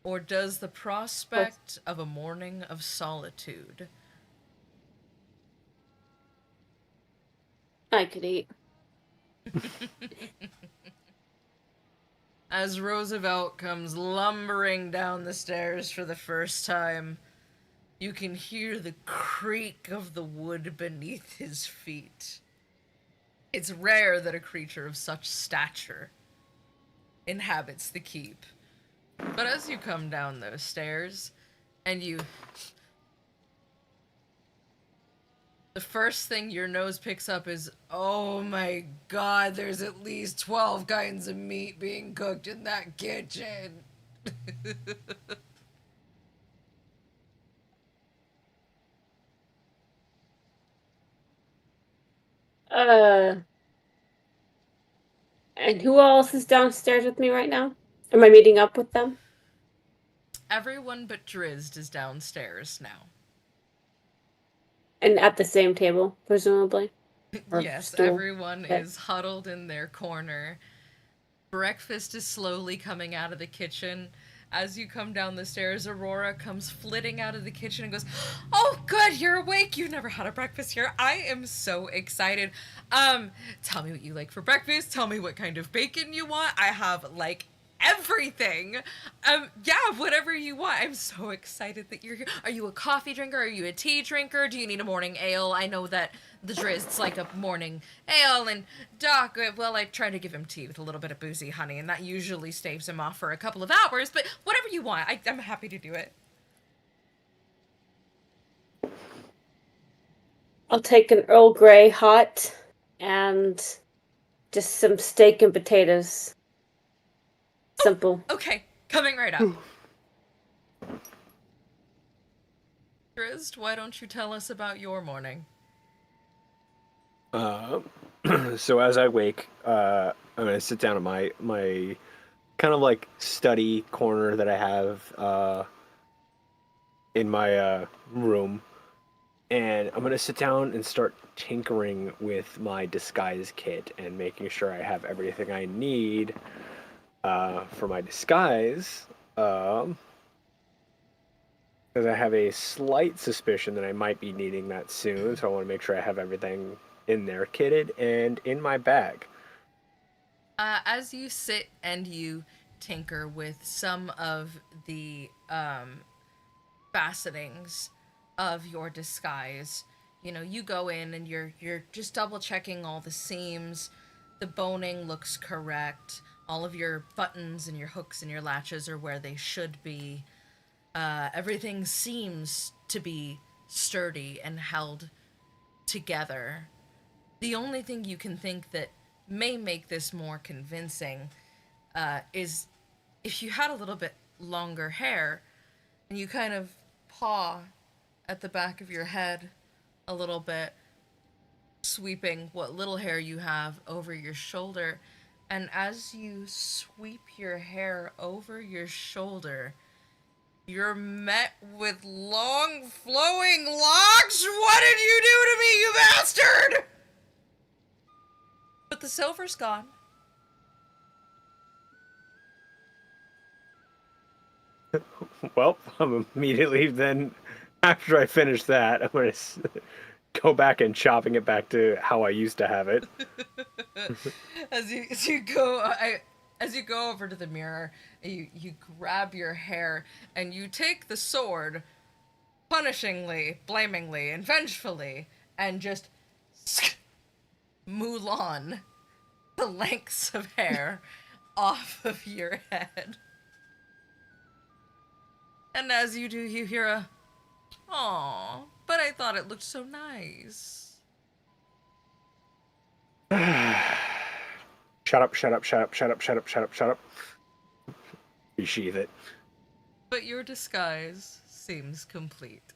Or does the prospect of a morning of solitude? I could eat. As Roosevelt comes lumbering down the stairs for the first time, you can hear the creak of the wood beneath his feet. It's rare that a creature of such stature inhabits the keep. But as you come down those stairs, and the first thing your nose picks up is, oh my god, there's at least 12 kinds of meat being cooked in that kitchen. And who else is downstairs with me right now? Am I meeting up with them? Everyone but Drizzt is downstairs now. And at the same table, presumably? Or Yes, stool. everyone Okay. is huddled in their corner. Breakfast is slowly coming out of the kitchen. As you come down the stairs, Aurora comes flitting out of the kitchen and goes, "Oh, good, you're awake. You've never had a breakfast here. I am so excited. Tell me what you like for breakfast. Tell me what kind of bacon you want. I have, like, everything. Yeah, whatever you want. I'm so excited that you're here. Are you a coffee drinker? Are you a tea drinker? Do you need a morning ale? I know that the Drizzt's like a morning ale, and Doc, well, I try to give him tea with a little bit of boozy honey, and that usually staves him off for a couple of hours, but whatever you want, I'm happy to do it. I'll take an Earl Grey hot and just some steak and potatoes. Simple. Okay, coming right up. Drizzt, why don't you tell us about your morning? So as I wake, I'm gonna sit down at my kind of like study corner that I have in my room, and I'm gonna sit down and start tinkering with my disguise kit and making sure I have everything I need for my disguise. Because I have a slight suspicion that I might be needing that soon, so I want to make sure I have everything in there kitted and in my bag. As you sit and you tinker with some of the fastenings of your disguise, you know, you go in and you're just double checking all the seams. The boning looks correct. All of your buttons and your hooks and your latches are where they should be. Everything seems to be sturdy and held together. The only thing you can think that may make this more convincing is if you had a little bit longer hair and you kind of paw at the back of your head a little bit, sweeping what little hair you have over your shoulder, and as you sweep your hair over your shoulder, you're met with long flowing locks. What did you do to me, you bastard? But the silver's gone. Well, I'm immediately then, after I finish that, I'm going to go back and chopping it back to how I used to have it. As you go over to the mirror, you grab your hair and you take the sword, punishingly, blamingly, and vengefully, and just Mulan the lengths of hair off of your head. And as you do, you hear a, "Aw, but I thought it looked so nice." Shut up, shut up, shut up, shut up, shut up, shut up, shut up. You sheath it. But your disguise seems complete.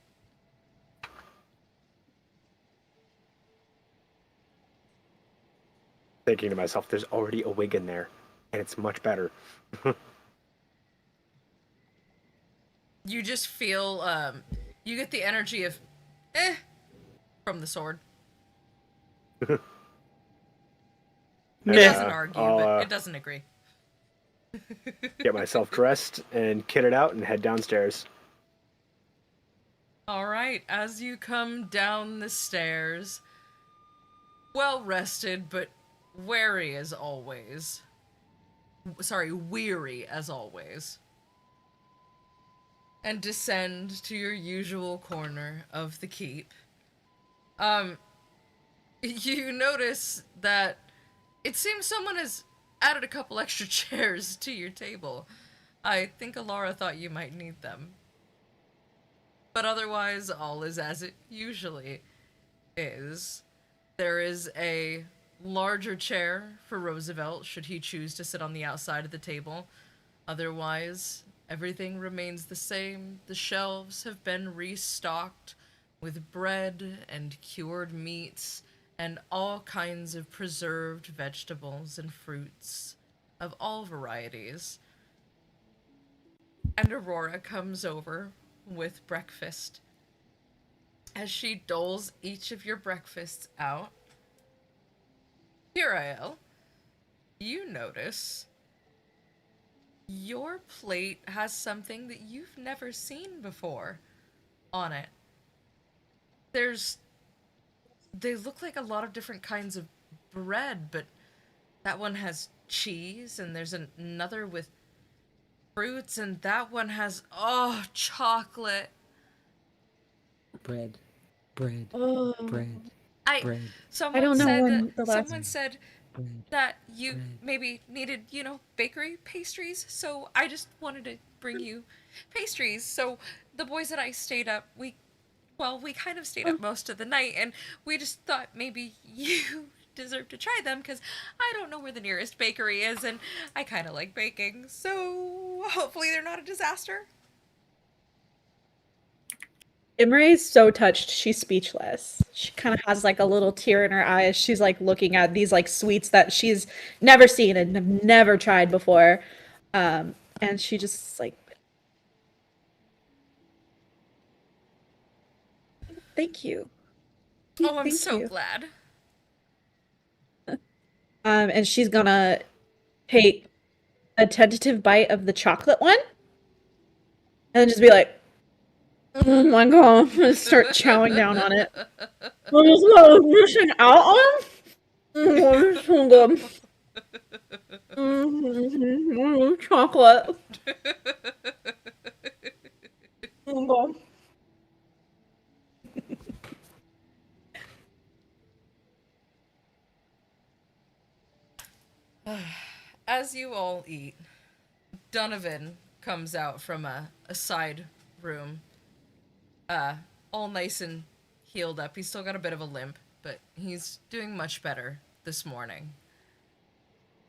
Thinking to myself, there's already a wig in there, and it's much better. You just feel, you get the energy of, from the sword. It doesn't argue, but it doesn't agree. Get myself dressed and kitted out and head downstairs. Alright, as you come down the stairs, well rested, but wary as always. Sorry, weary as always. And descend to your usual corner of the keep. You notice that it seems someone has added a couple extra chairs to your table. I think Alara thought you might need them. But otherwise, all is as it usually is. There is a larger chair for Roosevelt, should he choose to sit on the outside of the table. Otherwise, everything remains the same. The shelves have been restocked with bread and cured meats and all kinds of preserved vegetables and fruits of all varieties. And Aurora comes over with breakfast. As she doles each of your breakfasts out, Uriel, you notice your plate has something that you've never seen before on it. They look like a lot of different kinds of bread, but that one has cheese, and there's another with fruits, and that one has chocolate. Bread. Bread. Oh, Bread. I Bread. I don't know when the last. Someone said Bread. that you Bread. maybe needed, bakery pastries, so I just wanted to bring you pastries. So the boys that I stayed up, we kind of stayed up most of the night, and we just thought maybe you deserve to try them, because I don't know where the nearest bakery is, and I kind of like baking, so hopefully they're not a disaster. Imre is so touched, she's speechless. She kind of has like a little tear in her eye as she's like looking at these like sweets that she's never seen and never tried before. And she just like, thank you. Oh, I'm Thank so you. glad. And she's gonna take a tentative bite of the chocolate one and then just be like, oh my god, I'm gonna start chowing down on it. I'm just missing out on. Oh, it's so good. Chocolate. Oh god. As you all eat, Donovan comes out from a side room, all nice and healed up. He's still got a bit of a limp, but he's doing much better this morning.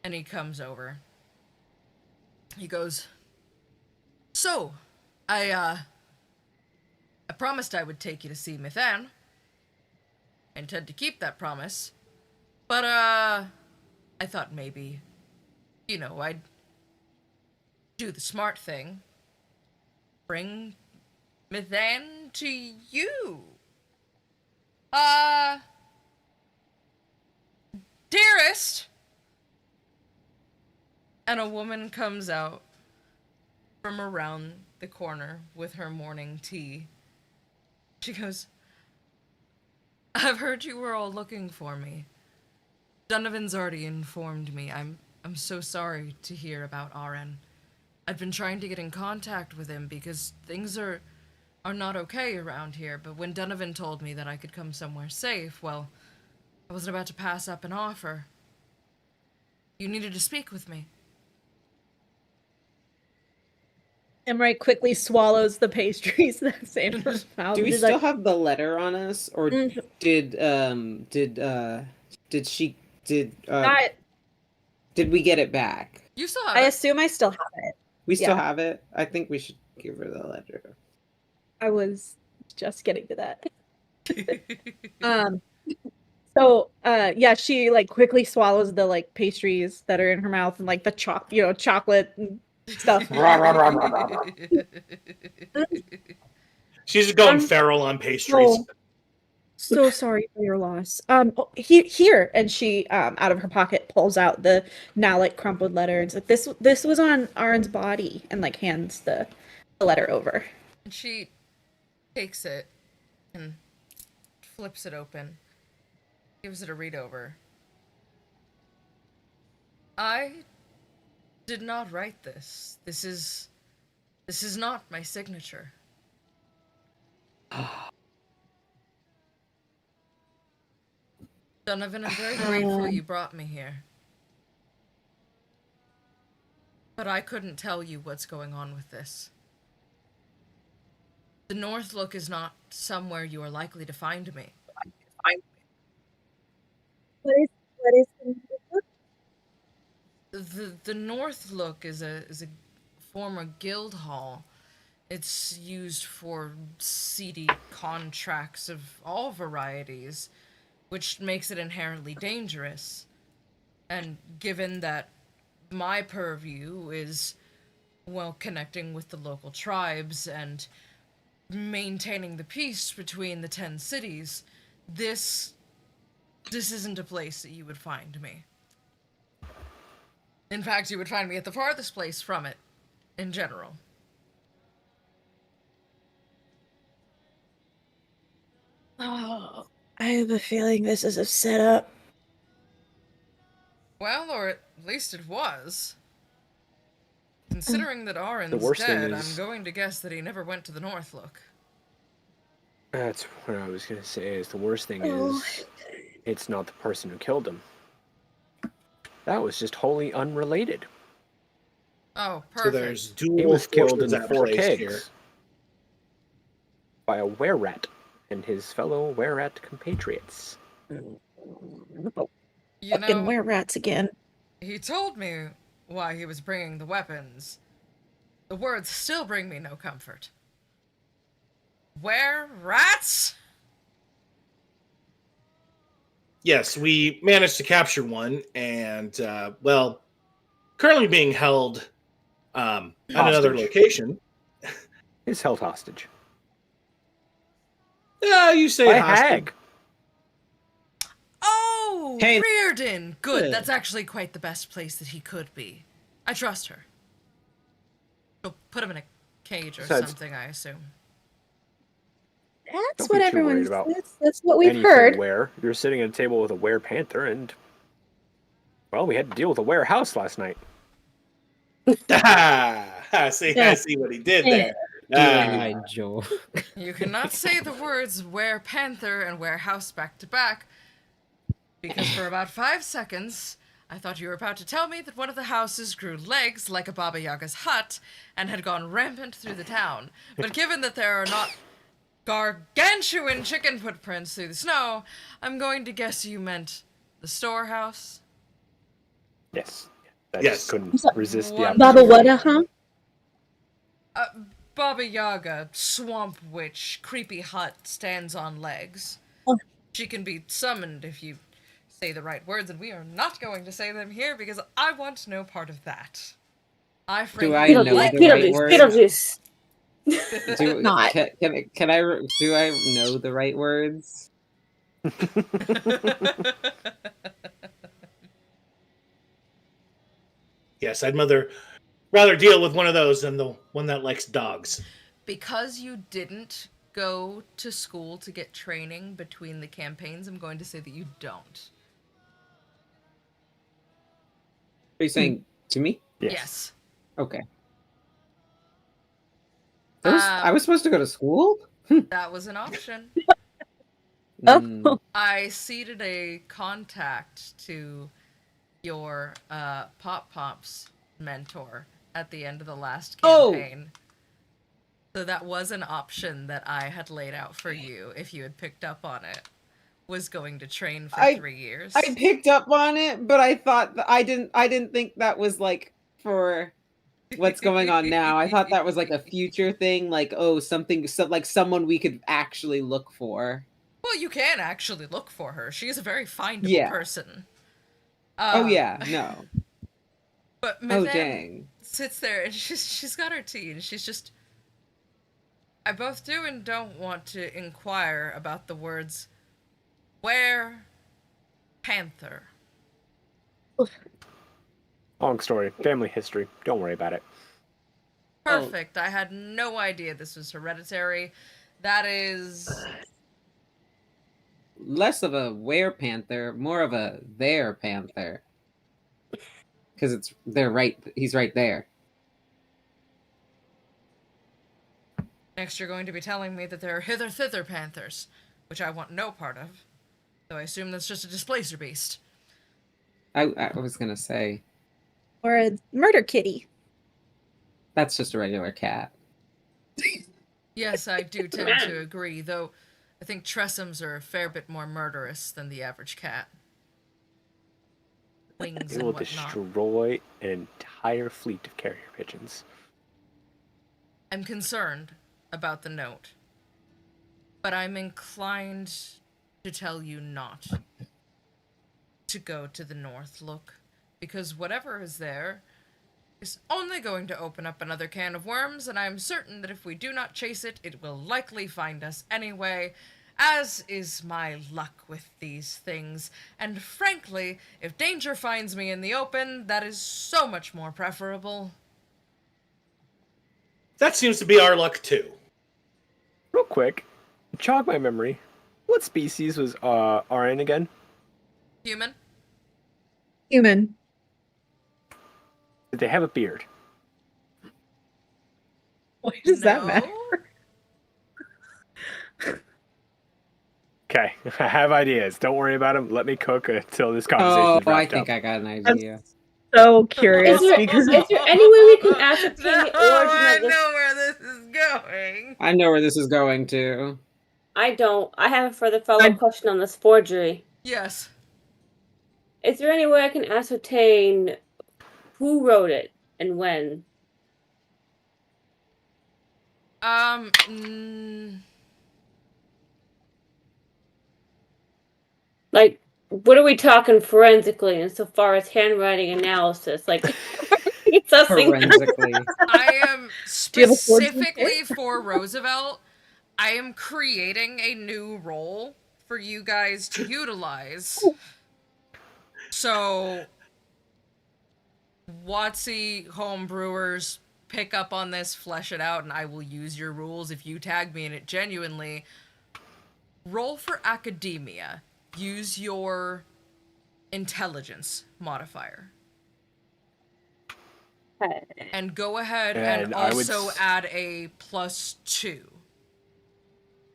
And he comes over. He goes, "So, I promised I would take you to see Mithan. I intend to keep that promise. But, I thought maybe, I'd do the smart thing. Bring Mithan to you. Dearest!" And a woman comes out from around the corner with her morning tea. She goes, "I've heard you were all looking for me. Donovan's already informed me. I'm so sorry to hear about Aren. I've been trying to get in contact with him because things are not okay around here, but when Donovan told me that I could come somewhere safe, well, I wasn't about to pass up an offer. You needed to speak with me." Imre quickly swallows the pastries that's in her mouth. Do we She's still like, have the letter on us, or Mm. did she I did we get it back? You still have it. assume I still have it. We still Yeah. have it. I think we should give her the letter. I was just getting to that. So yeah, she like quickly swallows the like pastries that are in her mouth and like the chocolate and stuff. She's just going I'm feral on pastries. so sorry for your loss. Here, and she out of her pocket pulls out the now like crumpled letter and says, "This was on Aren's body," and like hands the letter over. And she takes it and flips it open, gives it a read over. "I did not write this. This is not my signature. Donovan, I'm very grateful you brought me here. But I couldn't tell you what's going on with this. The North Look is not somewhere you are likely to find me. What is The North Look is a former guild hall. It's used for seedy contracts of all varieties, which makes it inherently dangerous. And given that my purview is, well, connecting with the local tribes and maintaining the peace between the 10 cities, this isn't a place that you would find me. In fact, you would find me at the farthest place from it, in general." Oh, I have a feeling this is a setup. Well, or at least it was. Considering that Arin's worst thing dead, is- I'm going to guess that he never went to the North Look. That's what I was gonna say. Is the worst thing is, it's not the person who killed him. That was just wholly unrelated. Oh, So perfect. there's dual He was killed forces in at 4 play kegs here. by a were-rat and his fellow were-rat compatriots. You Fucking know, were rats again. he told me why he was bringing the weapons. The words still bring me no comfort. Where rats? Yes, we managed to capture one, and well, currently being held at another Hostage. location. He's held hostage Yeah, you say by a hostage. hag. Oh, Hey. Reardon! Good, Good. that's actually quite the best place that he could be. I trust her. She'll put him in a cage or Besides- something, I assume. That's Don't what be too everyone worried about says. That's what we've Anything heard. were. You're sitting at a table with a were-panther, and well, we had to deal with a warehouse last night. I see what he did there. Doing my Joe. You cannot say the words were-panther and warehouse back to back, because for about 5 seconds, I thought you were about to tell me that one of the houses grew legs like a Baba Yaga's hut and had gone rampant through the town. But given that there are not gargantuan chicken footprints through the snow, I'm going to guess you meant the storehouse. Yes. I Yes. just couldn't resist the One- opportunity. Baba Wada, huh? Baba Yaga, swamp witch, creepy hut, stands on legs. Oh. She can be summoned if you say the right words, and we are not going to say them here because I want no part of that. I Do I frankly know like the right Beetlejuice, word? Beetlejuice. Not. Can I do I know the right words? Yes, I'd rather deal with one of those than the one that likes dogs. Because you didn't go to school to get training between the campaigns, I'm going to say that you don't. Are you saying to me? Yes. Okay. Um, I was supposed to go to school? That was an option. Oh. Mm, I seeded a contact to your Pop Pops mentor at the end of the last Oh! campaign. So that was an option that I had laid out for you if you had picked up on it. Was going to train for I- 3 years. I picked up on it, but I thought I didn't think that was like for what's going on now. I thought that was like a future thing, like something like someone we could actually look for. Well, you can actually look for her. She is a very findable Yeah. person. Oh yeah, no. But Oh Madame dang. sits there and she's got her tea and she's just. I both do and don't want to inquire about the words where panther. Long story. Family history. Don't worry about it. Perfect. I had no idea this was hereditary. That is Less of a were-panther, more of a there-panther. Because he's right there. next you're going to be telling me that there are hither-thither panthers, which I want no part of. So I assume that's just a displacer beast. I was gonna say, Or a murder kitty. that's just a regular cat. Yes, I do tend to agree, though I think Tressums are a fair bit more murderous than the average cat. Wings It and will whatnot. destroy an entire fleet of carrier pigeons. I'm concerned about the note, but I'm inclined to tell you not to go to the North Look, because whatever is there is only going to open up another can of worms, and I'm certain that if we do not chase it, it will likely find us anyway, as is my luck with these things. And frankly, if danger finds me in the open, that is so much more preferable. That seems to be our luck too. Real quick, jog my memory. What species was RN again? Human? Human. Did they have a beard? Why does that No? matter? Okay, I have ideas. Don't worry about them. Let me cook until this Oh, conversation is I wrapped think up. I got an idea. So curious Is there, because is there any way we can ascertain No, the origin I of this? know where this is going. I know where this is going to. I don't. I have a further follow-up question on this forgery. Yes. Is there any way I can ascertain who wrote it and when? Like, what are we talking forensically insofar as handwriting analysis? Like, it's us Forensically. I am Do you have a forgery specifically for Roosevelt. I am creating a new role for you guys to utilize. So, Watsy homebrewers, pick up on this, flesh it out, and I will use your rules if you tag me in it genuinely. Roll for academia. Use your intelligence modifier. And go ahead and And I would also add a +2.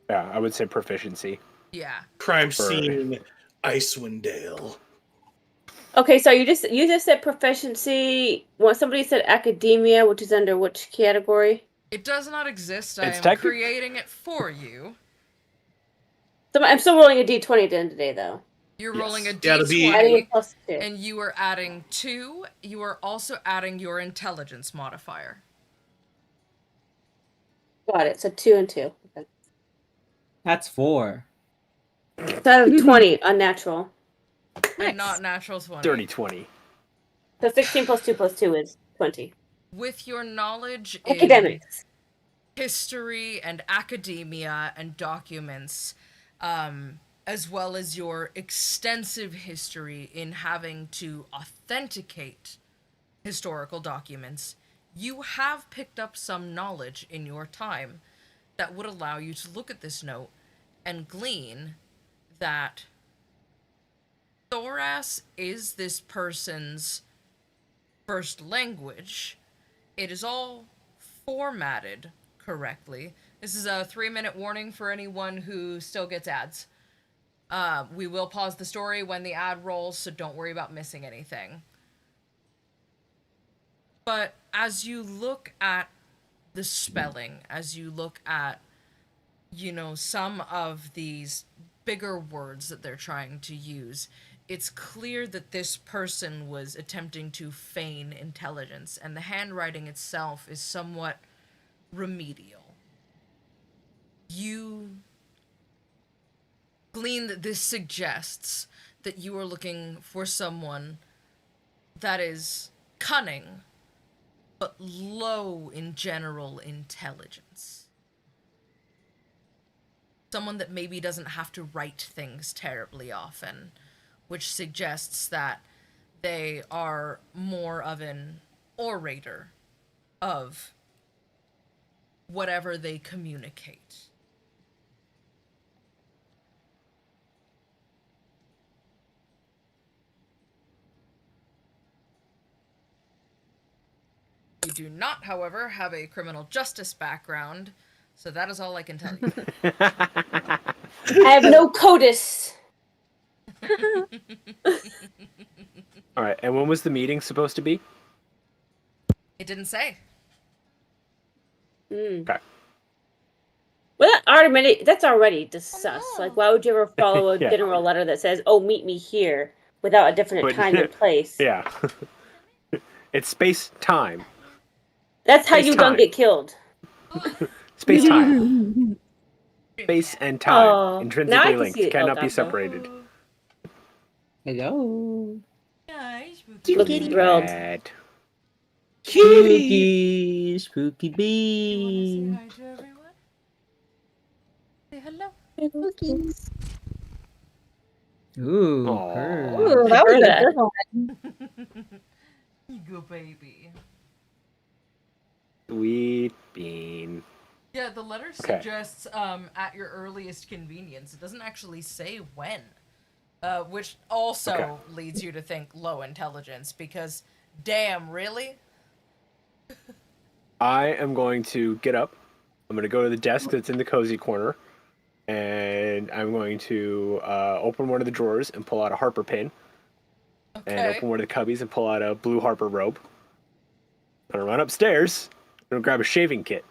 Yeah, I would say proficiency. Yeah. Crime For- scene, Icewind Dale. Okay, so you just said proficiency. Well, somebody said academia, which is under which category? It does not exist. It's I am creating it for you. So I'm still rolling a d20 at the end of the day, though. You're Yes. rolling a Gotta be- Adding a d20, +2. and you are adding 2. You are also adding your intelligence modifier. Got it. So 2 and 2. Okay. That's 4. So out of 20, unnatural. And not natural 20. Dirty 20. So 16 + 2 + 2 is 20. With your knowledge in Academics. history and academia and documents, as well as your extensive history in having to authenticate historical documents, you have picked up some knowledge in your time that would allow you to look at this note and glean that Thoras is this person's first language. It is all formatted correctly. This is a 3-minute warning for anyone who still gets ads. We will pause the story when the ad rolls, so don't worry about missing anything. But as you look at the spelling, as you look at, some of these bigger words that they're trying to use, it's clear that this person was attempting to feign intelligence, and the handwriting itself is somewhat remedial. You glean that this suggests that you are looking for someone that is cunning, but low in general intelligence. Someone that maybe doesn't have to write things terribly often, which suggests that they are more of an orator of whatever they communicate. You do not, however, have a criminal justice background, so that is all I can tell you. I have no CODIS. All right, and when was the meeting supposed to be? It didn't say. Okay. Well, that's already sus. Like, why would you ever follow a Yeah. general letter that says, "Oh, meet me here," without a definite But- time and place? Yeah. It's space time. That's how Space you don't time. get killed. Space time. Space and time. Oh, now I Intrinsically can linked. see it. Cannot Oh, be gotcha. separated. Hello. Looking thrilled. Bad. Spooky, spooky You wanna say bee. hi to everyone? Say hello. Ooh, Aw. purr. Ooh, that was Heard a that. good one. You go, baby. Sweet bean. Yeah, the letter Okay. suggests at your earliest convenience. It doesn't actually say when. Which also Okay. leads you to think low intelligence, because damn, really? I am going to get up. I'm going to go to the desk that's in the cozy corner, and I'm going to open one of the drawers and pull out a Harper pin, and Okay. open one of the cubbies and pull out a blue Harper robe. I'm going to run upstairs. I'm going to grab a shaving kit.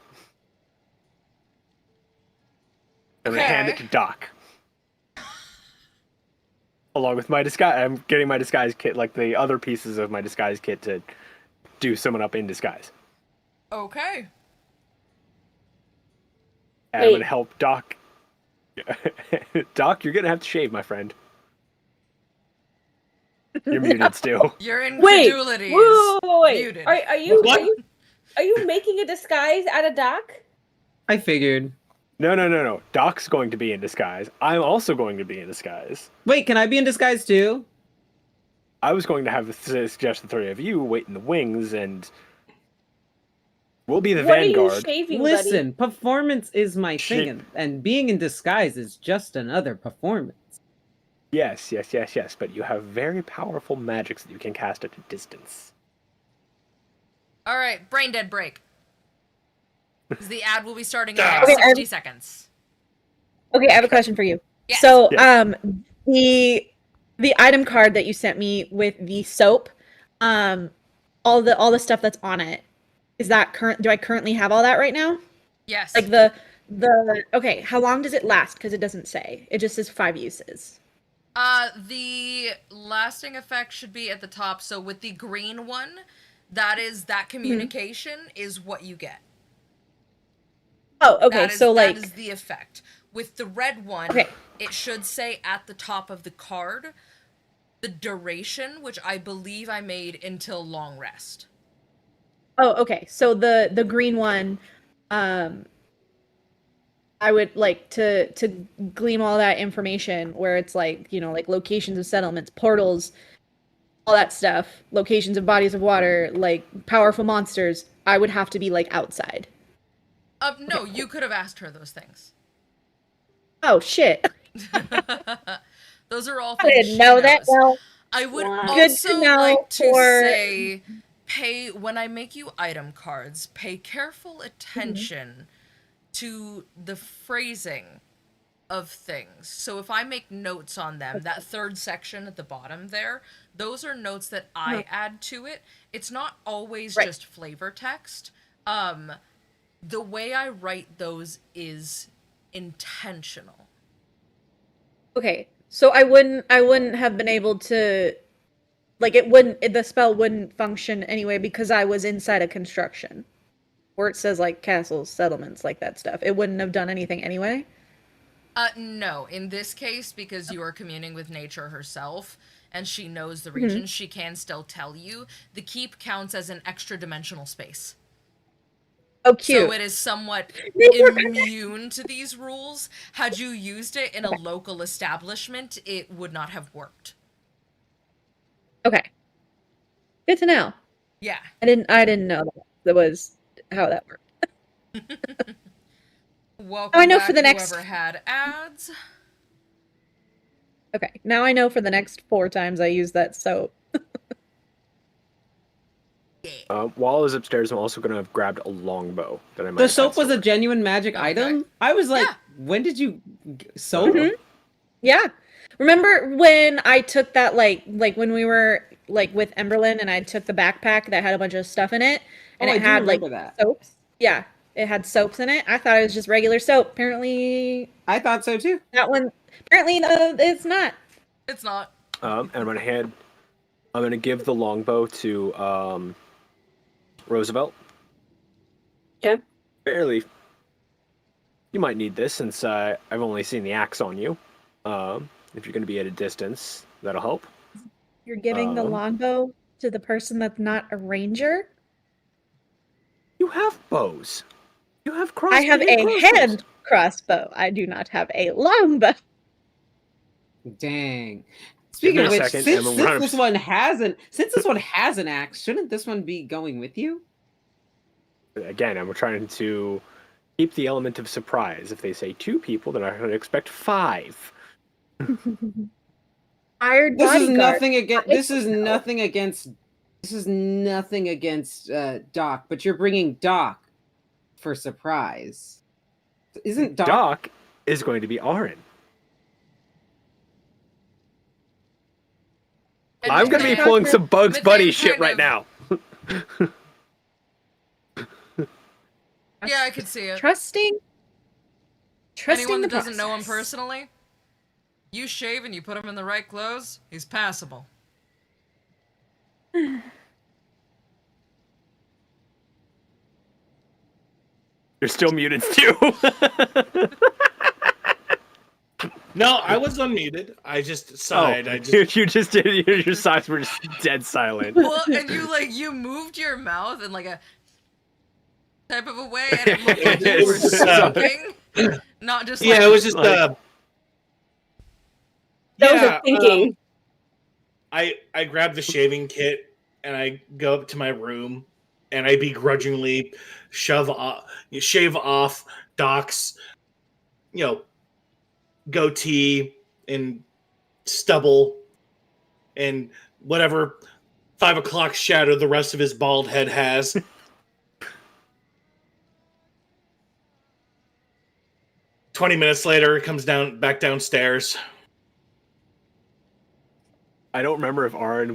I'm going to hand it Okay. to Doc. Along with my disguise, I'm getting my disguise kit, like the other pieces of my disguise kit, to do someone up in disguise. Okay. And I'm Wait. going to help Doc. Doc, you're going to have to shave, my friend. You're muted, Stu. Your Wait, incredulity wait, is wait. muted. Are you What? are you making a disguise out of Doc? I figured. No. Doc's going to be in disguise. I'm also going to be in disguise. Wait, can I be in disguise too? I was going to have suggest the three of you wait in the wings, and we'll be the What are you vanguard. shaving, Listen, performance is my Shit. thing, and being in disguise is just another performance. Yes. But you have very powerful magics that you can cast at a distance. All right, brain dead break. 'Cause the ad will be starting in Ah. the next Okay, 60 seconds. Okay, I have a question for you. Yes. So, Yes. the item card that you sent me with the soap, all the stuff that's on it, is that current? Do I currently have all that right now? Yes. Like okay, how long does it last? Because it doesn't say. It just says 5 uses. The lasting effect should be at the top. So with the green one, that communication is what you get. Oh, okay. That is, So that like, is the effect. With the red one, Okay. it should say at the top of the card the duration, which I believe I made until long rest. oh, okay. So the green one, I would like to glean all that information where it's like, like locations of settlements, portals, all that stuff, locations of bodies of water, like powerful monsters. I would have to be like outside. No, you could have asked her those things. Oh shit. Those are all I things didn't she know that. knows. Well, I would Wow. Good also to know like to for- say, when I make you item cards, pay careful attention to the phrasing of things. So if I make notes on them, that third section at the bottom there, those are notes that I add to it. It's not always Right. just flavor text. The way I write those is intentional. okay. So I wouldn't have been able to, like, the spell wouldn't function anyway because I was inside a construction where it says like castles, settlements, like that stuff. It wouldn't have done anything anyway. No, in this case, because you are communing with nature herself and she knows the region, she can still tell you. The keep counts as an extra dimensional space. Oh, cute. So it is somewhat immune to these rules. Had you used it in a local establishment, it would not have worked. Okay. Good to know. Yeah. I didn't know that was how that worked. Welcome I know back, for the next- whoever had ads. Okay. Now I know for the next 4 times I use that soap. While I was upstairs, I'm also going to have grabbed a longbow that I might The have soap had was a stored. genuine magic Okay. item. I was like, Yeah. when did you soap? Mhm. Yeah. Remember when I took that like when we were like with Emberlyn and I took the backpack that had a bunch of stuff in it and Oh, I it do had like remember that. soaps? Yeah. It had soaps in it. I thought it was just regular soap. Apparently I thought so too. that one it's not. It's not. And I'm going to give the longbow to Roosevelt. Okay. Barely. You might need this since I've only seen the axe on you. If you're going to be at a distance, that'll help. You're giving the Um, longbow to the person that's not a ranger? You have bows. You have I crossbows. have a hand crossbow. I do not have a longbow. Dang. Give Speaking me of a which, second, since and we'll run this one has an axe, shouldn't this one be going with you? Again, I'm trying to keep the element of surprise. If they say 2 people, then I would expect 5. Hired This is bodyguard. nothing against. This is nothing against This is nothing against Doc, but you're bringing Doc for surprise. Isn't Doc is going to be Aaron. And I'm going to be Mithane- pulling some Bugs Mithane Bunny shit kind right of- now. Yeah, I could see it. Trusting Anyone the that doesn't know him process. personally, you shave and you put him in the right clothes, he's passable. You're still muted, too. No, I was unmuted. I just sighed. I just you just did. Your sides were just dead silent. Well, and you moved your mouth in like a type of a way, and it looked like you were It was, speaking, not just like yeah, it was just like- That was yeah, a thinking. I grab the shaving kit and I go up to my room and I begrudgingly shave off Doc's, goatee and stubble and whatever 5 o'clock shadow the rest of his bald head has. "20 minutes later, it comes back downstairs. I don't remember if Aaron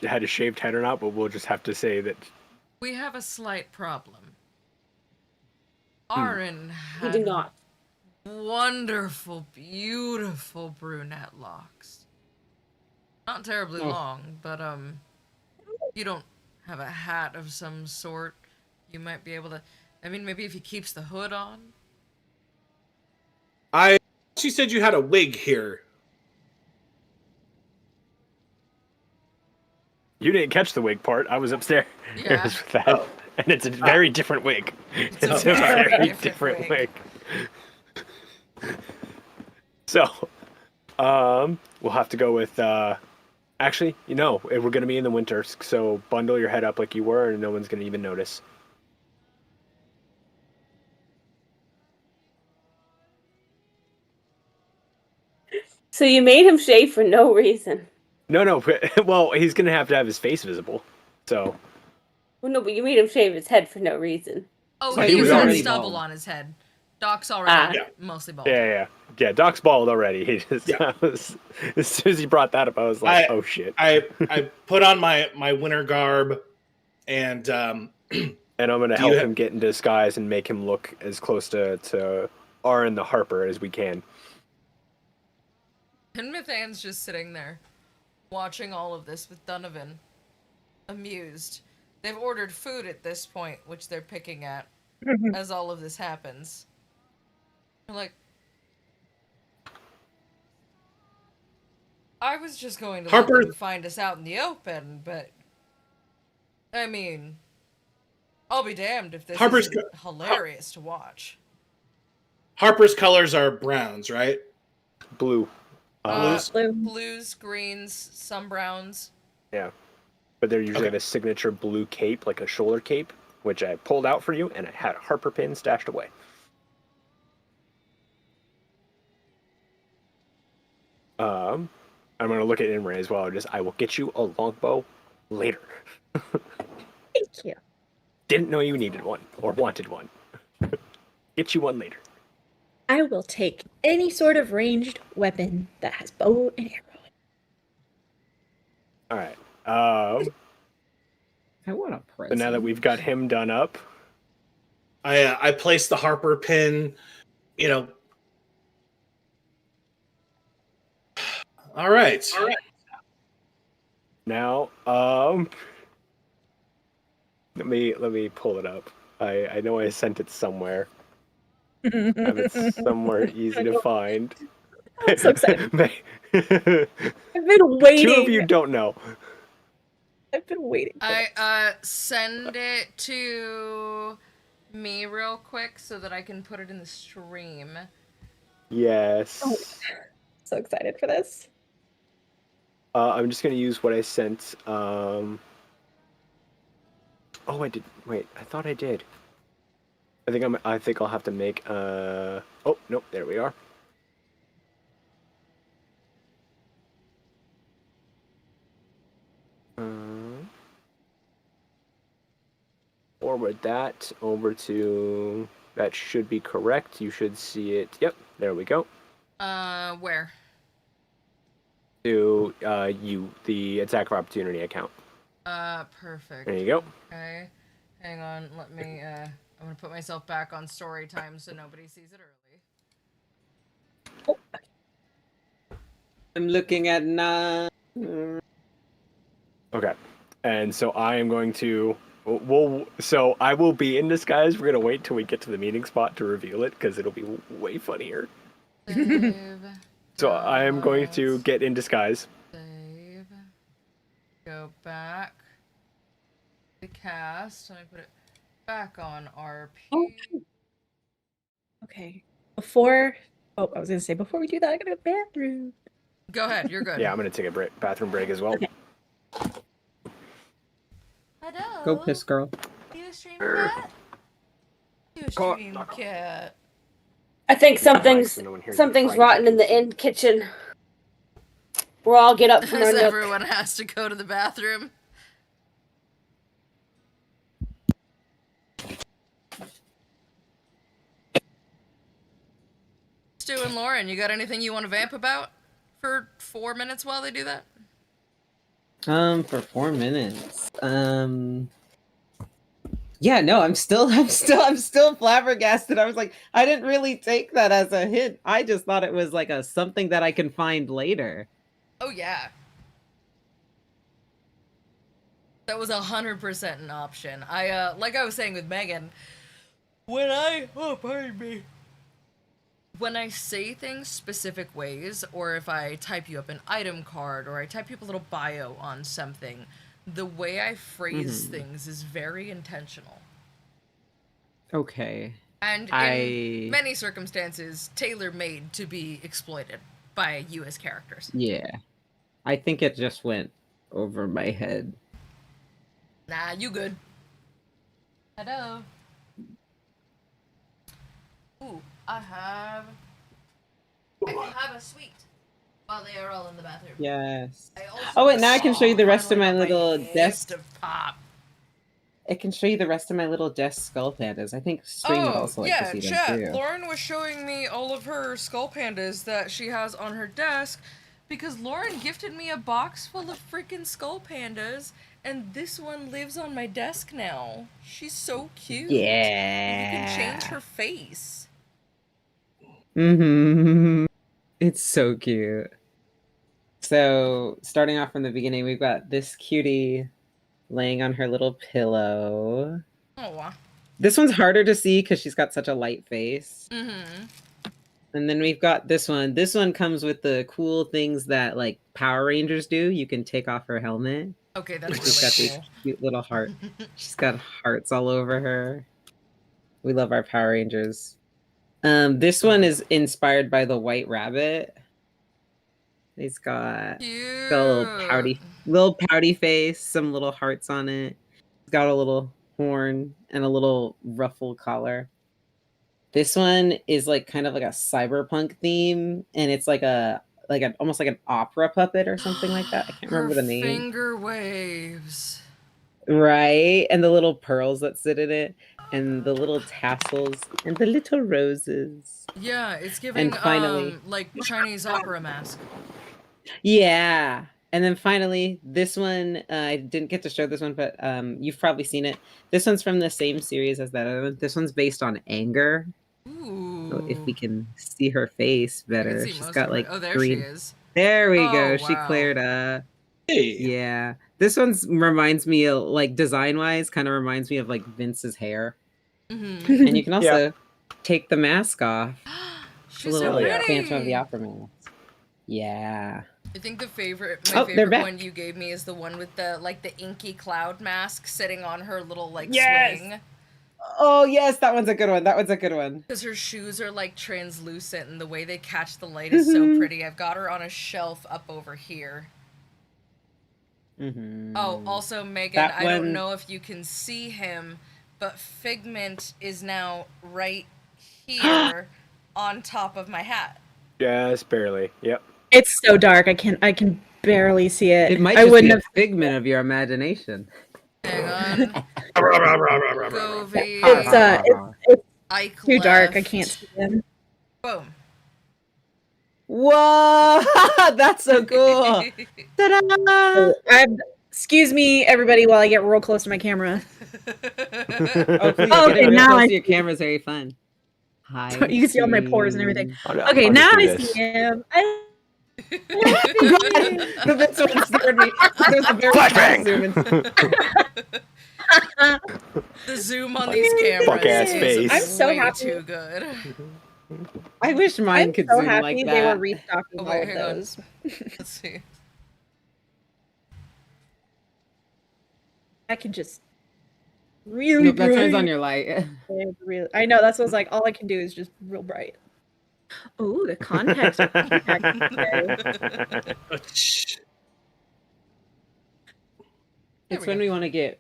had a shaved head or not, but we'll just have to say that. we have a slight problem. Aaron He had did not. wonderful, beautiful brunette locks. Not terribly long, but you don't have a hat of some sort. You might be able to. I mean, maybe if he keeps the hood on. She said you had a wig here. You didn't catch the wig part. I was upstairs Yeah. with that. And it's a very different wig. It's It's a a very very different different wig. wig. So, we'll have to go with, actually, we're going to be in the winter, so bundle your head up like you were, and no one's going to even notice. So you made him shave for no reason. No, well, he's going to have his face visible, so. Well, no, but you made him shave his head for no reason. Oh, So he he was has already stubble bald. on his head. Doc's already Ah. mostly bald. Yeah. Doc's bald already. He just, Yeah. as soon as he brought that up, I was like, oh shit. I put on my winter garb and And I'm going to Do you help have- him get in disguise and make him look as close to Aaron the Harper as we can. And Mithane's just sitting there, watching all of this with Donovan, amused. They've ordered food at this point, which they're picking at as all of this happens. They're like, I was just going to Harper- let them find us out in the open, but I mean, I'll be damned if this Harper's isn't hilarious to watch. Harper's colors are browns, right? Blue. Blues? Blues, greens, some browns. Yeah. But they're usually Okay. have a signature blue cape, like a shoulder cape, which I pulled out for you, and I had a Harper pin stashed away. I'm going to look at Imre as well. I will get you a longbow later. Thank you. Didn't know you needed one or wanted one. Get you one later. I will take any sort of ranged weapon that has bow and arrow. All right. I want a So present. now that we've got him done up, I placed the Harper pin, All right. now let me pull it up. I know I sent it somewhere. I have it somewhere easy to find. I'm so excited. Two I've been waiting. of you don't know. I've been waiting. For this. I send it to me real quick so that I can put it in the stream. Yes. Oh. So excited for this. I'm just gonna use what I sent. Oh, I did. Wait, I thought I did. I think I'll have to make. Oh nope. There we are. forward that over to. That should be correct. You should see it. Yep, there we go. Where? To the attack of opportunity account. Perfect. There you go. Okay. Hang on, let me, I'm gonna put myself back on story time so nobody sees it early. I'm looking at 9. Okay, and so I am going to. So I will be in disguise. We're gonna wait till we get to the meeting spot to reveal it because it'll be way funnier. Save. So I am going to get in disguise. Save. Go back. The cast. Let me put it back on RP. Okay. Before I was gonna say before we do that, I gotta go to the bathroom. Go ahead, you're good. Yeah, I'm gonna take a bathroom break as well. Okay. Hello. Go piss, girl. You stream cat? You stream cat. I think something's So no one hears me something's fighting. rotten in the inn kitchen. We'll all get up from our As nook. everyone has to go to the bathroom. Stu and Lauren, you got anything you want to vamp about for 4 minutes while they do that? For 4 minutes. Yeah, no, I'm still flabbergasted. I was like, I didn't really take that as a hint. I just thought it was like a something that I can find later. Oh yeah. That was 100% an option. Like I was saying with Megan, pardon me. When I say things specific ways, or if I type you up an item card, or I type you up a little bio on something, the way I phrase things is very intentional. Okay. And in many circumstances, tailor-made to be exploited by you as characters. Yeah. I think it just went over my head. Nah, you good. Hello. Ooh, I can have a sweet while they are all in the bathroom. Yes. I also Oh wait, now I can show you the rest of my finally got little gift desk. of pop. It can show you the rest of my little desk skull pandas. I think Stream would also like to see them chat. too. Lauren was showing me all of her skull pandas that she has on her desk because Lauren gifted me a box full of freaking skull pandas, and this one lives on my desk now. She's so cute. Yeah. You can change her face. Mm-hmm. It's so cute. So, starting off from the beginning, we've got this cutie laying on her little pillow. Oh. This one's harder to see because she's got such a light face. Mm-hmm. And then we've got this one. This one comes with the cool things that like Power Rangers do. You can take off her helmet. Okay, that's She's got really these cool. cute little heart. She's got hearts all over her. We love our Power Rangers. This one is inspired by the White Rabbit. He's got Cute. a little pouty face, some little hearts on it. He's got a little horn and a little ruffle collar. This one is like kind of like a cyberpunk theme, and it's like almost like an opera puppet or something like that. I can't remember the name. Finger waves. Right, and the little pearls that sit in it, and the little tassels, and the little roses. Yeah, it's giving finally- like Chinese opera mask. Yeah. And then finally, this one, I didn't get to show this one, but you've probably seen it. This one's from the same series as that other one. This one's based on anger. Ooh. So if we can see her face I can better, see she's most got of it. like Oh, there green. she is. There we Oh, go. She wow. cleared up. Hey. Yeah. This one's reminds me of, like, design-wise, kind of reminds me of, like, Vince's hair. Mm-hmm. And you can also take the mask off. She's a so little pretty. Phantom of the Opera mask. Yeah. I think my favorite they're back. one you gave me is the one with the inky cloud mask sitting on her little Yes! swing. Oh, yes, that one's a good one. That one's a good one. Because her shoes are like translucent and the way they catch the light is so pretty. I've got her on a shelf up over here. Mm-hmm. Oh, also Megan, That I don't one- know if you can see him, but Figment is now right here on top of my hat. Just barely. Yep. It's so dark. I can barely see it. It might I just wouldn't be a have. figment of your imagination. Hang Run. Govey. It's Ike too dark. I left. can't see him. Boom. Whoa! That's so cool. Ta-da! Excuse me, everybody, while I get real close to my camera. Oh, please Oh, get okay, it real now close I to your camera. Is very fun. Hi. You can see all my pores and everything. I'll Okay, just now do I this. see him. The bits one scared me. There's a very Flashbang! zoom in. The zoom on these cameras Fuck-ass is face. I'm so way happy. too good. I wish mine I'm could so zoom happy like they were that. restocking Oh, all wait, of hang on. those. Let's see. I can just really Nope, that turns bright. on your light. Really, I know, that's what I was like, all I can do is just real bright. Oh, the context. It's when we want to get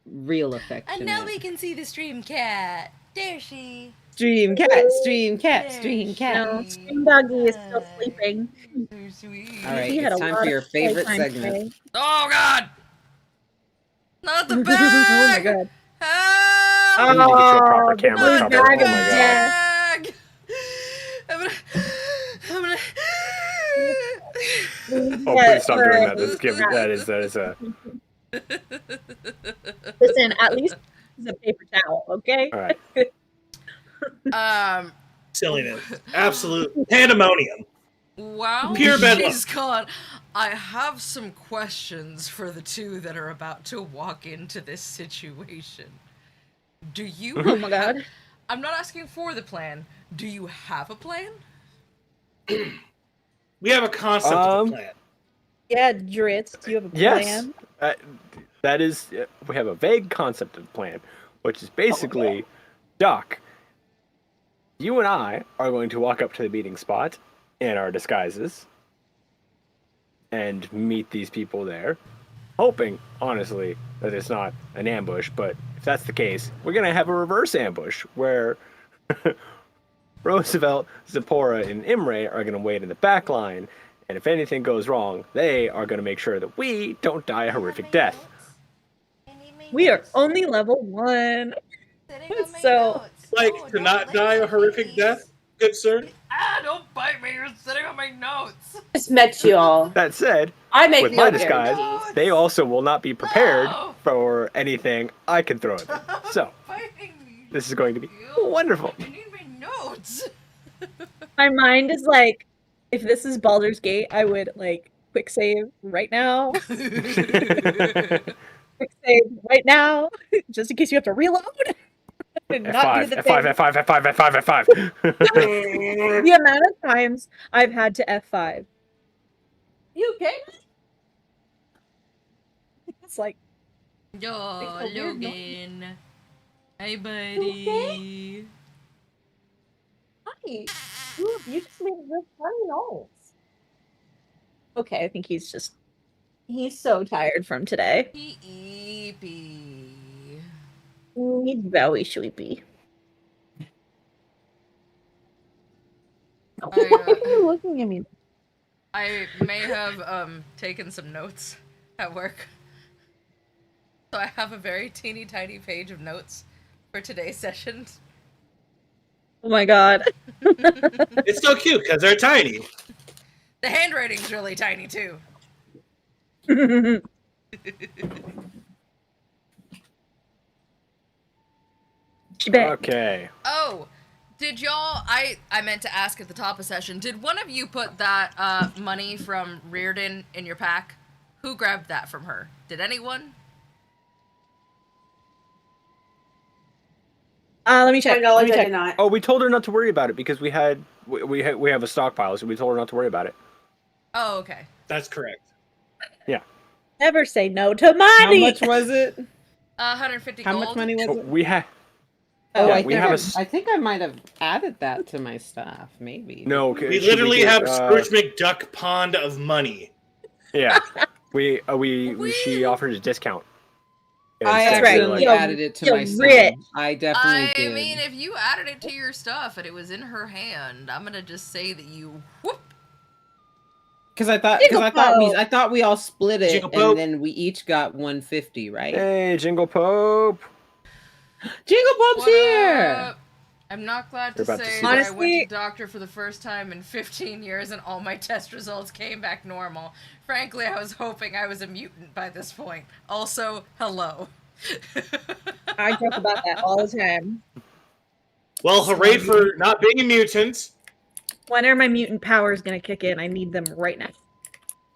real affectionate. And now we can see the stream cat. There she. Stream cat, stream cat, stream cat. No, Stream Doggy is still sleeping. So sweet. All right, He had it's a time lot for of your favorite playtime segment. today. Oh God! Not the Oh bag! my god. Help! I need to get you a proper the camera Not big the cover. bag Oh of my god. bag! I'm gonna. Oh, please stop doing that. That is a. Listen, at least it's a paper towel, okay? All right. Silliness. Absolute pandemonium. Wow, Pure bedlam. she's gone. I have some questions for the two that are about to walk into this situation. Do you? Oh my god. I'm not asking for the plan. Do you have a plan? We have a concept of a plan. Yeah, Dritz, do you have a Yes. plan? That is, we have a vague concept of plan, which is basically, Doc, you and I are going to walk up to the meeting spot in our disguises and meet these people there, hoping, honestly, that it's not an ambush, but if that's the case, we're going to have a reverse ambush where Roosevelt, Zipporah, and Imre are going to wait in the back line, and if anything goes wrong, they are going to make sure that we don't die a horrific death. We are only level 1. So, Like, to not die a horrific death, good sir? Ah, don't bite me. You're sitting on my notes. Just met you all. That said, I make with no my disguise, guarantees. they also will not be prepared No. for anything I can throw at them. So, Biting me. this is going to be wonderful. I need my notes. my mind is like, if this is Baldur's Gate, I would, like, quick save right now. Quick save right now, just in case you have to reload. And not do F5, the F5, thing. F5, F5, F5, F5. The amount of times I've had to F5. You okay? It's like, Yo, It's a weird Logan. Hey, buddy. hi. You just made real funny noise. Okay, I think he's so tired from today. Eepy. He's very sleepy. Why are you looking at me? I may have taken some notes at work. So I have a very teeny tiny page of notes for today's session. Oh my god. It's so cute because they're tiny. The handwriting's really tiny too. She bet. Okay. Oh, did y'all? I meant to ask at the top of session. Did one of you put that money from Reardon in your pack? Who grabbed that from her? Did anyone? Let me check. I know Let me I check. did not. Oh, we told her not to worry about it because we have a stockpile, so we told her not to worry about it. Oh, okay. That's correct. Never say no to How money. much was it? 150 How gold. much money was Oh, it? we have. Oh, Yeah, I we think have I think I might have added that to my stuff. Maybe. No, We literally have Scrooge McDuck pond of money. Yeah, she offered a discount. I Instead, right. accidentally You're- added it to you're my sum. rich. I definitely I did. mean, if you added it to your stuff and it was in her hand, I'm gonna just say that you whoop. Because I thought Jingle I thought we all split it, Jingle Pope. and then we each got 150, right? Hey, Jingle Pope. Jingle Pope's What here. up? I'm not glad You're to about to say see that this. I went to Honestly- doctor for the first time in 15 years and all my test results came back normal. Frankly, I was hoping I was a mutant by this point. Also, hello. I joke about that all the time. Well, hooray for not being a mutant. When are my mutant powers gonna kick in? I need them right now.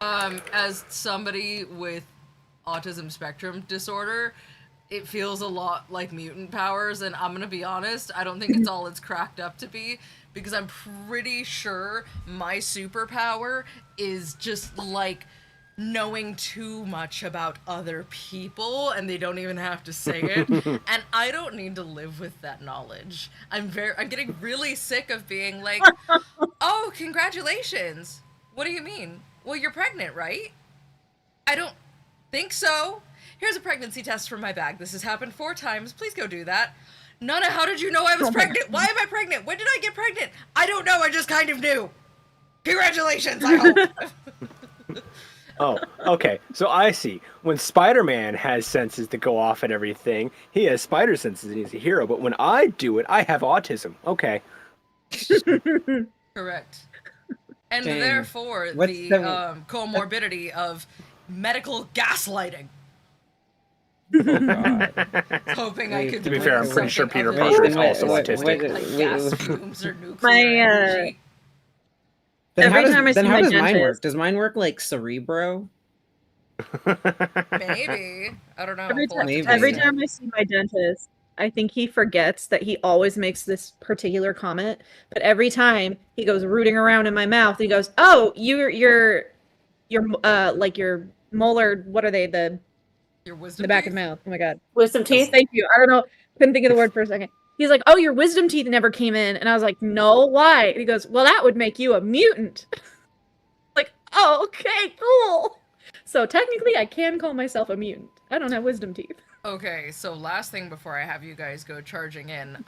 As somebody with autism spectrum disorder, it feels a lot like mutant powers, and I'm gonna be honest, I don't think it's all it's cracked up to be, because I'm pretty sure my superpower is just like knowing too much about other people and they don't even have to say it, and I don't need to live with that knowledge. I'm getting really sick of being like, oh, congratulations. What do you mean? Well, you're pregnant, right? I don't think so. Here's a pregnancy test from my bag. This has happened 4 times. Please go do that. Nana, how did you know I was pregnant? Why am I pregnant? When did I get pregnant? I don't know. I just kind of knew. Congratulations, I hope. Oh, okay. So I see. When Spider-Man has senses that go off and everything, he has spider senses and he's a hero. But when I do it, I have autism. Okay. Correct. And Dang. therefore, What's the the- comorbidity of medical gaslighting. Oh, God. Hoping I Wait, could To be do fair, I'm pretty sure something Peter other Parker than is also wait, autistic. wait, like wait, gas wait. fumes or nuclear My, energy. Then Every how does, time I then see how my does mine work? dentist- Does mine work like Cerebro? Maybe. I don't know. Every We'll have to Maybe. test Every it. time I see my dentist, I think he forgets that he always makes this particular comment. But every time he goes rooting around in my mouth, he goes, "Oh, your like your molar. What are they? The Your in wisdom the back teeth? of the mouth. Oh my god. Wisdom teeth. Thank you. I don't know. Couldn't think of the word for a second. He's like, "Oh, your wisdom teeth never came in," and I was like, "No, why?" And he goes, "Well, that would make you a mutant." Like, oh, okay, cool. So technically, I can call myself a mutant. I don't have wisdom teeth. Okay, so last thing before I have you guys go charging in,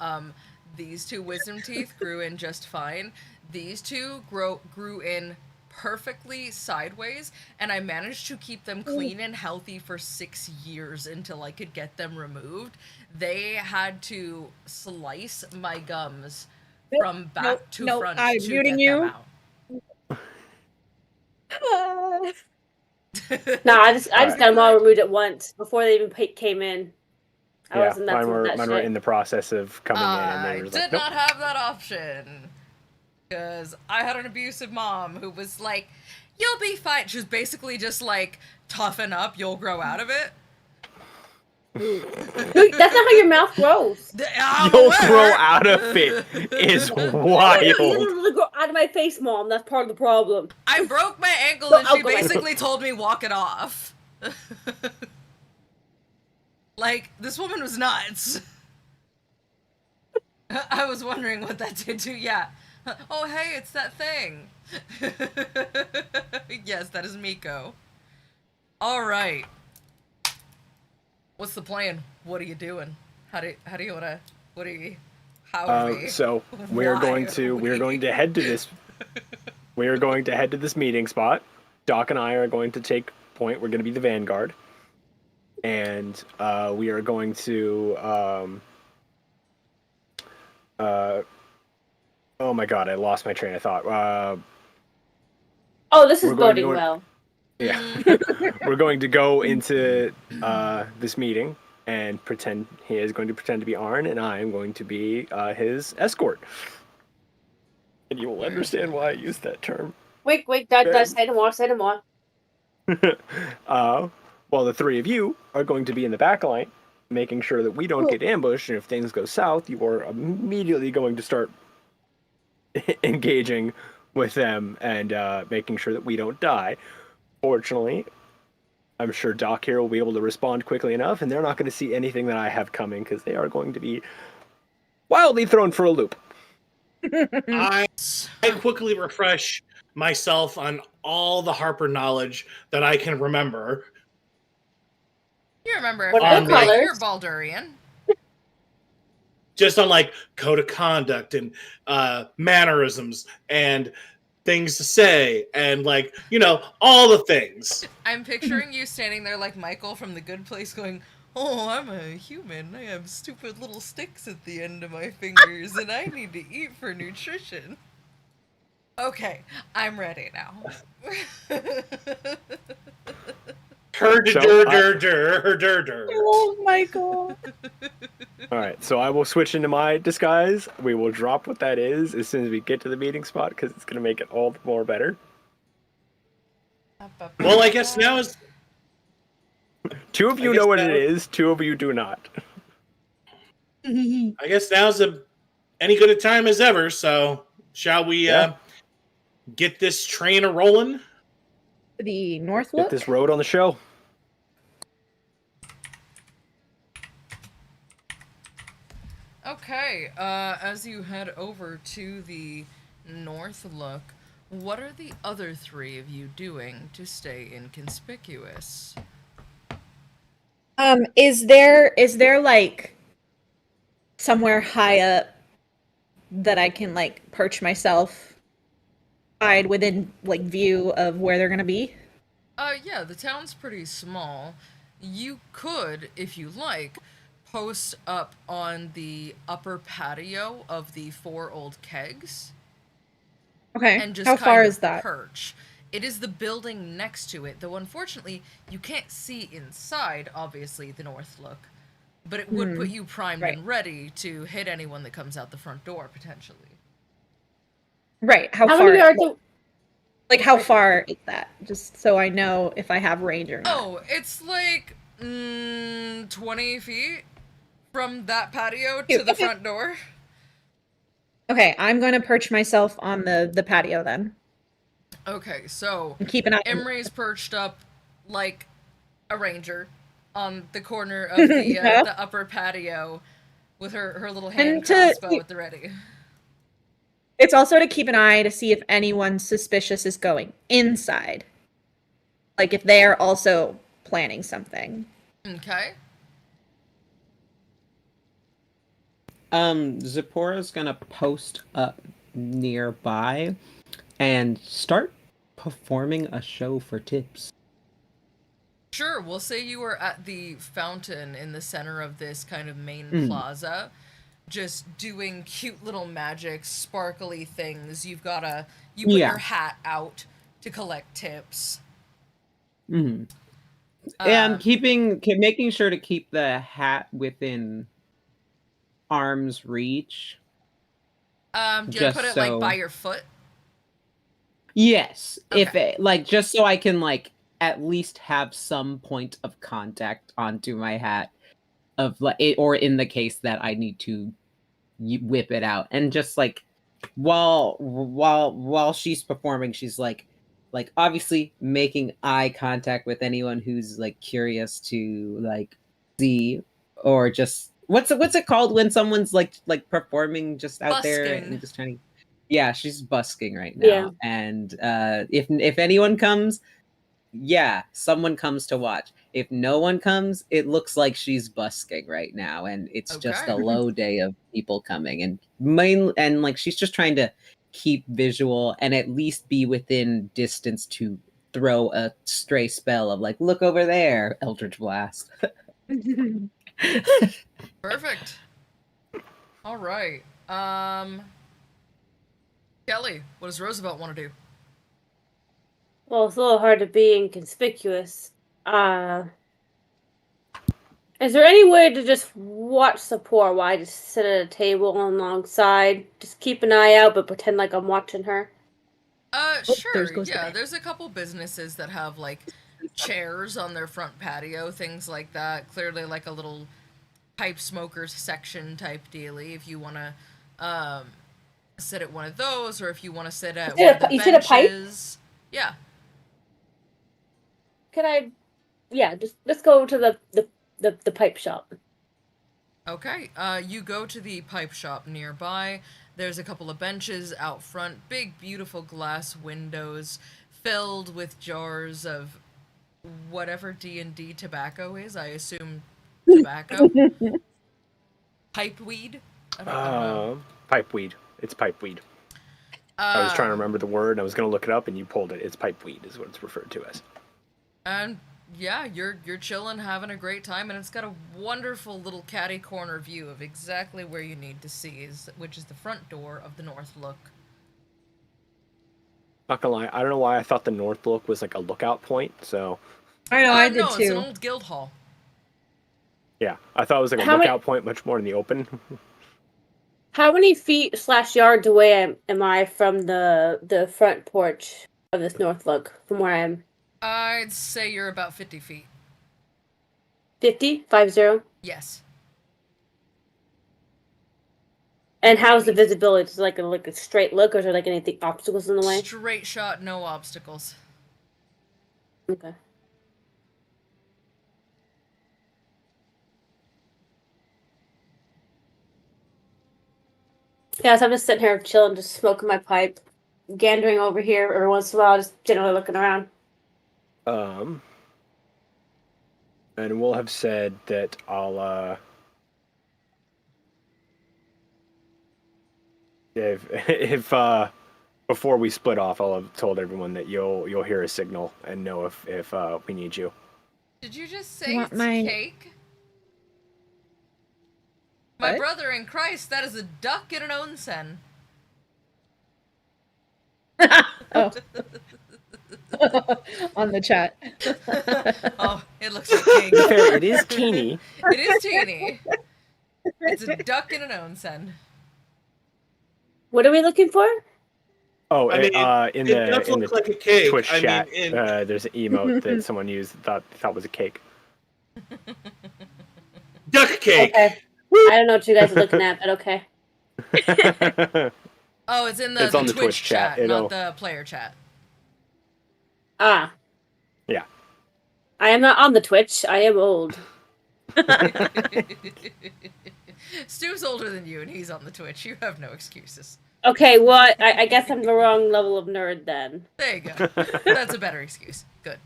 these 2 wisdom teeth grew in just fine. These 2 grew in perfectly sideways, and I managed to keep them clean and healthy for 6 years until I could get them removed. They had to slice my gums from back to nope, front I'm to muting get you. them out. No, I just Alright. got them all removed at once before they even came in. I Yeah, wasn't nuts with that mine were shit. in the process of coming in, and I they were did like, nope. not have that option. Because I had an abusive mom who was like, you'll be fine. She was basically just like, toughen up, you'll grow out of it. Dude, that's not how your mouth grows. I'm You'll aware. grow out of it is You wild. literally grow out of my face, Mom. That's part of the problem. I broke my ankle No, and she I'll go back. basically told me walk it off. Like, this woman was nuts. I was wondering what that did to, yeah. Oh, hey, it's that thing. Yes, that is Miko. Alright. What's the plan? What are you doing? How do you wanna, what are you, how are we? So we're Why going are to we? head to this. We are going to head to this meeting spot. Doc and I are going to take point. We're going to be the vanguard, and we are going to. Oh my god! I lost my train of thought. Oh, this is We're going to boding go- well. Yeah, we're going to go into this meeting and pretend he is going to pretend to be Arn, and I am going to be his escort. And you will understand why I used that term. Wait, say no more, say no more. While the 3 of you are going to be in the back line, making sure that we don't get ambushed, and if things go south, you are immediately going to start engaging with them and making sure that we don't die. Fortunately, I'm sure Doc here will be able to respond quickly enough, and they're not going to see anything that I have coming, because they are going to be wildly thrown for a loop. I quickly refresh myself on all the Harper knowledge that I can remember. You remember What if colors? you're Baldurian. Just on like code of conduct and mannerisms and things to say and like, you know, all the things. I'm picturing you standing there like Michael from The Good Place going, "Oh, I'm a human. I have stupid little sticks at the end of my fingers and I need to eat for nutrition." Okay, I'm ready now. Her-der-der-der-der-der-der. Oh, Michael. All right, so I will switch into my disguise. We will drop what that is as soon as we get to the meeting spot because it's going to make it all the more better. Well, I guess now is... Two of you guess know what that- it is. Two of you do not. I guess now's any good a time as ever, so shall we get this train a-rolling? The North Get Look. this road on the show. Okay, as you head over to the North Look, what are the other three of you doing to stay inconspicuous? Is there like somewhere high up that I can like perch myself, hide within like view of where they're gonna be? Yeah, the town's pretty small. You could, if you like, post up on the upper patio of the 4 old kegs Okay. and just How kind far of is that? perch. It is the building next to it, though unfortunately you can't see inside, obviously, the North Look. But it would put you primed Right. and ready to hit anyone that comes out the front door, potentially. Right. How How far? many are the? Like how far is that? Just so I know if I have range or not. Oh, it's like 20 feet from that patio to the Okay. front door. Okay, I'm going to perch myself on the patio then. Okay, so And keep an eye. Emery's perched up like a ranger on the corner of the Yeah. the upper patio with her little And hand to- crossbow at the ready. It's also to keep an eye to see if anyone suspicious is going inside. Like if they're also planning something. Okay. Zipporah's gonna post up nearby and start performing a show for tips. Sure, we'll say you were at the fountain in the center of this kind of main plaza, just doing cute little magic, sparkly things. You put Yeah. your hat out to collect tips. Mm-hmm. And making sure to keep the hat within arm's reach. Do you want to just put it so- like by your foot? Yes, if Okay. it like just so I can like at least have some point of contact onto my hat of like it, or in the case that I need to whip it out and just like while she's performing, she's like obviously making eye contact with anyone who's like curious to like see or just what's it called when someone's like performing just out there Busking. and just trying to. Yeah, she's busking right now. Yeah. And if anyone comes, yeah, someone comes to watch. If no one comes, it looks like she's busking right now, and it's just Okay. a low day of people coming. And like she's just trying to keep visual and at least be within distance to throw a stray spell of like, look over there, Eldritch Blast. Perfect. All right. Kelly, what does Roosevelt want to do? Well, it's a little hard to be inconspicuous. Is there any way to just watch Sapor while I just sit at a table alongside? Just keep an eye out, but pretend like I'm watching her. Sure. there goes the Yeah, bag. there's a couple businesses that have like chairs on their front patio, things like that. Clearly, like a little pipe smokers section type dealy. If you want to sit at one of those, or if you want to sit at You one said of the you said a pipe? benches. Yeah. Can I? Yeah, just let's go to the pipe shop. Okay, you go to the pipe shop nearby. There's a couple of benches out front, big, beautiful glass windows filled with jars of whatever D&D tobacco is. I assume tobacco. Pipe weed? I don't know. Pipe weed. It's pipe weed. I was trying to remember the word, and I was going to look it up, and you pulled it. It's pipeweed is what it's referred to as. And yeah, you're chilling, having a great time, and it's got a wonderful little catty corner view of exactly where you need to see, which is the front door of the North Look. Not gonna lie, I don't know why I thought the North Look was like a lookout point, so... I know, I did no, too. it's an old guild hall. Yeah, I thought it was like a lookout point much more in the open. How many feet / yards away am I from the front porch of this North Look, from where I am? I'd say you're about 50 feet. 50? 50? Yes. And how's the visibility? Is it like a straight look, or is there like anything obstacles in the way? Straight shot, no obstacles. Okay. Yeah, so I'm just sitting here chilling, just smoking my pipe, gandering over here every once in a while, just generally looking around. And we'll have said that I'll, if before we split off, I'll have told everyone that you'll hear a signal and know if we need you. Did you just say Want it's my- cake? My What? brother in Christ, that is a duck in an onsen. Oh. On the chat. Oh, it looks like cake. Fair, it is teeny. It is teeny. It's a duck in an onsen. What are we looking for? Oh, I mean, in it the does look like a cake. Twitch I chat, mean, there's an emote that someone used thought was a cake. duck cake. Okay. I don't know what you guys are looking at, but okay. Oh, it's in the, It's on the Twitch Twitch chat, chat, it'll- not the player chat. Ah. Yeah. I am not on the Twitch. I am old. Stu's older than you, and he's on the Twitch. You have no excuses. Okay, well, I guess I'm the wrong level of nerd then. There you go. That's a better excuse. Good.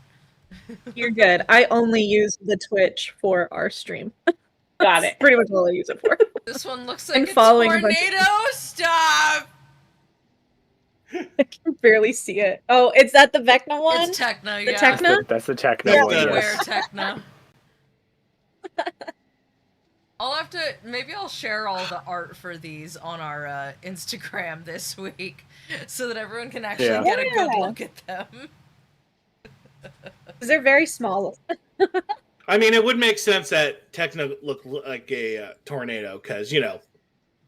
You're good. I only use the Twitch for our stream. Got it. Pretty much all I use it for. This one looks And like a following a bunch of- tornado. Stop! I can barely see it. Oh, is that the Vecna one? It's Techno, The yeah. Techno? That's the techno Yeah. one. Beware Yes. Techno. I'll have to, maybe I'll share all the art for these on our Instagram this week so that everyone can actually Yeah. get a good Yeah. look at them. 'Cause they're very small. I mean, it would make sense that Techno looked like a tornado because,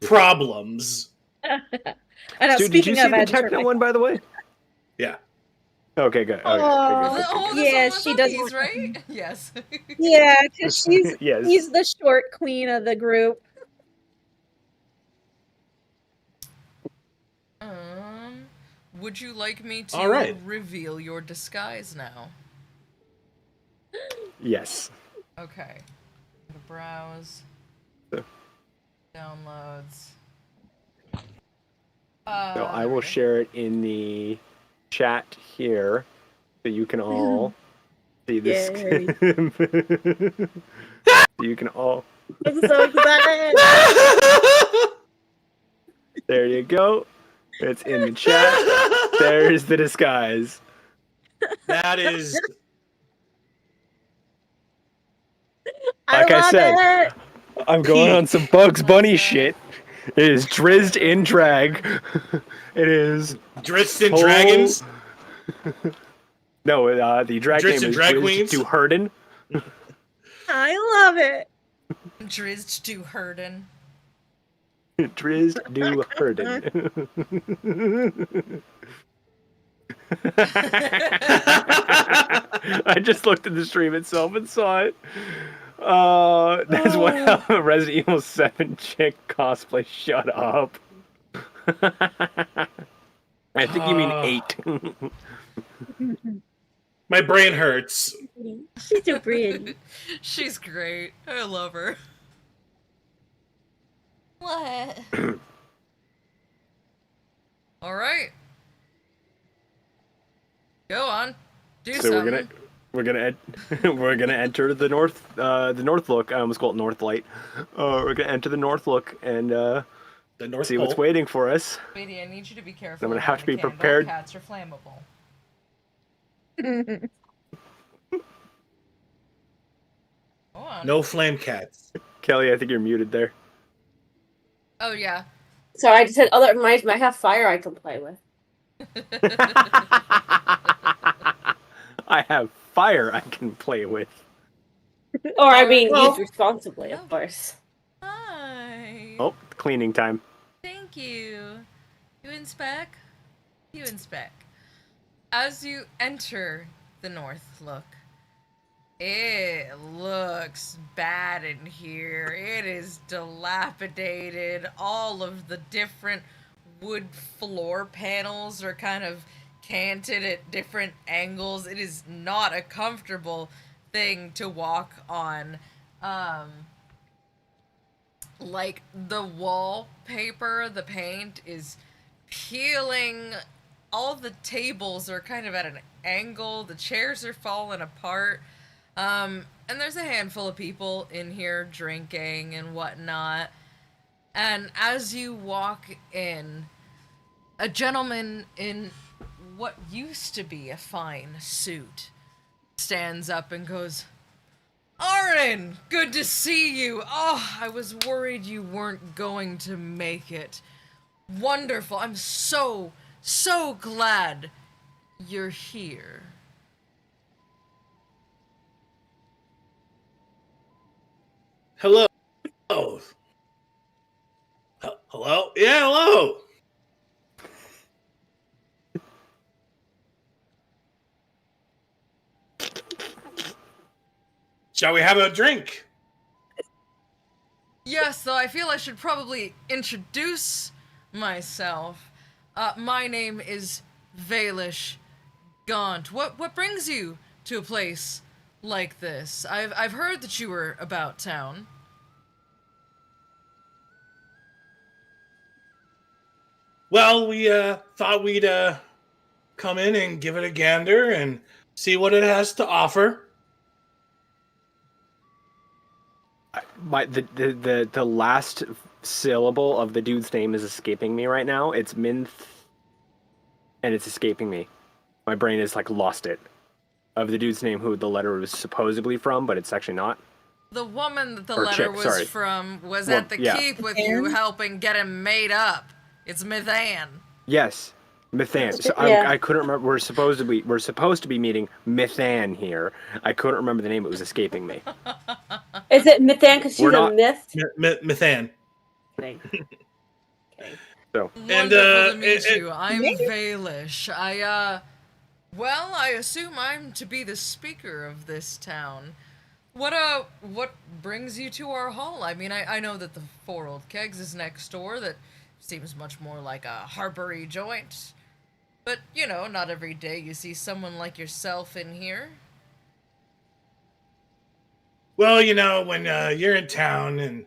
problems. I know, Dude, did you speaking see of, I the had to turn techno my- one, by the way? Yeah. Okay, good. Okay, Oh. good, Oh, good, this Yeah, one was she on does these, look- right? Yes. Yeah, because she's Yes. she's the short queen of the group. Would you like me to All right. reveal your disguise now? Yes. Okay. I'm gonna browse. Yeah. Downloads. So I will share it in the chat here, so you can all see this. So you can all. I'm so excited. There you go. It's in the chat. There's the disguise. That is. Like I love said, it. I'm going on some Bugs Bunny shit. It is drizzed in drag. It is. Dritz and Oh. Dragons. No, the drag Dritz name and is drag Drizzed queens? to Herden. I love it. Drizzed to Herden. Drizzed to Herden. I just looked at the stream itself and saw it. That's what a Resident Evil 7 chick cosplay. Shut up. I think you mean 8. My brain hurts. She's so pretty. She's great. I love her. What? All right. Go on. Do So something. we're gonna enter the north look. I almost call it North Light. We're gonna enter the North Look and the North See Pole. what's waiting for us. Sweetie, I need you to be careful. I'm gonna around have to the be candle. prepared. Cats are flammable. Go on. No flame cats. Kelly, I think you're muted there. Oh yeah. Sorry, I just said other mice might have fire I can play with. I have fire I can play with. Or I mean, Well- use responsibly, of course. Hi. Oh, cleaning time. Thank you. You inspect. You inspect. As you enter the North, look. It looks bad in here. It is dilapidated. All of the different wood floor panels are kind of canted at different angles. It is not a comfortable thing to walk on. Like the wallpaper, the paint is peeling. All the tables are kind of at an angle. The chairs are falling apart. And there's a handful of people in here drinking and whatnot. And as you walk in, a gentleman in what used to be a fine suit stands up and goes, Aaron, good to see you. Oh, I was worried you weren't going to make it. Wonderful. I'm so glad you're here. Hello. Oh. Hello? Yeah, hello. Shall we have a drink? Yes, though I feel I should probably introduce myself. My name is Valish Gaunt. What brings you to a place like this? I've heard that you were about town. Well, we thought we'd come in and give it a gander and see what it has to offer. The last syllable of the dude's name is escaping me right now. It's Minth, and it's escaping me. My brain has like lost it. Of the dude's name who the letter was supposedly from, but it's actually not. The woman that the Or letter chick, was sorry. from was Well, at the yeah. keep with you, helping get him made up. It's Mithan. Yes, Mithan. So Yeah. I couldn't remember. We're supposed to be meeting Mithan here. I couldn't remember the name. It was escaping me. Is it Mithan because she's We're a not- myth? Mithan. Okay. So Wonderful to meet it- you. I'm Valish. Well, I assume I'm to be the speaker of this town. What brings you to our hall? I mean, I know that the Four Old Kegs is next door. That seems much more like a harbory joint. But, you know, not every day you see someone like yourself in here. Well, you know, when you're in town and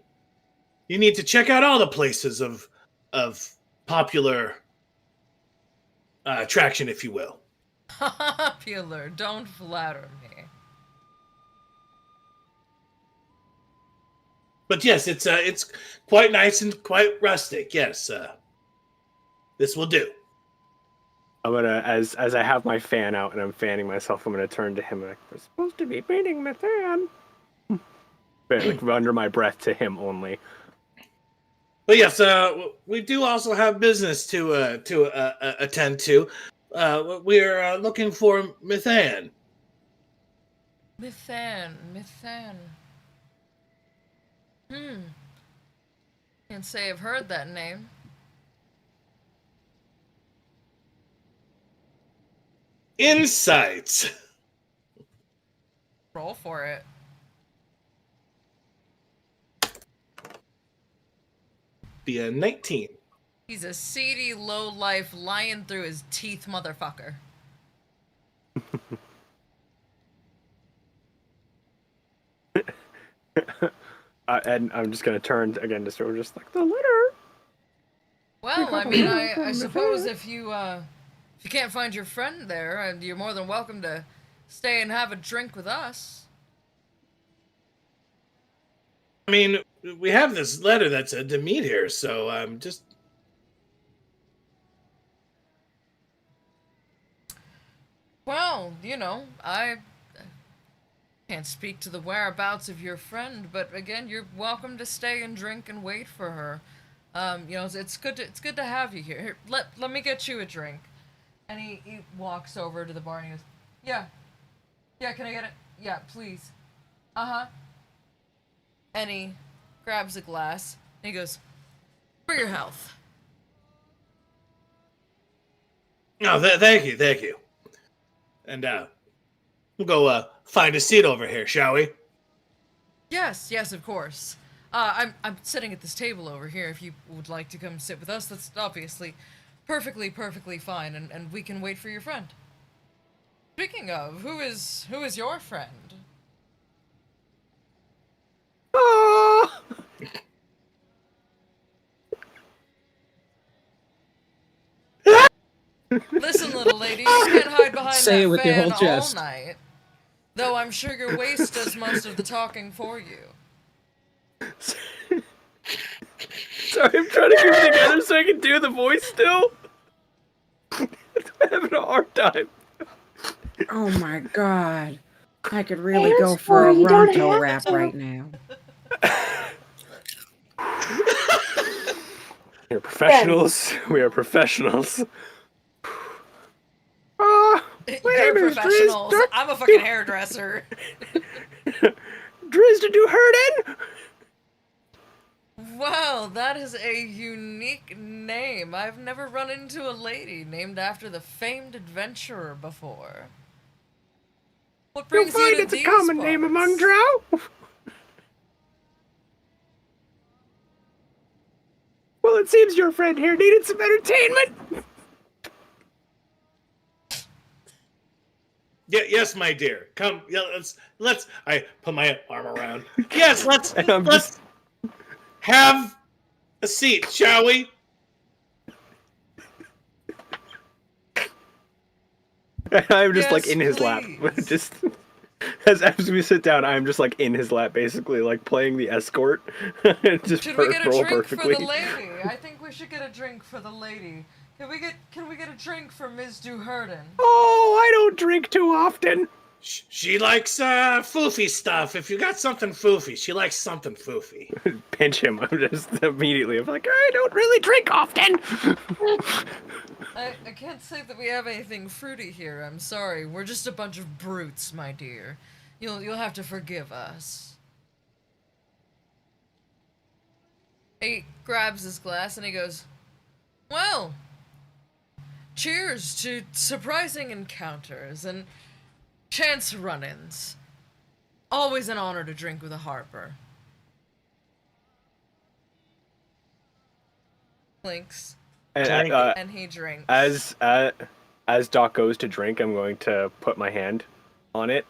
you need to check out all the places of popular attraction, if you will. Popular, don't flatter me. But yes, it's quite nice and quite rustic. Yes, this will do. I'm gonna, as I have my fan out and I'm fanning myself, I'm gonna turn to him and we're supposed to be meeting Mithan. But like under my breath to him only. But yes, we do also have business to attend to. We're looking for Mithan. Mithan. Can't say I've heard that name. Insights. Roll for it. Be a 19. He's a seedy, low-life, lying through his teeth motherfucker. And I'm just gonna turn again to sort of just like the letter. Well, I mean, I suppose if you can't find your friend there, you're more than welcome to stay and have a drink with us. I mean, we have this letter that said to meet here, so I'm just. Well, I can't speak to the whereabouts of your friend, but again, you're welcome to stay and drink and wait for her. It's good to have you here. Here, let me get you a drink. And he walks over to the bar and he goes, yeah, can I get it? Yeah, please. Uh-huh. And he grabs a glass and he goes, for your health. No, thank you. And we'll go find a seat over here, shall we? Yes, of course. I'm sitting at this table over here. If you would like to come sit with us, that's obviously perfectly fine, and we can wait for your friend. Speaking of, who is your friend? Ah! Listen, little lady, you can't hide behind Say that it with your fan whole chest. all night. Though I'm sure your waist does most of the talking for you. Sorry, I'm trying to keep it together so I can do the voice still. I'm having a hard time. Oh my god. I could really Yes, go for a well, you don't Ronto have rap to. right now. We're professionals. We are professionals. You're professionals. I'm a fucking hairdresser. Driz to do hurtin'. Wow, that is a unique name. I've never run into a lady named after the famed adventurer before. What You'll brings you find to it's a these common name parts? among drow. Well, it seems your friend here needed some entertainment. Yeah, yes, my dear. Come, yeah, let's. I put my arm around. Yes, let's And I'm let's have a seat, shall we? I'm just like Yes, in his lap. please. Just as we sit down, I'm just like in his lap, basically like playing the escort. Just Should we get a roll drink perfectly. for the lady? I think we should get a drink for the lady. Can we get a drink for Ms. Duherden? Oh, I don't drink too often. She likes foofy stuff. If you got something foofy, she likes something foofy. Pinch him. I'm just immediately. I'm like, I don't really drink often. I can't say that we have anything fruity here. I'm sorry. We're just a bunch of brutes, my dear. You'll have to forgive us. He grabs his glass and he goes, well, cheers to surprising encounters and chance run-ins. Always an honor to drink with a Harper. Clinks. And, And he drinks. as Doc goes to drink, I'm going to put my hand on it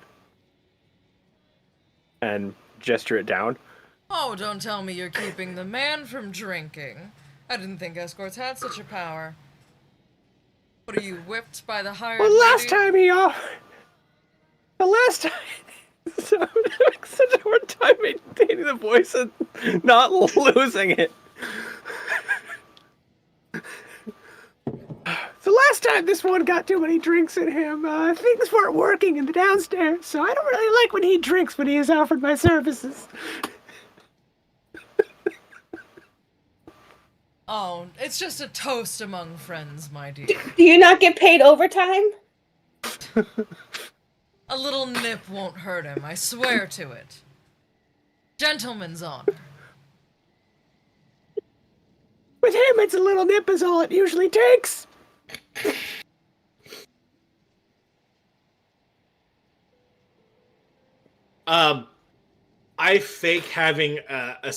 and gesture it down. Oh, don't tell me you're keeping the man from drinking. I didn't think escorts had such a power. What are you, whipped by the hired Well, last lady? time the last time, so I'm having such a hard time maintaining the voice and not losing it. The last time this one got too many drinks in him, things weren't working in the downstairs, so I don't really like when he drinks when he is offered my services. Oh, it's just a toast among friends, my dear. Do you not get paid overtime? A little nip won't hurt him, I swear to it. Gentleman's honor. With him, it's a little nip is all it usually takes. I fake having a You're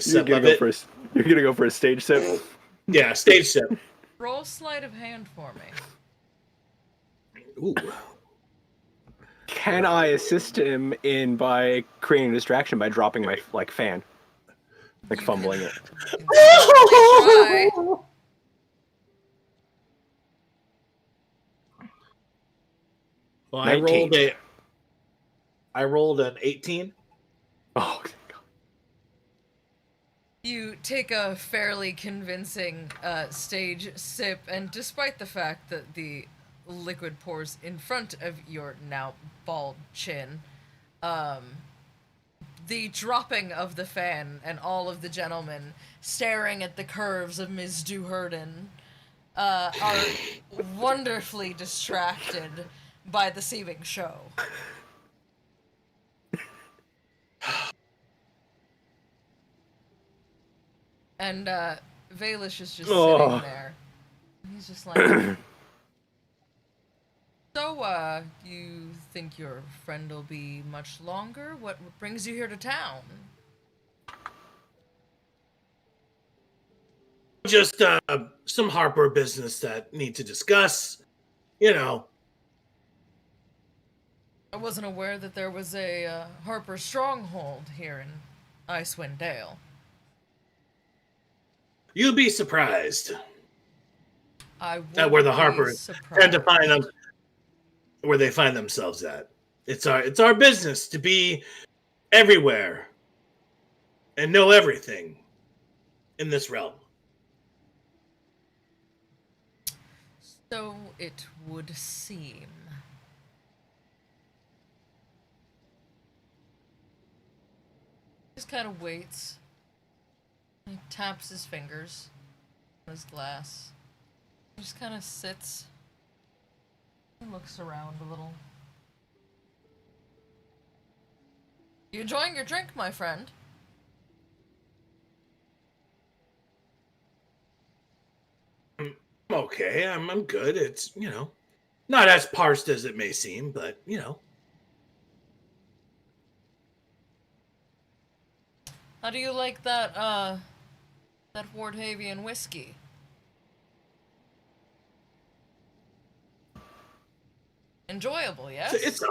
sip gonna of go it. for you're gonna go for a stage sip. Yeah, stage sip. Roll sleight of hand for me. Ooh. Can I assist him in by creating a distraction by dropping my fan, like fumbling it? Try. Well, 19. I rolled an 18. Oh, thank God. You take a fairly convincing stage sip, and despite the fact that the liquid pours in front of your now bald chin, the dropping of the fan and all of the gentlemen staring at the curves of Ms. Duherden are wonderfully distracted by the seeming show. And Valish is just sitting there. He's just like, so, you think your friend will be much longer? What brings you here to town? Just some Harper business that need to discuss. You know. I wasn't aware that there was a Harper stronghold here in Icewind Dale. You'd be surprised I at where the would be Harpers tend to find them, where they find themselves at. It's our business to be everywhere and know everything in this realm. So it would seem. Just kind of waits. He taps his fingers on his glass. He just kind of sits and looks around a little. You enjoying your drink, my friend? Okay, I'm good. It's, not as parsed as it may seem, but, How do you like that Wardhavian whiskey? Enjoyable, yes? It's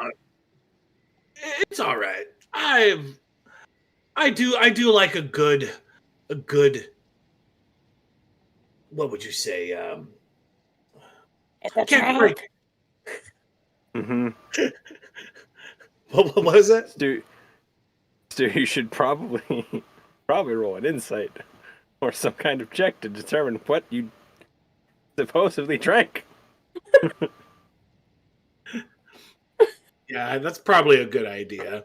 all right. I do like a good, what would you say? It's a Can't drink. break. Mm-hmm. What was it? Stu, you should probably roll an insight or some kind of check to determine what you supposedly drank. Yeah, that's probably a good idea.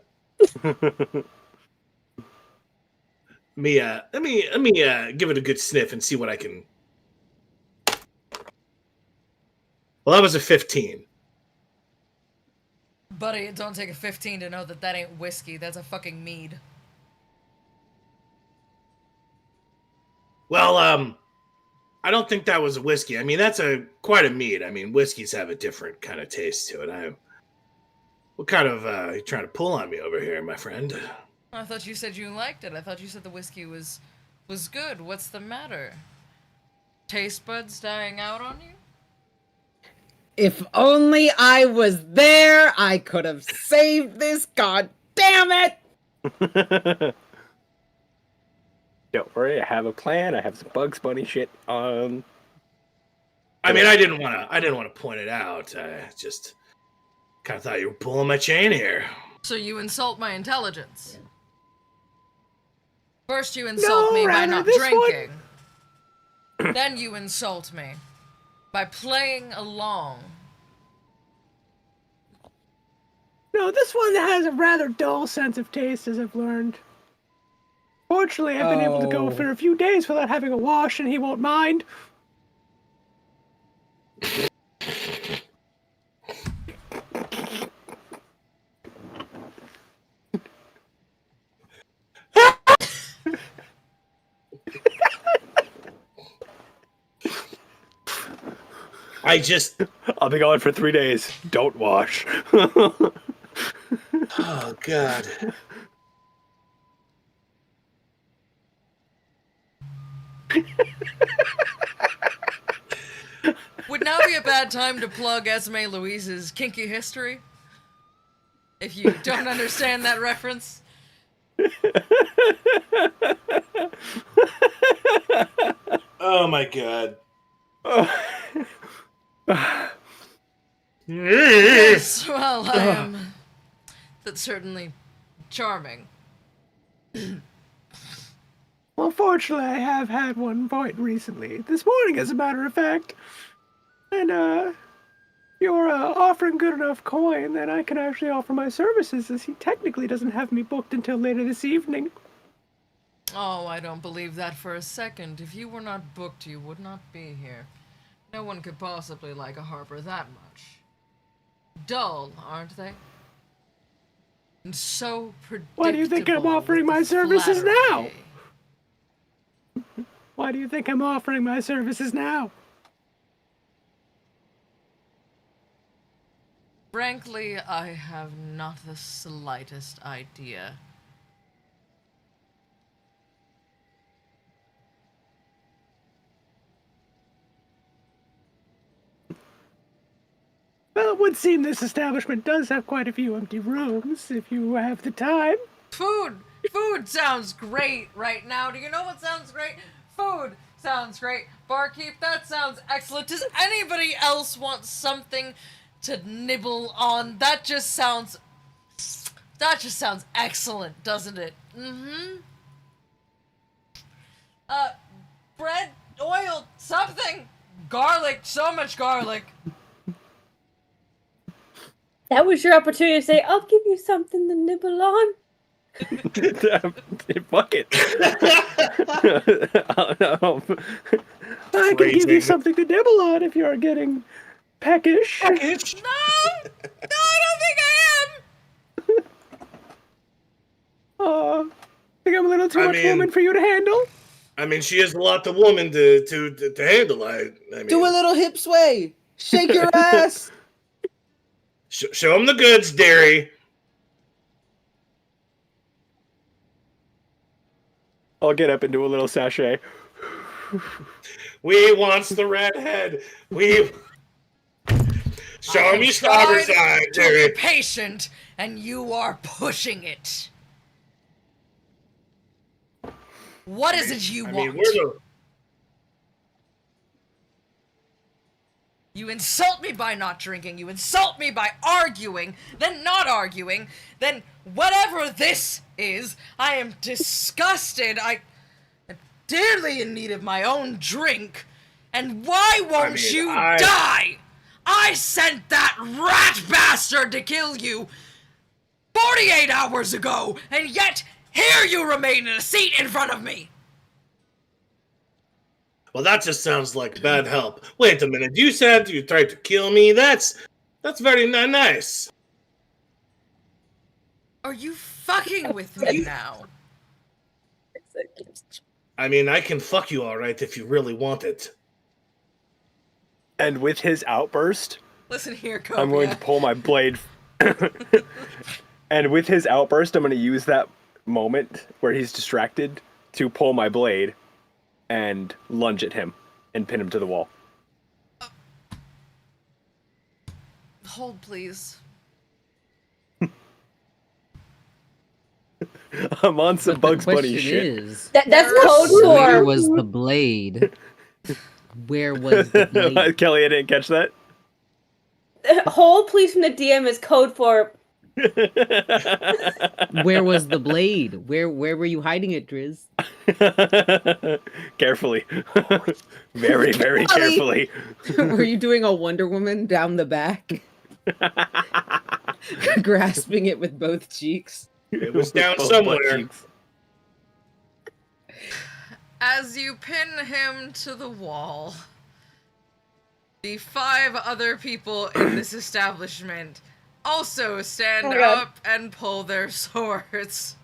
Let me give it a good sniff and see what I can. Well, that was a 15. Buddy, it don't take a 15 to know that that ain't whiskey. That's a fucking mead. Well, I don't think that was a whiskey. I mean, that's quite a mead. I mean, whiskeys have a different kind of taste to it. What kind of you trying to pull on me over here, my friend? I thought you said you liked it. I thought you said the whiskey was good. What's the matter? Taste buds dying out on you? If only I was there, I could have saved this. God damn it! Don't worry, I have a plan. I have some Bugs Bunny shit on. I mean, I didn't want to point it out. I just kind of thought you were pulling my chain here. So you insult my intelligence. First you insult me by not drinking. Then you insult me by playing along. No, this one has a rather dull sense of taste, as I've learned. Fortunately, I've been able to go for a few days without having a wash, and he won't mind. I'll be gone for 3 days. Don't wash. Oh, God. Would now be a bad time to plug Esme Louise's kinky history? If you don't understand that reference. Oh, my God. Yes, well, I am. That's certainly charming. Well, fortunately, I have had one point recently. This morning, as a matter of fact. And, you're offering good enough coin that I can actually offer my services, as he technically doesn't have me booked until later this evening. Oh, I don't believe that for a second. If you were not booked, you would not be here. No one could possibly like a harbor that much. Dull, aren't they? And so predictable. Why do you think I'm offering my services now? Why do you think I'm offering my services now? Frankly, I have not the slightest idea. Well, it would seem this establishment does have quite a few empty rooms, if you have the time. Food! Food sounds great right now. Do you know what sounds great? Food sounds great. Barkeep, that sounds excellent. Does anybody else want something to nibble on? That just sounds excellent, doesn't it? Mm-hmm. Bread, oil, something. Garlic, so much garlic. That was your opportunity to say, I'll give you something to nibble on. Fuck it. I can give you something to nibble on if you're getting peckish. No! No, I don't think I am! Think I'm a little too much woman for you to handle? I mean, she is a lot of woman to handle. I mean, Do a little hip sway. Shake your ass. Show him the goods, Derry. I'll get up and do a little sachet. We wants the redhead. We show him your starboard side, To Derry. be patient, and you are pushing it. What is it you I want? mean, we're the You insult me by not drinking, you insult me by arguing, then not arguing, then whatever this is, I am disgusted, I'm dearly in need of my own drink, and why won't you die? I sent that rat bastard to kill you 48 hours ago, and yet here you remain in a seat in front of me! Well, that just sounds like bad help. Wait a minute. You said you tried to kill me? That's very nice. Are you fucking with me now? I mean, I can fuck you all right if you really want it. And with his outburst, Listen here, Cobia. I'm going to pull my blade. And with his outburst, I'm going to use that moment where he's distracted to pull my blade and lunge at him and pin him to the wall. Hold, please. I'm on some Bugs Bunny Question shit. is, That's code where for. was the blade? Where was the blade? Kelly, I didn't catch that. Hold, please, from the DM is code for. Where was the blade? Where were you hiding it, Driz? Carefully. Very, very carefully. Were you doing a Wonder Woman down the back? Grasping it with both cheeks? It was down Both somewhere. butt cheeks. As you pin him to the wall, the 5 other people in this establishment also stand Oh my God. up and pull their swords.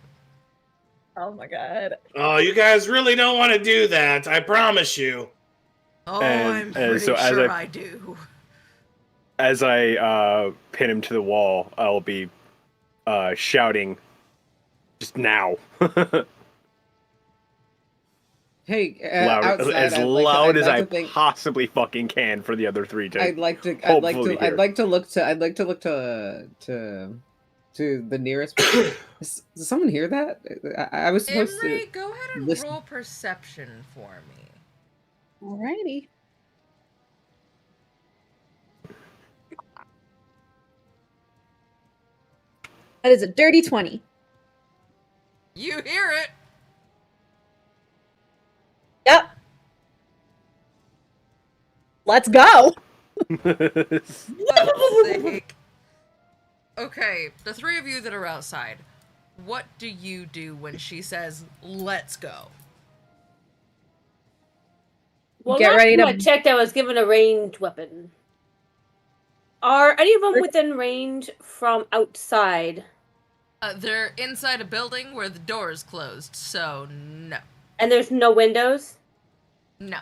Oh my god. Oh, you guys really don't want to do that. I promise you. Oh, And- I'm and pretty so as sure I- I do. As I pin him to the wall, I'll be shouting just now. Hey, Loud, outside, as I'd like to- loud I'd as like I to think- possibly fucking can for the other 3 to I'd like to hopefully hear. look to the nearest. Does someone hear that? I was supposed Imri, to. go ahead and listen. roll perception for me. Alrighty. That is a dirty 20. You hear it. Yep. Let's go. Fuck's sake. Okay, the three of you that are outside, what do you do when she says, let's go? Well, Get last ready time to- I checked, I was given a ranged weapon. Are any of them within range from outside? They're inside a building where the door is closed, so no. And there's no windows? No.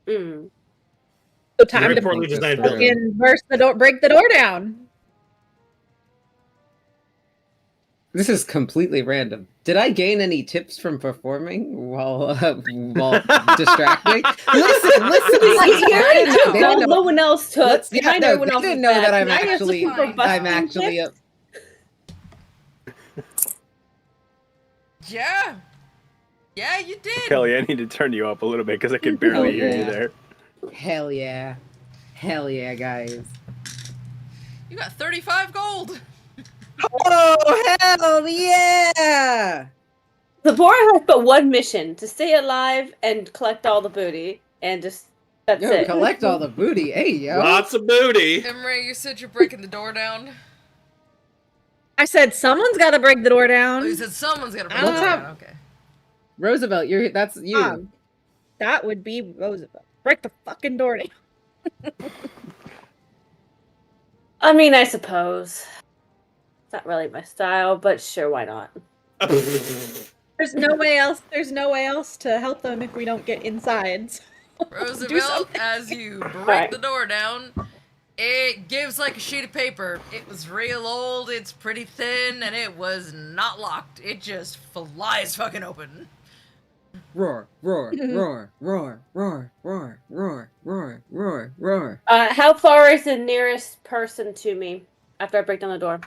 Hmm. So time Very to poorly designed fucking building. fucking burst the door, break the door down. This is completely random. Did I gain any tips from performing while distracting? Listen. No one else took. Behind No, everyone they else didn't is know bad. that I'm Can I have actually. some for I'm busting actually. tips? Yeah. Yeah, you did. Kelly, I need to turn you up a little bit because I can barely hear you there. Hell yeah, guys. You got 35 gold. Oh, hell yeah! Zipporah has but one mission: to stay alive and collect all the booty, and just that's Yo, it. collect all the booty. Hey, yo. Lots of booty. Emre, you said you're breaking the door down. I said someone's got to break the door Oh, down. you said someone's gonna break Let's the door have- down. Okay. Roosevelt, that's you. That would be Roosevelt. Break the fucking door down. I mean, I suppose it's not really my style, but sure, why not? There's no way else. There's no way else to help them if we don't get inside. Roosevelt, something. as you break Right. the door down, it gives like a sheet of paper. It was real old, it's pretty thin, and it was not locked. It just flies fucking open. Roar, roar, roar, roar, roar, roar, roar, roar, roar, roar. How far is the nearest person to me after I break down the door?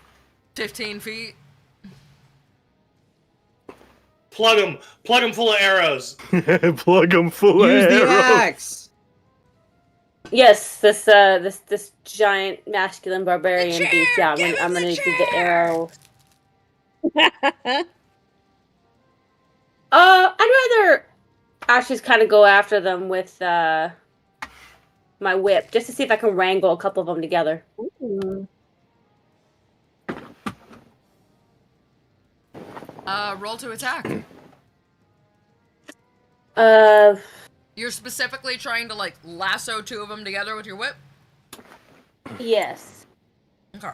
15 feet. Plug them full of arrows. Plug them full Use of the arrows. axe. Yes, this giant masculine barbarian The chair! beast. Yeah, Give him I'm the gonna do the chair! arrow. I'd rather actually kind of go after them with my whip, just to see if I can wrangle a couple of them together. Roll to attack. You're specifically trying to, like, lasso two of them together with your whip? Yes. Okay.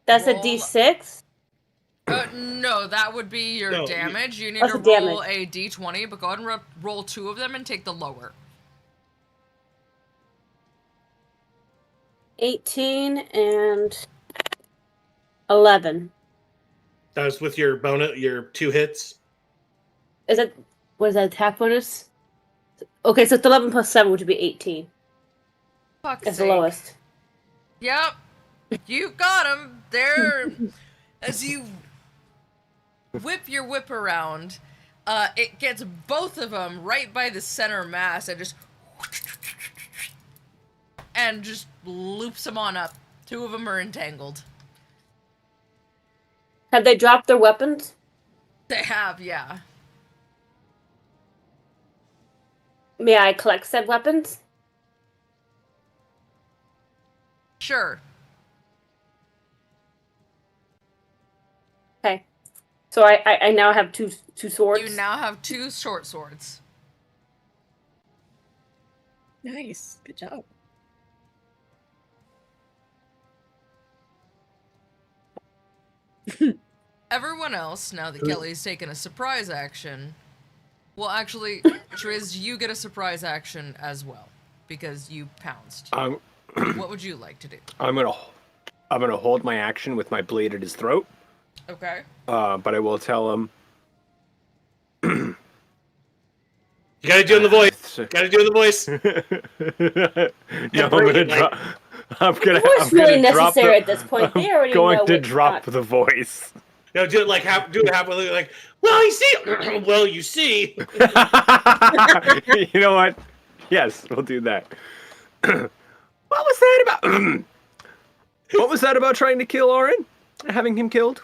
That's Roll- a D6. No, that would be your No, damage. You need What's to the roll damage? a D20, but go ahead and roll two of them and take the lower. 18 and 11. That was with your bonus, your 2 hits. Is that what is that attack bonus? Okay, so it's 11 plus 7, which would be 18. Fuck's That's the sake. lowest. Yep. You got him. There. As you whip your whip around, it gets both of them right by the center mass and just loops them on up. Two of them are entangled. Have they dropped their weapons? They have, yeah. May I collect said weapons? Sure. Okay. So I now have two swords. You now have two short swords. Nice. Good job. Everyone else, now that Kelly's taken a surprise action, well, actually, Triz, you get a surprise action as well because you pounced. What would you like to do? I'm gonna hold my action with my blade at his throat. Okay. But I will tell him. You gotta do it in the voice. Gotta do it in the voice. No, I'm gonna drop. I'm gonna. What's I'm really gonna drop necessary the, at this point? They I'm already going know to what's drop not. the voice. No, do it like do it halfway, like, well, you see, well, you see. You know what? Yes, we'll do that. What was that about? What was that about trying to kill Orin? Having him killed?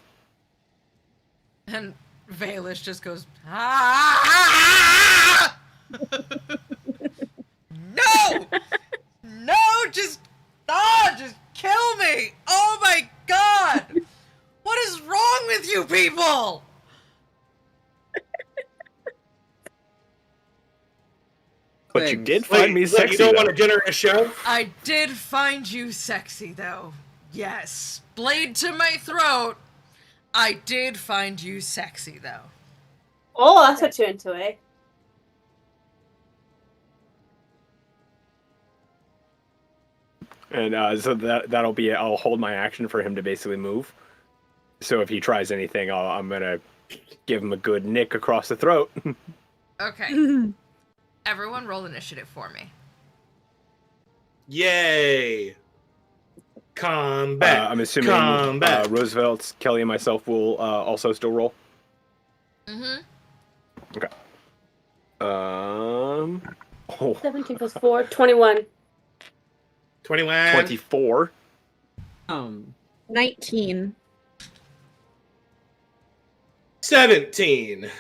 And Valish just goes, ah! No! No, just kill me! Oh my god! What is wrong with you people? But you Things. did find me sexy. You don't though. want a dinner and a show? I did find you sexy, though. Yes. Blade to my throat. I did find you sexy, though. Oh, that's what you're into, eh? And so that'll be it. I'll hold my action for him to basically move. So if he tries anything, I'm gonna give him a good nick across the throat. Okay. Everyone roll initiative for me. Yay! Combat. I'm assuming Combat. Roosevelt, Kelly, and myself will also still roll. Mm-hmm. Okay. Oh, 17 plus 4, 21. 21. 24. 19. 17.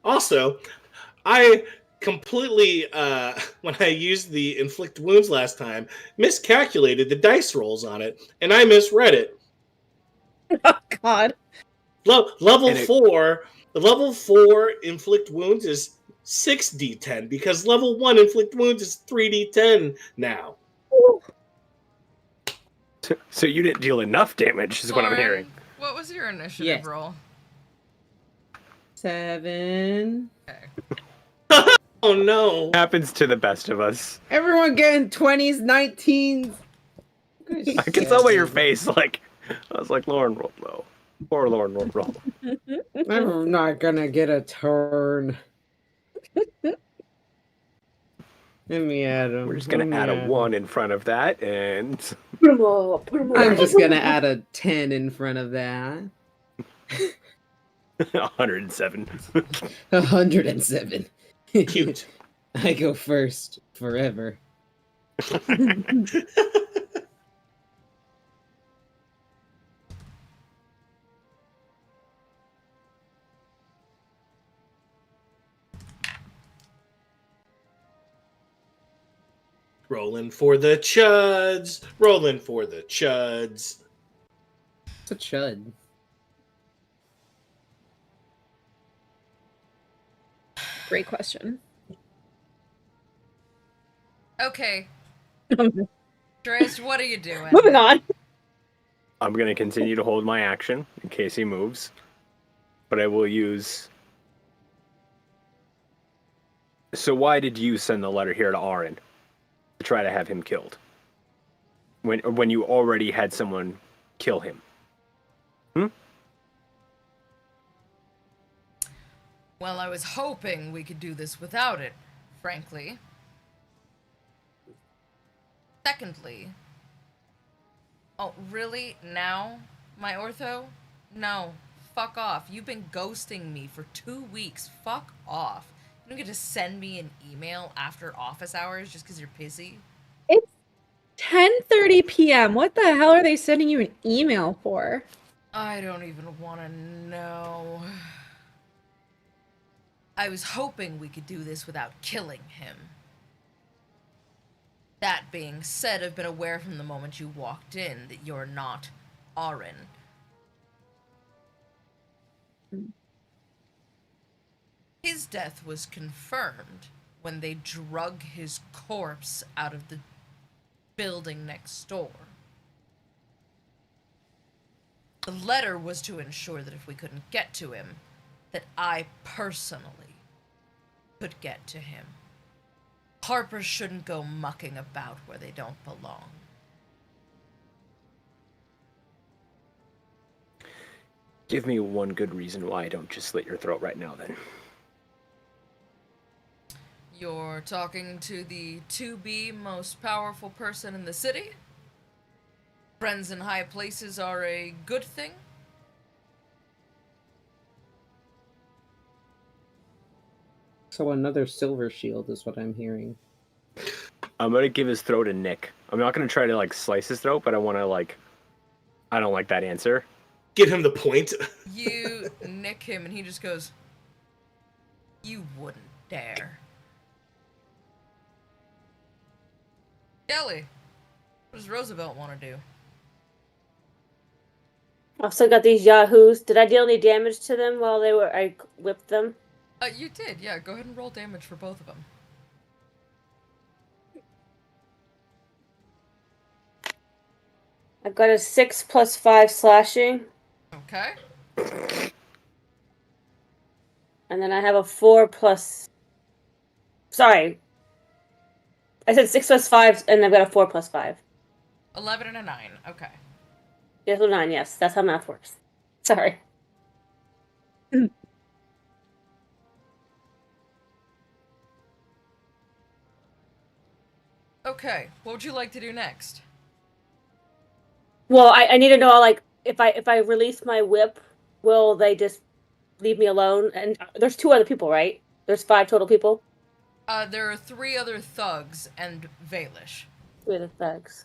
Also, I completely, when I used the inflict wounds last time, miscalculated the dice rolls on it, and I misread it. Oh, God. Level And it- 4, the level 4 inflict wounds is 6d10, because level 1 inflict wounds is 3d10 now. So you didn't deal enough damage, is what I'm Lauren, hearing. What was your initiative Yes. roll? 7. Okay. Oh no. Happens to the best of us. Everyone getting 20s, 19s. I can tell by your face, like, I was like, Lauren rolled low. Poor Lauren rolled low. I'm not gonna get a turn. Let me add them. We're just gonna add a 1 in front of that, and Put them all. Put them all. I'm just gonna add a 10 in front of that. 107. 107. Cute. I go first forever. Rolling for the chuds. Rolling for the chuds. It's a chud. Great question. Okay. Drizzt, what are you doing? Moving on. I'm gonna continue to hold my action in case he moves, but I will use. So why did you send the letter here to Aaron to try to have him killed? When you already had someone kill him? Well, I was hoping we could do this without it, frankly. Secondly... Oh, really? Now? My ortho? No. Fuck off. You've been ghosting me for 2 weeks. Fuck off. You don't get to send me an email after office hours just because you're busy? It's 10:30 p.m. What the hell are they sending you an email for? I don't even want to know. I was hoping we could do this without killing him. That being said, I've been aware from the moment you walked in that you're not Aaron. His death was confirmed when they drug his corpse out of the building next door. The letter was to ensure that if we couldn't get to him, that I personally could get to him. Harpers shouldn't go mucking about where they don't belong. Give me one good reason why I don't just slit your throat right now, then. You're talking to the 2B most powerful person in the city? Friends in high places are a good thing? So another silver shield is what I'm hearing. I'm gonna give his throat a nick. I'm not gonna try to like slice his throat, but I want to like. I don't like that answer. Give him the point. You nick him, and he just goes, "You wouldn't dare." Kelly, what does Roosevelt want to do? I've still got these yahoos. Did I deal any damage to them while I whipped them? You did, yeah. Go ahead and roll damage for both of them. I've got a 6 + 5 slashing. Okay. And then I have a 4 plus. Sorry. I said 6 + 5, and I've got a 4 + 5. 11 and a 9. Okay. Yes, 9, yes. That's how math works. Sorry. Okay. What would you like to do next? Well, I need to know, like, if I release my whip, will they just leave me alone? And there's 2 other people, right? There's 5 total people? There are 3 other thugs and Valish. 3 other thugs.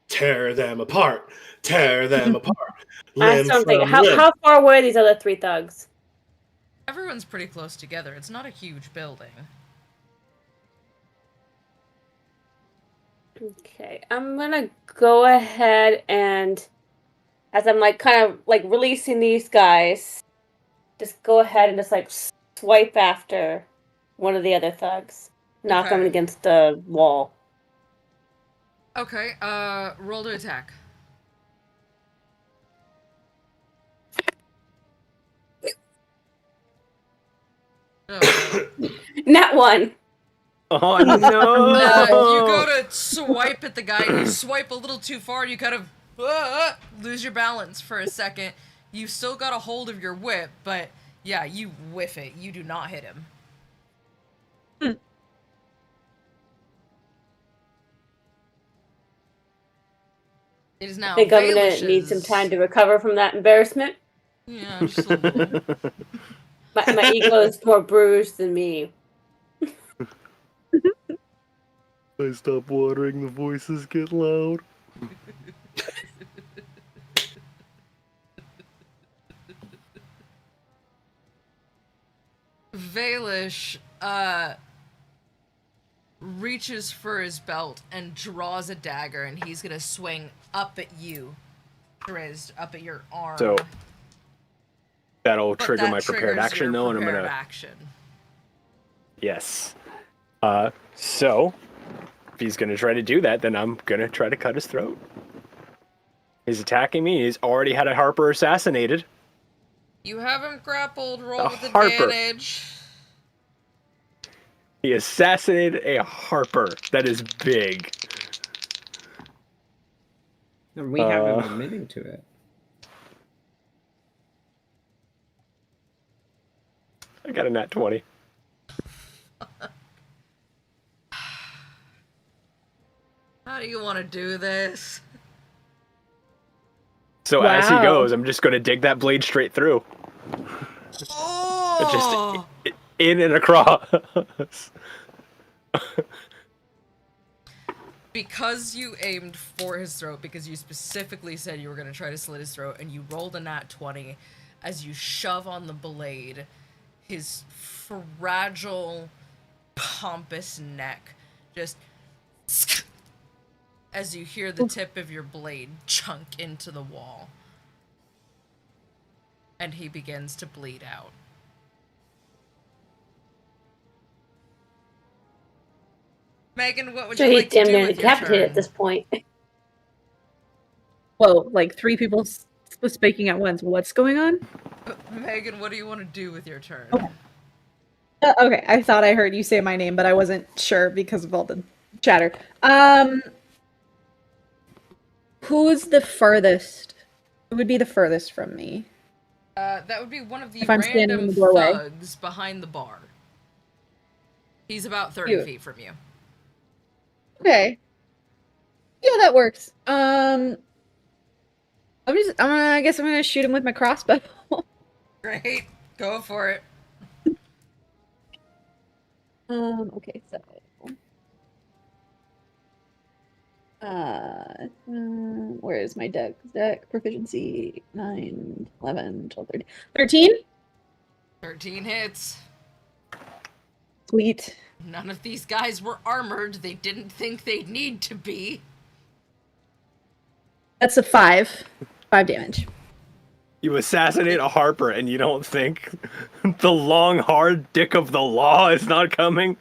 Tear them apart. Tear them apart. That's Limb something. from limb. How far away are these other 3 thugs? Everyone's pretty close together. It's not a huge building. Okay, I'm gonna go ahead and, as I'm like kind of like releasing these guys, just go ahead and just like swipe after one of the other thugs, knock him Okay. against the wall. Okay, roll to attack. Oh. Not one. Oh no! You go to swipe at the guy, and you swipe a little too far, and you kind of lose your balance for a second. You still got a hold of your whip, but yeah, you whiff it. You do not hit him. It is now I think I'm gonna Valish's... need some time to recover from that embarrassment. Yeah, just a little. My ego is more bruised than me. I stop watering, the voices get loud. Valish, reaches for his belt and draws a dagger, and he's gonna swing up at you, Drizzt, up at your arm. So that'll But trigger that my prepared triggers action, your though, and I'm prepared gonna. action. Yes. So if he's gonna try to do that, then I'm gonna try to cut his throat. He's attacking me. He's already had a Harper assassinated. You have him grappled. Roll A with Harper. advantage. He assassinated a Harper. That is big. And we have him admitting to it. I got a nat 20. How do you want to do this? So as he Wow. goes, I'm just gonna dig that blade straight through. Oh! Just in and across. Because you aimed for his throat, because you specifically said you were going to try to slit his throat, and you rolled a nat 20, as you shove on the blade, his fragile, pompous neck just as you hear the tip of your blade chunk into the wall. And he begins to bleed out. Megan, what would So you he's like to damn do near with your decapitated turn? at this point. Whoa, like 3 people speaking at once. What's going on? Megan, what do you want to do with your turn? Okay. Okay, I thought I heard you say my name, but I wasn't sure because of all the chatter. Who's the furthest? Who would be the furthest from me? That would be one of the If I'm standing in random the doorway. thugs behind the bar. He's about 30 Cute. feet from you. Okay. Yeah, that works. I guess I'm gonna shoot him with my crossbow. Great. Go for it. Okay, so where is my deck? Deck proficiency 9, 11, 12, 13. 13? 13 hits. Sweet. None of these guys were armored. They didn't think they'd need to be. That's a 5. 5 damage. You assassinate a Harper and you don't think the long, hard dick of the law is not coming?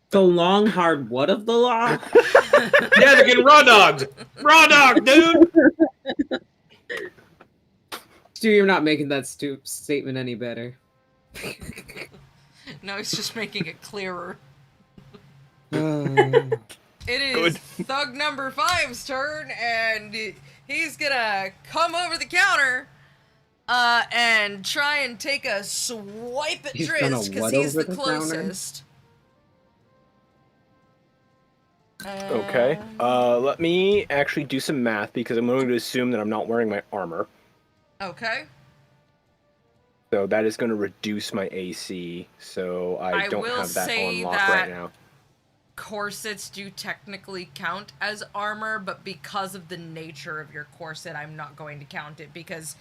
The long hard what of the law? Yeah, they're getting raw dogged. Raw dog, dude. Stu, you're not making that statement any better. No, he's just making it clearer. Uh, It is Good. Thug number 5's turn, and he's gonna come over the counter and try and take a swipe at He's gonna Driz because what he's over the the counter? closest. Okay. Let me actually do some math because I'm going to assume that I'm not wearing my armor. Okay. So that is going to reduce my AC. So I I don't will have that say on lock that- right now. Corsets do technically count as armor, but because of the nature of your corset, I'm not going to count it because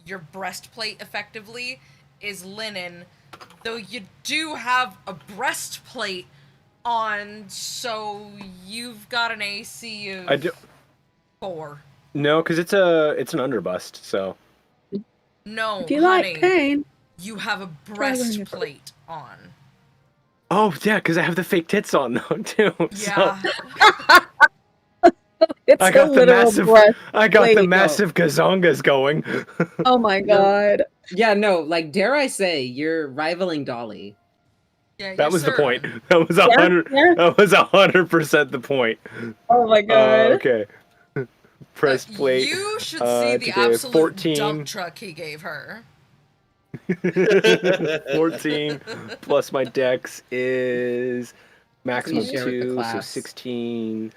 your breastplate effectively is linen, though you do have a breastplate on, so you've got an AC of I do. 4. No, because it's an underbust. So No, If you honey, like pain. you have a Try wearing it. breastplate on. oh yeah, because I have the fake tits on though too. Yeah. It's I a got the literal massive. breast. I got the plate. massive gazongas going. Oh my god. yeah, no, like dare I say, you're rivaling Dolly. Yeah, That yes, was the sir. point. That was 100. yeah. That was 100% the point. Oh my god. Okay. Press plate. You should see the today, absolute 14. dump truck he gave her. 14 plus my dex is maximum Please share with the 2, so class. 16.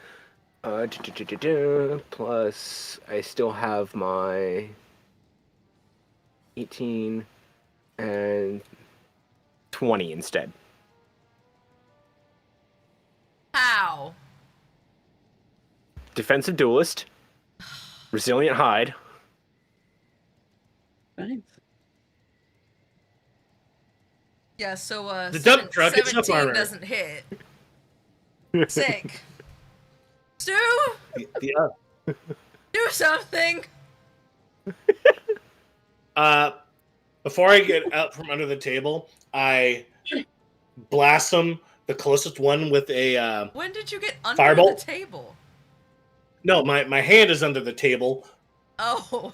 Plus I still have my 18 and 20 instead. How? Defensive duelist, resilient hide. Nice. Yeah, so The dump truck is up 17 armor. doesn't hit. Sick. Stu, Yeah. do something. Before I get out from under the table, I blast them, the closest one, with a When did you get under Firebolt? the table? no. My hand is under the table. Oh.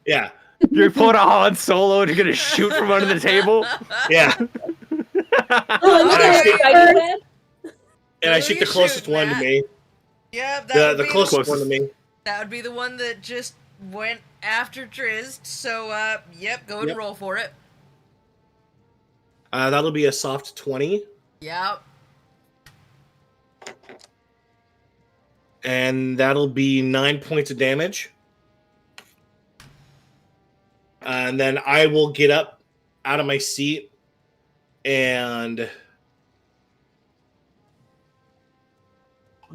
Yeah, You're pulling a Han Solo to get a shoot from under the table. yeah. Oh, I okay. see. I do that? And I Who shoot you the closest shooting one to at? me. Yeah, that The would be closest Closest. one to me. that would be the one that just went after Driz. So yep, go and Yep. roll for it. That'll be a soft 20, Yep. and that'll be 9 points of damage. And then I will get up out of my seat and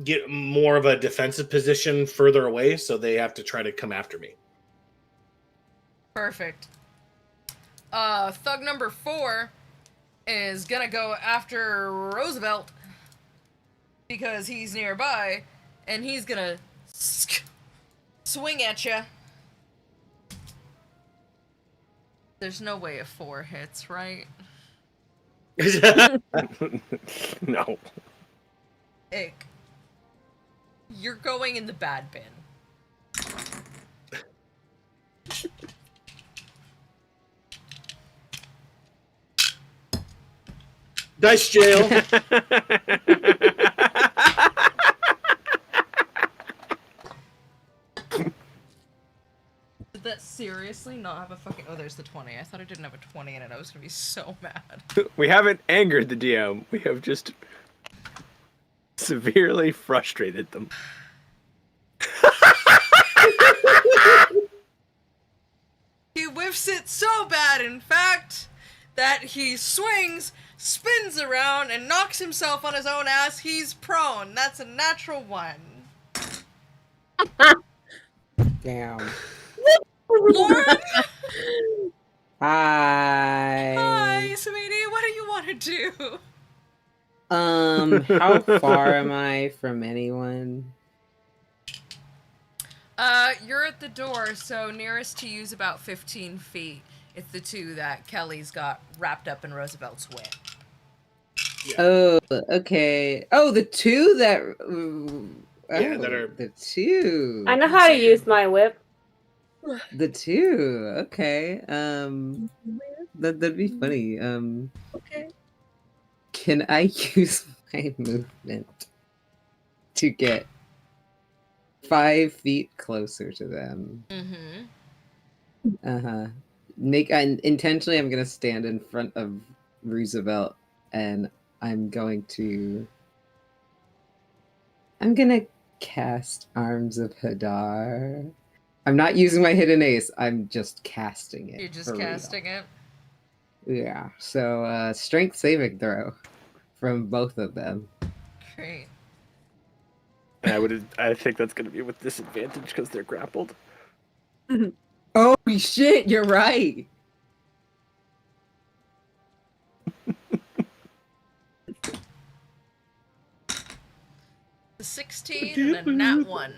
get more of a defensive position further away, so they have to try to come after me. Perfect. Thug number 4 is gonna go after Roosevelt because he's nearby, and he's gonna swing at you. There's no way a 4 hits, right? No. Ick. You're going in the bad bin. Dice jail. Did that seriously not have a fucking... Oh, there's the 20. I thought it didn't have a 20 in it. I was gonna be so mad. We haven't angered the DM. We have just severely frustrated them. He whiffs it so bad, in fact, that he swings, spins around, and knocks himself on his own ass. He's prone. That's a natural 1. Damn. Lauren? Hi. Hi, sweetie. What do you want to do? How far am I from anyone? You're at the door, so nearest to you is about 15 feet. It's the 2 that Kelly's got wrapped up in Roosevelt's whip. Oh, okay. Oh, the 2 that. Yeah, that are- the 2. I know how to use my whip. The 2. Okay. That'd be funny. Okay. Can I use my movement to get 5 feet closer to them? Mm-hmm. Intentionally, I'm gonna stand in front of Roosevelt, and I'm gonna cast Arms of Hadar. I'm not using my hidden ace. I'm just casting it. You're just for real. casting it. Yeah. So strength saving throw from both of them. Great. And I think that's gonna be with disadvantage because they're grappled. Oh shit! You're right. The 16 and a nat 1.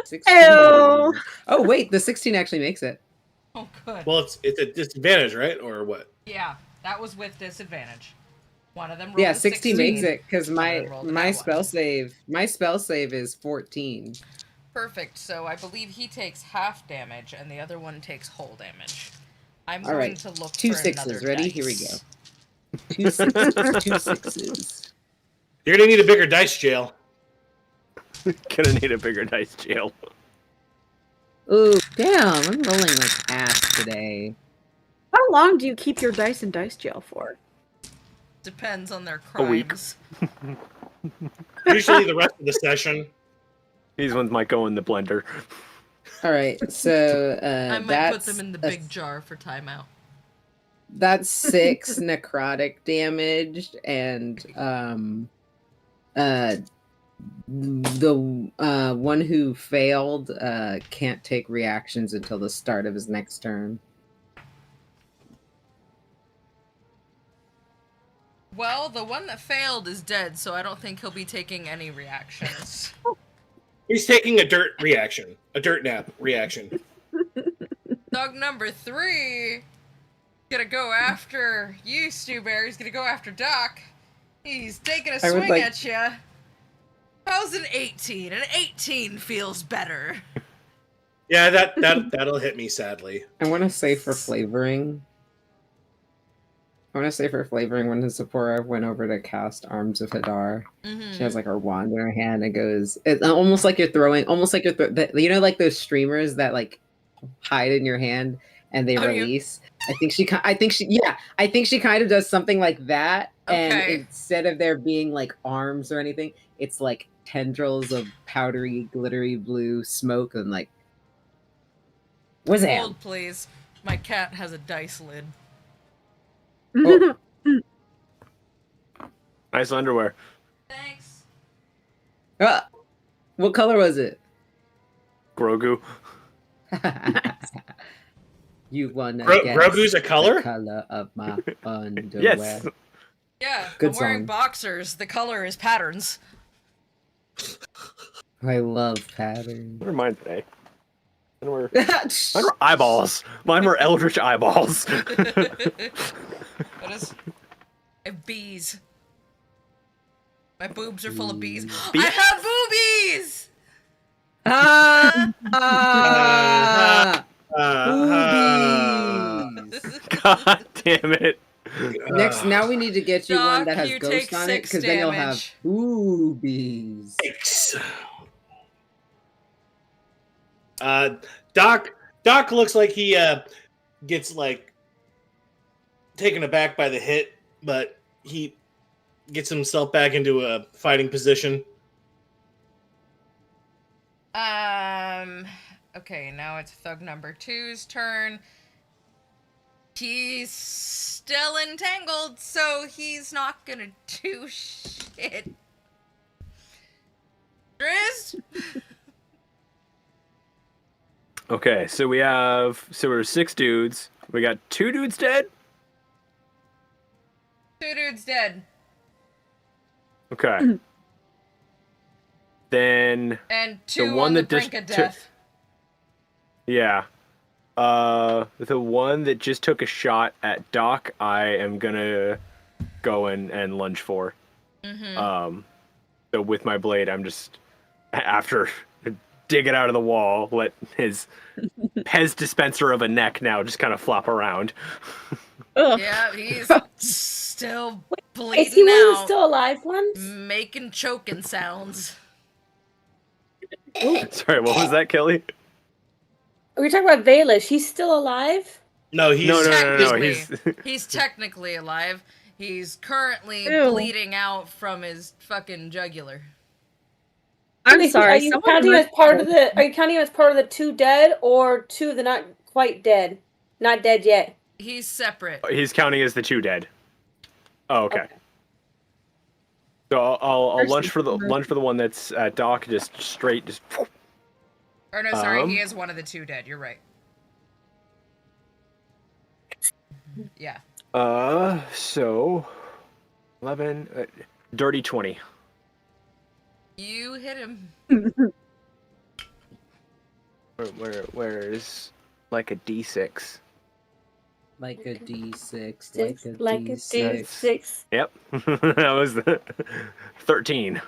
16. Ew. Oh wait, the 16 actually makes it. Oh, good. Well, it's a disadvantage, right? Or what? Yeah, that was with disadvantage. One of them rolled Yeah, a 16 makes it because One of them rolled a nat spell 1. save is 14. Perfect. So I believe he takes half damage and the other one takes whole damage. I'm All going right, to look 2 for 6s. another Ready? dice. Here we go. 2 6s. 2 6s. You're gonna need a bigger dice jail. Gonna need a bigger dice jail. Ooh, damn! I'm rolling like ass today. How long do you keep your dice in dice jail for? Depends on their A week. crimes. Usually the rest of the session. These ones might go in the blender. All right, so I might that's put them in the big jar for timeout. That's 6 necrotic damage, and the one who failed can't take reactions until the start of his next turn. Well, the one that failed is dead, so I don't think he'll be taking any reactions. He's taking a dirt reaction. A dirt nap reaction. Dog number 3 gonna go after you, Stewberry. He's gonna go after Doc. He's taking a I would swing like- at you. How's an 18? An 18 feels better. Yeah, that'll hit me sadly. I want to say for flavoring. When Zipporah went over to cast Arms of Hadar, she has like her wand in her hand and goes. It's almost like you're throwing, you know, like those streamers that like hide in your hand and they Oh, release. I think she kind of does something like that. And Okay. instead of there being like arms or anything, it's like tendrils of powdery, glittery blue smoke and like. What's that? Hold, please. My cat has a dice lid. Oh. Nice underwear. Thanks. What color was it? Grogu. You wanna guess Grogu's a color? the color of my underwear? Yes. Yeah, Good I'm wearing song. boxers. The color is patterns. I love patterns. What are mine today? Mine were eyeballs. Mine were eldritch eyeballs. What is? I have bees. My boobs are full of bees. Bees? I have boobies! Boobies. God damn it. Next, now we need to get you one Doc, that has you ghost take on it, 6 because then you'll have damage. boobies. Yikes. Doc looks like he gets like taken aback by the hit, but he gets himself back into a fighting position. Okay, now it's thug number 2's turn. He's still entangled, so he's not gonna do shit. Driz? Okay, so we're 6 dudes. We got 2 dudes dead. 2 dudes dead. Okay. Then And 2 one on the that brink of death. yeah. The one that just took a shot at Doc, I am gonna go and lunge for. Mm-hmm. So with my blade, I'm just after dig it out of the wall, let his Pez dispenser of a neck now just kind of flop around. Ugh. Yeah, he's still Is he bleeding one of the out, still alive ones? making choking sounds. Sorry, what was that, Kelly? Are we talking about Valish? He's still alive? No, he's No. Technically, He's he's technically alive. He's currently Ew. bleeding out from his fucking jugular. I'm Wait, sorry. Are you someone counting must- as part of the? Are you counting as part of the 2 dead or 2 that not quite dead, not dead yet? He's separate. he's counting as the 2 dead. Oh, okay. So I'll Mercy. lunge for the one that's at Doc, just straight, just. Or no, sorry, he is one of the 2 dead. You're right. Yeah. So 11, dirty 20. You hit him. Where's like a D6? Like a D6. Like a D6. Yep, that was the 13.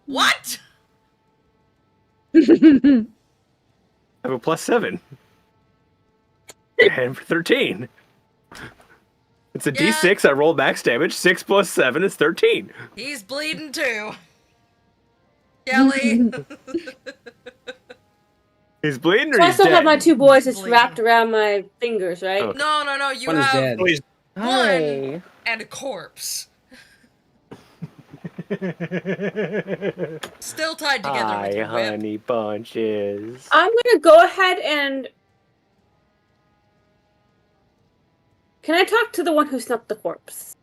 What? I have a +7. And for 13. It's a Yeah. D6. I roll max damage. 6 + 7 is 13. He's bleeding too. Kelly. He's bleeding or So I he's still dead? have my 2 boys just Bleeding. wrapped around my fingers, right? Okay. No. You One is have dead. Oh, he's- one and a corpse. Still tied together Hi, with your whip. honey bunches. I'm gonna go ahead and. Can I talk to the one who snuck the corpse?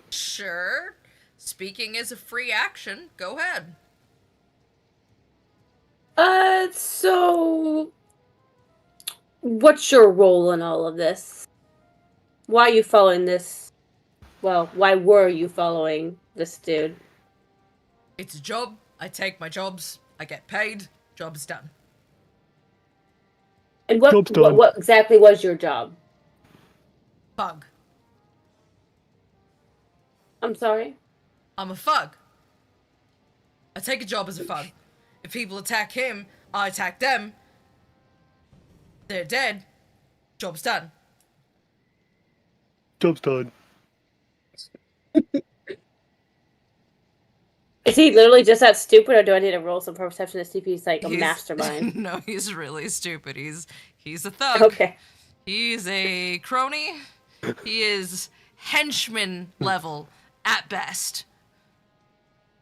Sure. Speaking is a free action. Go ahead. So. What's your role in all of this? Why are you following this? Well, why were you following this dude? It's a job. I take my jobs. I get paid. Job's done. And what Job's done. what exactly was your job? Fug. I'm sorry? I'm a fug. I take a job as a fug. If people attack him, I attack them. They're dead. Job's done. Job's done. Is he literally just that stupid, or do I need to roll some perception to see if he's like a He's- mastermind? No, he's really stupid. He's a thug. Okay. He's a crony. He is henchman level at best.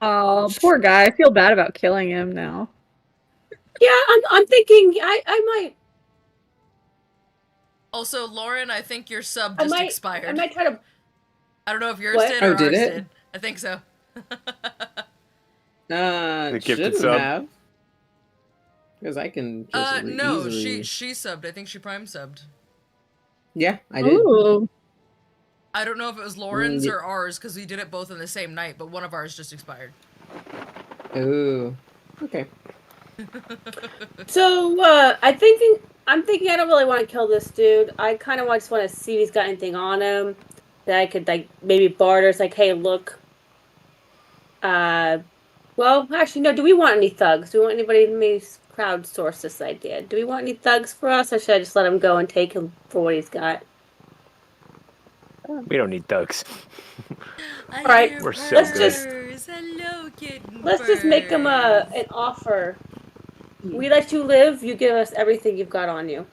Oh, poor guy. I feel bad about killing him now. Yeah, I'm thinking I might Also, Lauren, I think your sub I just might expired. I might try to. I don't know if yours What? did Oh, or did ours it? did. I think so. The gifted shouldn't sub. have. Because I can just No, easily... she subbed. I think she prime subbed. Yeah, I did. Ooh. I don't know if it was Lauren's Mm, or ours because we did it both on the same night, but one of ours just expired. Ooh. Okay. So I'm thinking I don't really want to kill this dude. I kind of just want to see if he's got anything on him that I could like maybe barter. It's like, hey, look. Well, actually, no. Do we want any thugs? Do we want anybody to maybe crowdsource this idea? Do we want any thugs for us, or should I just let him go and take him for what he's got? We don't need thugs. Alright, We're so let's good. just let's just make him an offer. We let you live. You give us everything you've got on you.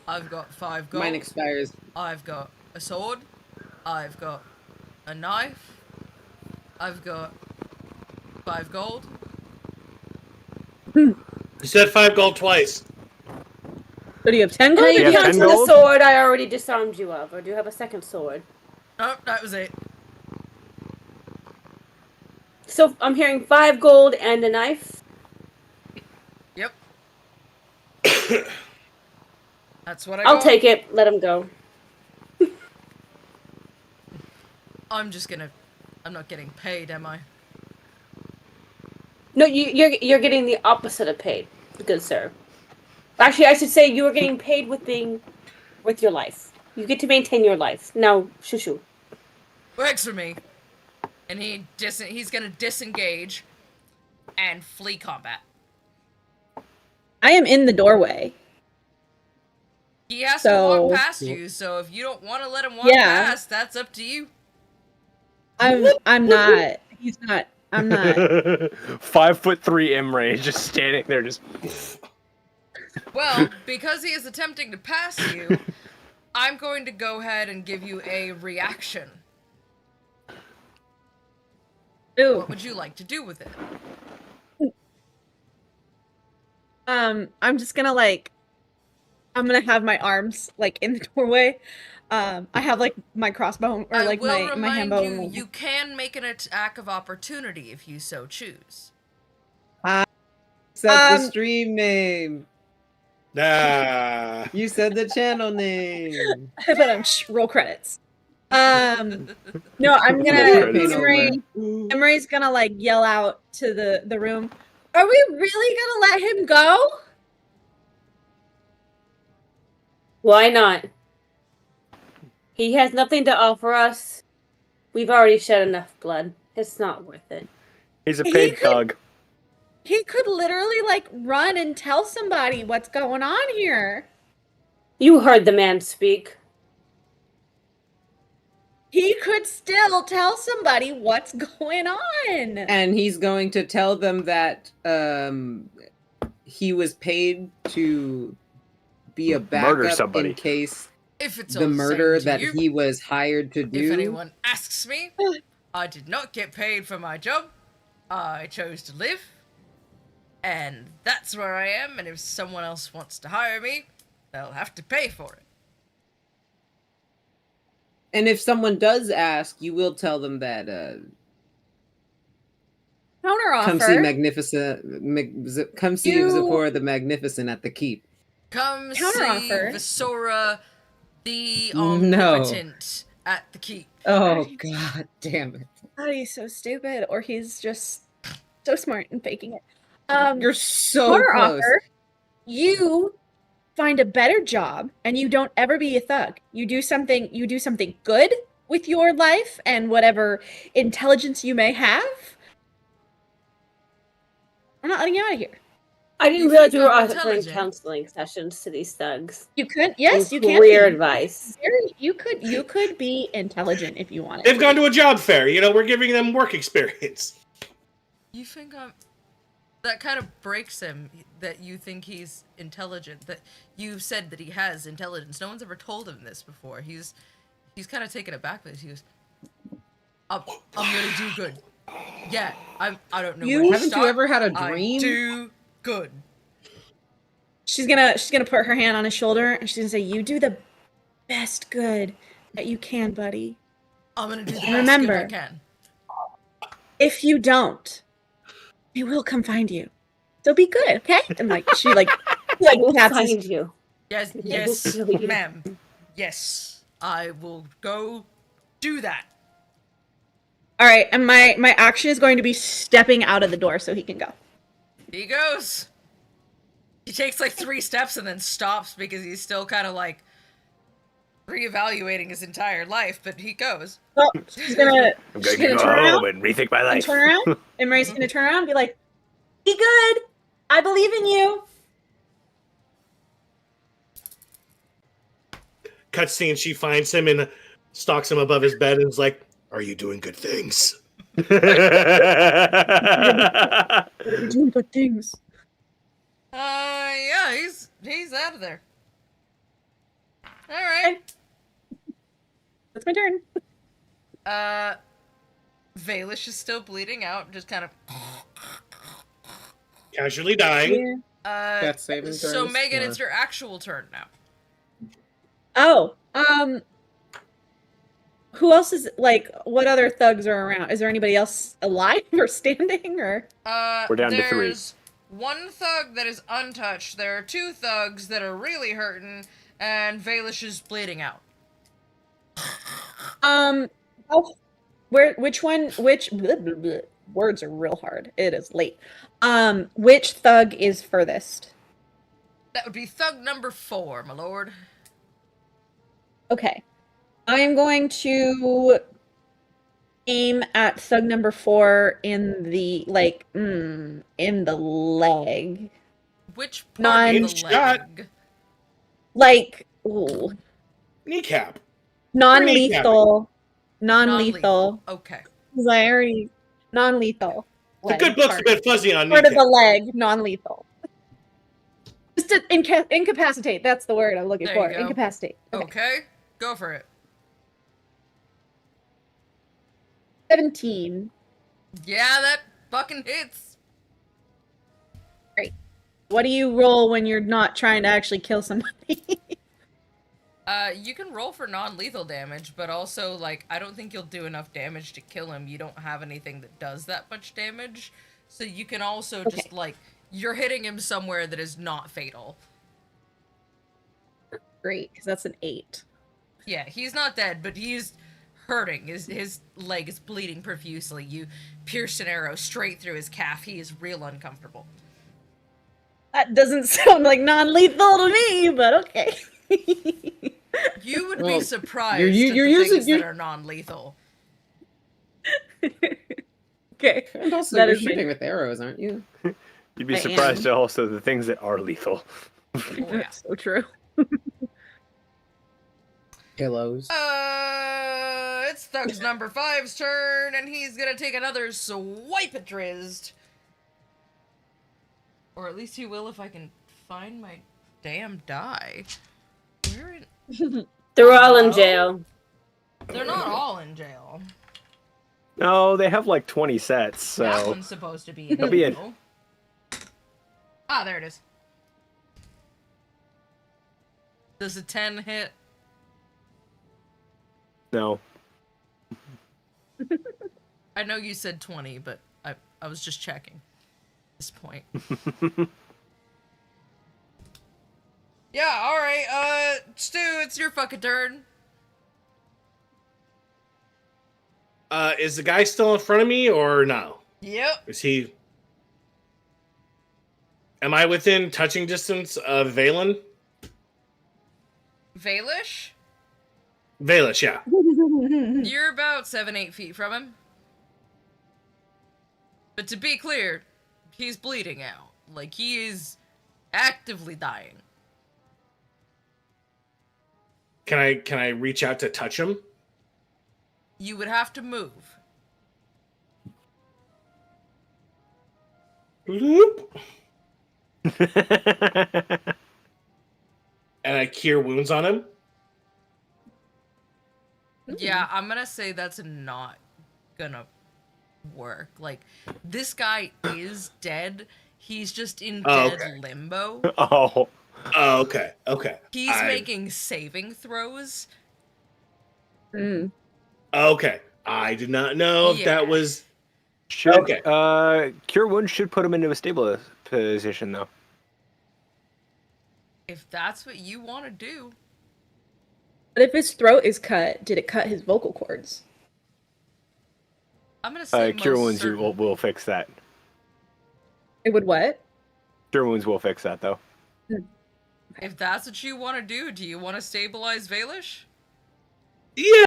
I've got 5 gold. Mine expires. I've got a sword. I've got a knife. I've got 5 gold. You said 5 gold twice. So do you have 10 And gold? I Or do you have have cancel 10 the gold? sword I already disarmed you of, or do you have a second sword? Nope, that was it. So I'm hearing 5 gold and a knife. Yep. That's what I I'll got. take it. Let him go. I'm not getting paid, am I? No, you're getting the opposite of paid, good sir. Actually, I should say you are getting paid with your life. You get to maintain your life. Now, shoo. Works for me. And he's gonna disengage and flee combat. I am in the doorway. He has So- to walk past you, so if you don't want to let him walk Yeah. past, that's up to you. I'm not. He's not. I'm not. 5'3" Imre just standing there, just. Well, because he is attempting to pass you, I'm going to go ahead and give you a reaction. Ooh. What would you like to do with it? I'm just gonna I'm gonna have my arms in the doorway. I have my crossbow or I will my remind handbow. you, you can make an attack of opportunity if you so choose. Said the Um, stream name. Nah. You said the channel name. But roll credits. No, I'm gonna. Credits. Emery's gonna yell out to the room. Are we really gonna let him go? Why not? He has nothing to offer us. We've already shed enough blood. It's not worth it. He's a He paid could- thug. He could literally run and tell somebody what's going on here. You heard the man speak. He could still tell somebody what's going on. And he's going to tell them that he was paid to be a Murder backup somebody. in case If it's the all murder same to that you. he was hired to do. If anyone asks me, I did not get paid for my job. I chose to live. And that's where I am, and if someone else wants to hire me, they'll have to pay for it. And if someone does ask, you will tell them that Counter come see offer. come see You- Zipporah the Magnificent at the keep. Come see Counteroffer. Visora the No. Omnipotent at the keep. Oh Right. god damn it. Oh, he's so stupid, or he's just so smart and faking it. You're so Counter close. offer. You find a better job, and you don't ever be a thug. You do something good with your life and whatever intelligence you may have. I'm not letting you out of here. I didn't You realize think we were I'm offering intelligent? counseling sessions to these thugs. You could, yes, And you can. career be. advice. You could be intelligent if you wanted. They've gone to a job fair. You know, we're giving them work experience. You think I'm... That kind of breaks him, that you think he's intelligent, that you've said that he has intelligence. No one's ever told him this before. He's kind of taken aback by this. He goes, I'm gonna do good. Yeah, I don't know You- where to Haven't you start. ever had a I dream? do good. She's gonna put her hand on his shoulder and she's gonna say, "You do the best good that you can, buddy. I'm gonna do the And best remember- good I can. If you don't, we will come find you. So be good, okay?" And she We'll taps his- find you. Yes, Yeah, yes, we'll kill you. ma'am. Yes, I will go do that. All right, and my action is going to be stepping out of the door so he can go. He goes. He takes 3 steps and then stops because he's still kind of reevaluating his entire life, but he goes. Well, she's gonna I'm she's going to gonna go turn home around and rethink my and life. turn around, and Mary's gonna turn around and be like, "Be good. I believe in you." Cutscene, she finds him and stalks him above his bed and is like, "Are you doing good things?" You're doing good things. Yeah, he's out of there. All right. That's my turn. Valish is still bleeding out, just kind of. Casually dying. Death saving So throws, Megan, or- it's your actual turn now. Oh, who else is like? What other thugs are around? Is there anybody else alive or standing or? We're down to 3. There's one thug that is untouched. There are 2 thugs that are really hurting, and Valish is bleeding out. Oh, which one? Which bleh, bleh, bleh. Words are real hard. It is late. Which thug is furthest? That would be thug number 4, my lord. Okay, I am going to aim at thug number 4 in the in the leg. Which part Non- of the Shot. leg? Like, ooh, Kneecap. non-lethal, non-lethal. Okay. 'Cause I already non-lethal. The leg good book's part. a bit fuzzy on Part of kneecap. the leg, non-lethal. Just to incapacitate. That's the word I'm looking There you for. go. Incapacitate. Okay. Okay. Go for it. 17. Yeah, that fucking hits. What do you roll when you're not trying to actually kill somebody? You can roll for non-lethal damage, but also, like, I don't think you'll do enough damage to kill him. You don't have anything that does that much damage. So you can also just, like, you're hitting him somewhere that is not fatal. Great, because that's an 8. Yeah, he's not dead, but he's hurting. His leg is bleeding profusely. You pierced an arrow straight through his calf. He is real uncomfortable. That doesn't sound like non-lethal to me, but okay. You would Well, be surprised you're at the using- things you're- that are non-lethal. Okay. And also, That you're is my- shooting with arrows, aren't you? You'd be I surprised at also the things that are lethal. Oh, yeah. That's so true. Pillows. It's Thug's number 5's turn, and he's gonna take another swipe at Drizzt. Or at least he will if I can find my damn die. Where in... They're all in No. jail. They're not all in jail. No, they have like 20 sets, That so one's supposed to be in That'll be it. jail. Ah, there it is. Does a 10 hit? no. I know you said 20, but I was just checking at this point. Yeah, alright, Stu, it's your fucking turn. Is the guy still in front of me or no? Yep. Is he? Am I within touching distance of Valen? Valish? Valish, yeah. You're about 7-8 feet from him. But to be clear, he's bleeding out. Like, he is actively dying. Can I reach out to touch him? You would have to move. Bloop. And I cure wounds on him. Yeah, I'm gonna say that's not gonna work. Like, this guy is dead. He's just in Oh, dead okay. limbo. Oh, Oh, okay, okay. He's making saving throws. Okay. I did not know if Yeah. that was. should Okay. Cure Wounds should put him into a stable position though. If that's what you want to do. But if his throat is cut, did it cut his vocal cords? I'm gonna say Cure most Wounds certain. will fix that. It would what? Cure Wounds will fix that though. If that's what you want to do you want to stabilize Valish? Yeah.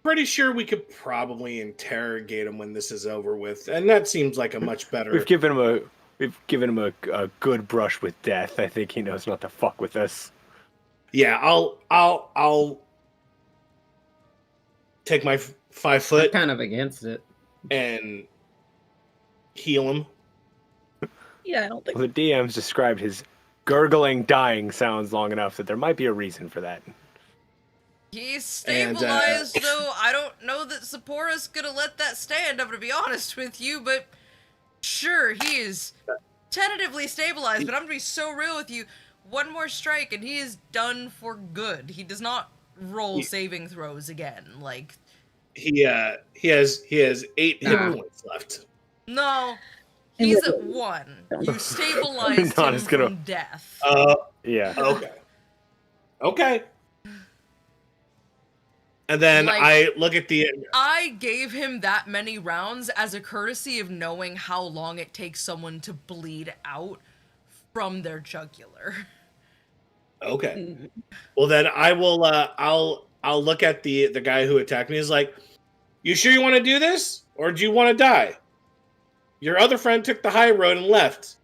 Pretty sure we could probably interrogate him when this is over with, and that seems like a much better. We've given him a good brush with death. I think he knows not to fuck with us. Yeah, I'll take my 5 I'm foot kind of against it. and heal him. Yeah, I don't think. Well, the DM's described his gurgling, dying sounds long enough that there might be a reason for that. He's stabilized, though. I don't know that Zipporah's gonna let that stand, I'm gonna be honest with you, but sure, he is tentatively stabilized, but I'm gonna be so real with you. One more strike and he is done for good. He does not roll saving throws again. Like, he has 8 hit points left. no, he's at 1. You stabilized him from death. Yeah. Okay. And then Like, I look at the. I gave him that many rounds as a courtesy of knowing how long it takes someone to bleed out from their jugular. Okay. Well, then I will. I'll look at the guy who attacked me. He's like, "You sure you want to do this, or do you want to die? Your other friend took the high road and left.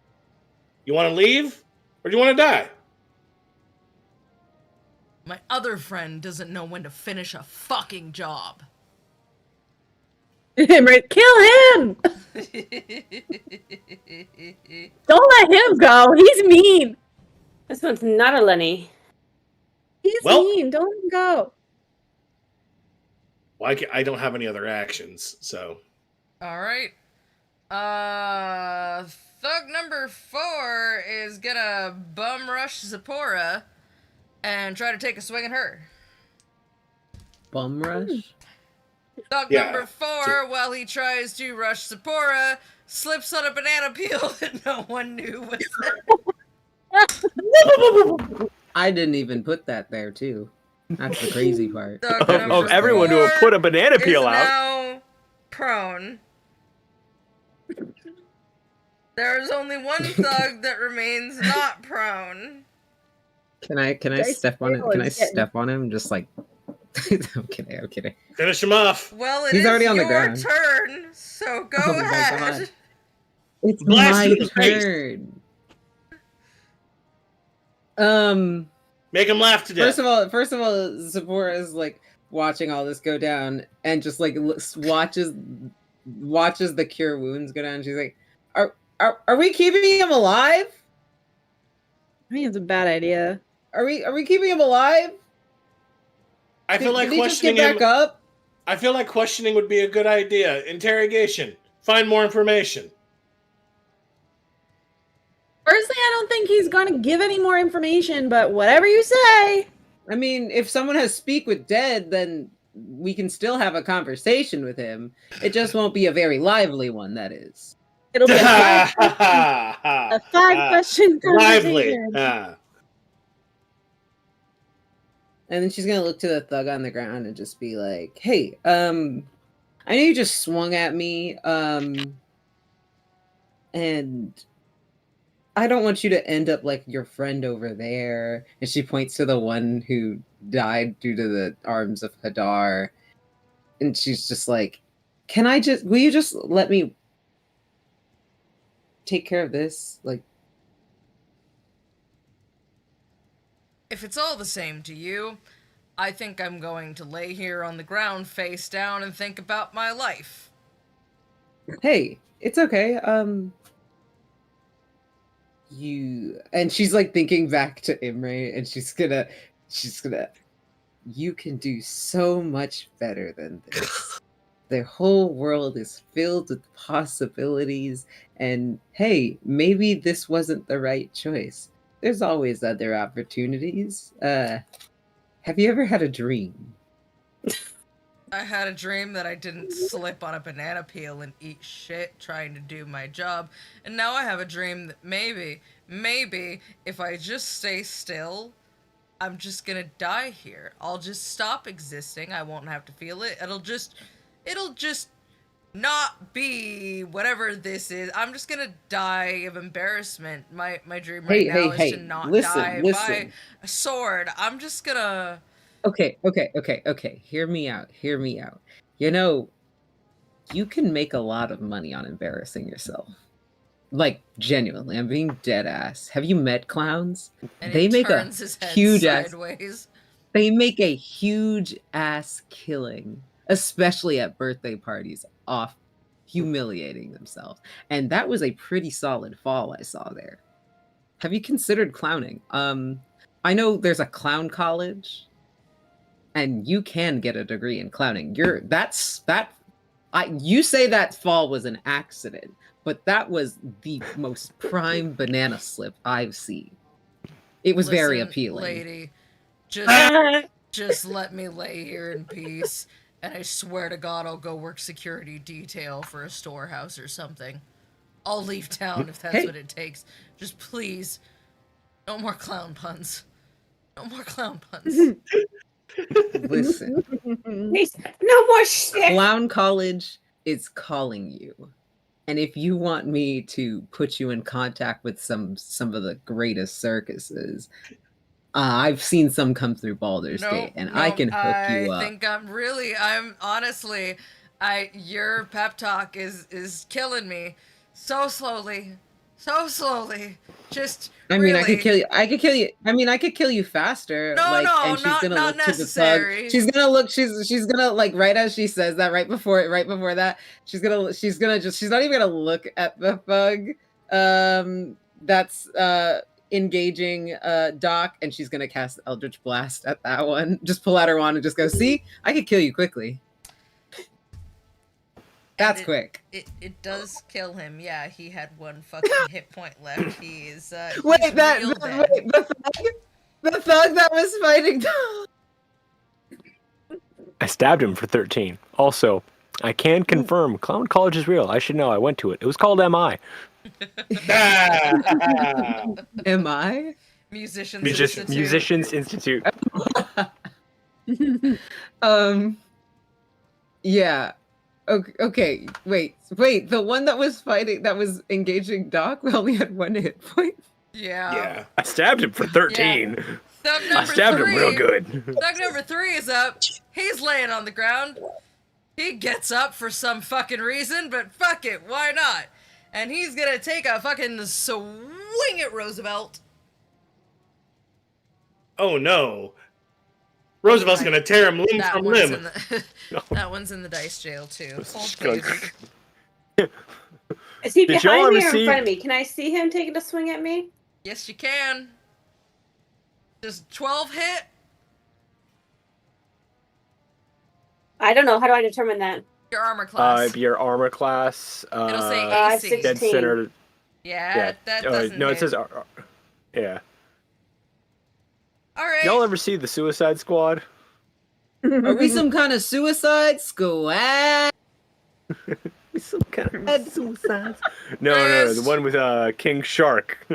You want to leave, or do you want to die?" My other friend doesn't know when to finish a fucking job. Right, kill him! Don't let him go. He's mean. This one's not a Lenny. He's Well- mean. Don't let him go. Well, I don't have any other actions, so. Alright. Thug number 4 is gonna bum rush Zipporah and try to take a swing at her. Bum rush? Thug number 4, while he tries to rush Zipporah, slips on a banana peel that no one knew was there. I didn't even put that there, too. That's the crazy part. Thug Of number everyone to have 4 put a banana peel is out. now prone. There's only one thug that remains not prone. Can I Dice step on him? roll Can I is getting- step on him? Just like I'm kidding. Finish him off. Well, He's is already on the your ground. turn, so go Oh my ahead. God. It's Blast my him in the face. turn. Make him laugh to death. First of all, Zipporah is like watching all this go down and just like watches the cure wounds go down. She's like, "Are we keeping him alive? I think it's a bad idea. Are we keeping him alive? I feel like Did he just questioning get back him. up? I feel like questioning would be a good idea. Interrogation. Find more information. Personally, I don't think he's gonna give any more information, but whatever you say. I mean, if someone has speak with dead, then we can still have a conversation with him. It just won't be a very lively one, that is." It'll be a five-question Lively. conversation. And then she's gonna look to the thug on the ground and just be like, "Hey, I know you just swung at me, and I don't want you to end up like your friend over there." And she points to the one who died due to the arms of Hadar. And she's just like, will you just let me take care of this? Like, If it's all the same to you, I think I'm going to lay here on the ground face down and think about my life. hey, it's okay. And she's like thinking back to Imre, and she's gonna, you can do so much better than this. The whole world is filled with possibilities, and hey, maybe this wasn't the right choice. There's always other opportunities. Have you ever had a dream? I had a dream that I didn't slip on a banana peel and eat shit trying to do my job, and now I have a dream that maybe, if I just stay still, I'm just gonna die here. I'll just stop existing, I won't have to feel it, it'll just not be whatever this is. I'm just gonna die of embarrassment. My dream right now is to not die by a sword. I'm just gonna... Okay. Hear me out. You know, you can make a lot of money on embarrassing yourself. Like, genuinely, I'm being dead ass. Have you met clowns? And They he make a turns his head huge ass. sideways. They make a huge ass killing, especially at birthday parties, off humiliating themselves. And that was a pretty solid fall I saw there. have you considered clowning? I know there's a clown college, and you can get a degree in clowning. You say that fall was an accident, but that was the most prime banana slip I've seen. It was very Listen, appealing. lady, just let me lay here in peace, and I swear to God I'll go work security detail for a storehouse or something. I'll leave town if that's what it takes. Just please, no more clown puns. No more clown puns. Listen, No more shit. Clown College is calling you. And if you want me to put you in contact with some of the greatest circuses, I've seen some come through Baldur's Gate, and I can hook you up. I think I'm honestly, your pep talk is killing me so slowly. Just I mean, really. I could kill you. I could kill you faster. No, like, no, and she's gonna not look necessary. to the thug. She's gonna look. She's gonna like right as she says that. Right before that, she's gonna just. She's not even gonna look at the thug. That's engaging Doc, and she's gonna cast Eldritch Blast at that one. Just pull out her wand and just go. See, I could kill you quickly. That's quick. It does kill him. Yeah, he had one fucking hit point left. He is Wait, he's real dead. the thug that was fighting. I stabbed him for 13. Also, I can confirm Clown College is real. I should know. I went to it. It was called MI. Am I? Musicians Institute. Musicians Institute. Yeah. Okay. Wait. The one that was fighting, that was engaging Doc, only had one hit point. Yeah. I stabbed him for 13. Thug I number stabbed him 3. real good. Thug number 3 is up. He's laying on the ground. He gets up for some fucking reason, but fuck it, why not? And he's gonna take a fucking swing at Roosevelt. Oh no. Roosevelt's gonna tear him limb from limb. That one's in the dice jail too. Hold Skunk. please. Is he Did y'all behind me ever or see- in front of me? Can I see him taking a swing at me? Yes, you can. Does 12 hit? I don't know. How do I determine that? Your armor class. Your armor class. It'll say I have AC. 16. Dead center. Yeah, that doesn't no, hit. it says. Yeah. Alright. Y'all ever see the Suicide Squad? Are we some kind of suicide squad? Some kind of suicide. No, the one with King Shark.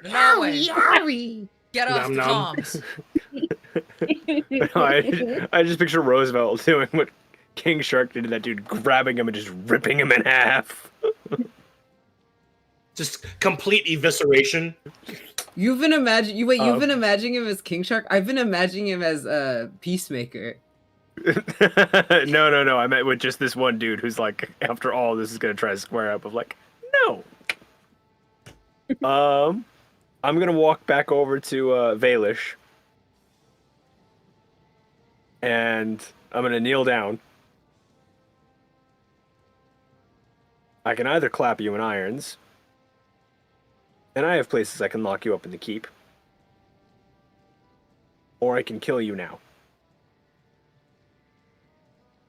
No way. Get off Nom the nom. comms. I just picture Roosevelt doing what King Shark did to that dude, grabbing him and just ripping him in half. Just complete evisceration. You've been imagining him as King Shark? I've been imagining him as Peacemaker. No. I meant with just this one dude who's like, after all, this is gonna try to square up. Of like, no. I'm gonna walk back over to Valish, and I'm gonna kneel down. I can either clap you in irons, and I have places I can lock you up in the keep, or I can kill you now.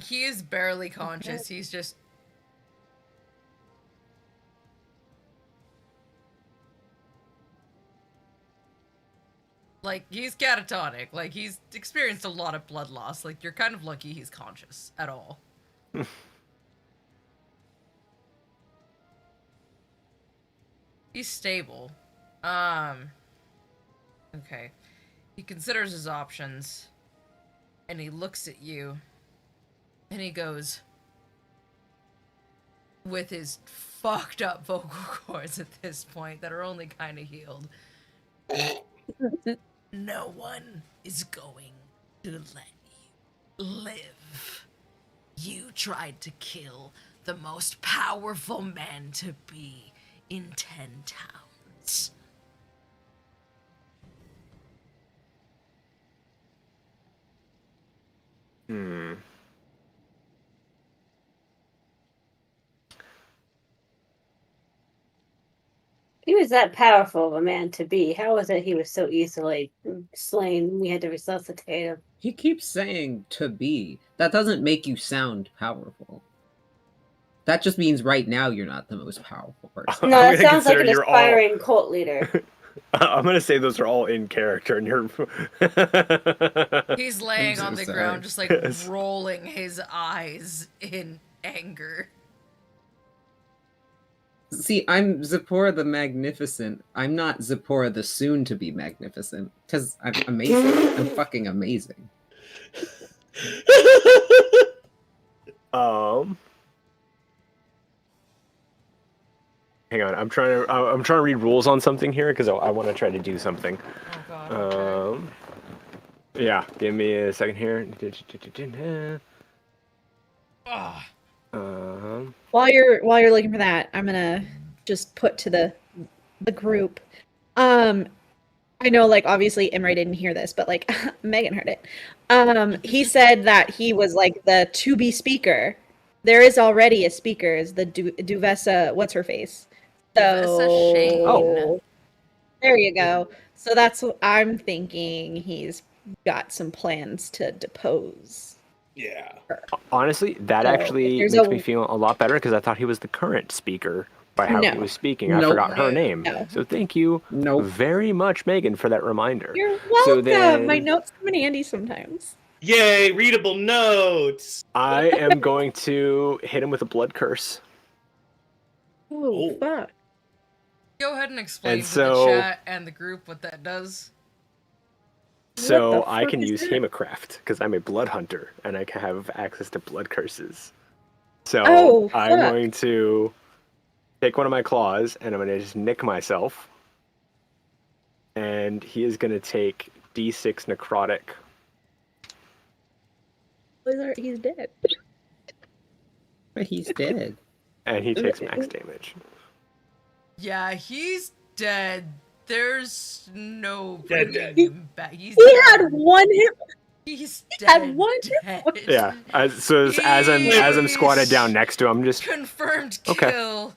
He is barely conscious. He's just... Like, he's catatonic. Like, he's experienced a lot of blood loss. Like, you're kind of lucky he's conscious at all. He's stable. Okay. He considers his options. And he looks at you. And he goes... with his fucked up vocal cords at this point that are only kind of healed. No one is going to let you live. You tried to kill the most powerful man to be in 10 towns. is that powerful of a man to be? How is it he was so easily slain? We had to resuscitate him. He keeps saying to be. That doesn't make you sound powerful. That just means right now you're not the most powerful person. No, I'm that gonna sounds like consider an you're all- aspiring cult leader. I'm gonna say those are all in character, and you're. He's laying so on the sorry. ground, just like Yes. rolling his eyes in anger. See, I'm Zipporah the Magnificent. I'm not Zipporah the soon-to-be magnificent. Because I'm amazing. I'm fucking amazing. Hang on, I'm trying to read rules on something here because I want to try to do something. Oh god. Okay. Yeah, give me a second here. Ah. While you're looking for that, I'm gonna just put to the group. I know, like, obviously Imre didn't hear this, but like Megan heard it. He said that he was like the to-be speaker. There is already a speaker, is the Duvessa, what's her face? Duvessa Shane. Oh. There you go. So that's what I'm thinking. He's got some plans to depose. Yeah. Honestly, that So, actually if there's makes a- me feel a lot better because I thought he was the current speaker by how he No. was speaking. I Nope. forgot her name. No. So thank you Nope. very much, Megan, for that reminder. You're So welcome. then- My notes come in handy sometimes. Yay, readable notes. I am going to hit him with a blood curse. Oh, Oh. fuck. Go ahead and explain And to so- the chat and the group what that does. So the I fuck can is use that? Hamacraft because I'm a blood hunter and I can have access to blood curses. So Oh, I'm fuck. going to take one of my claws and I'm going to just nick myself. And he is going to take D6 necrotic. He's dead. But he's dead. And he takes max damage. Yeah, he's dead. There's no Dead, bringing dead. him back. He's He dead. had one hit. He's had dead. one dead. Yeah. As I'm squatted down next to him, I'm just Confirmed Okay. kill.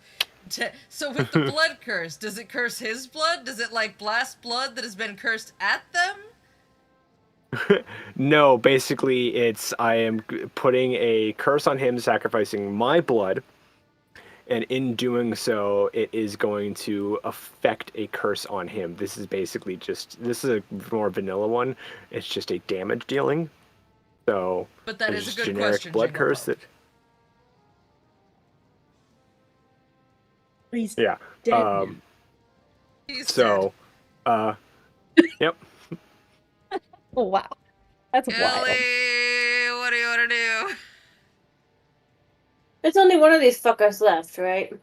So with the blood curse, does it curse his blood? Does it like blast blood that has been cursed at them? no. Basically, I am putting a curse on him, sacrificing my blood. And in doing so, it is going to affect a curse on him. This is basically this is a more vanilla one. It's just a damage dealing. So But that there's is a good generic question. blood Jingle curse Bell. that He's yeah. dead. He's So, yep. Oh, wow. That's dead. wild. Ellie, what do you want to do? There's only one of these fuckers left, right?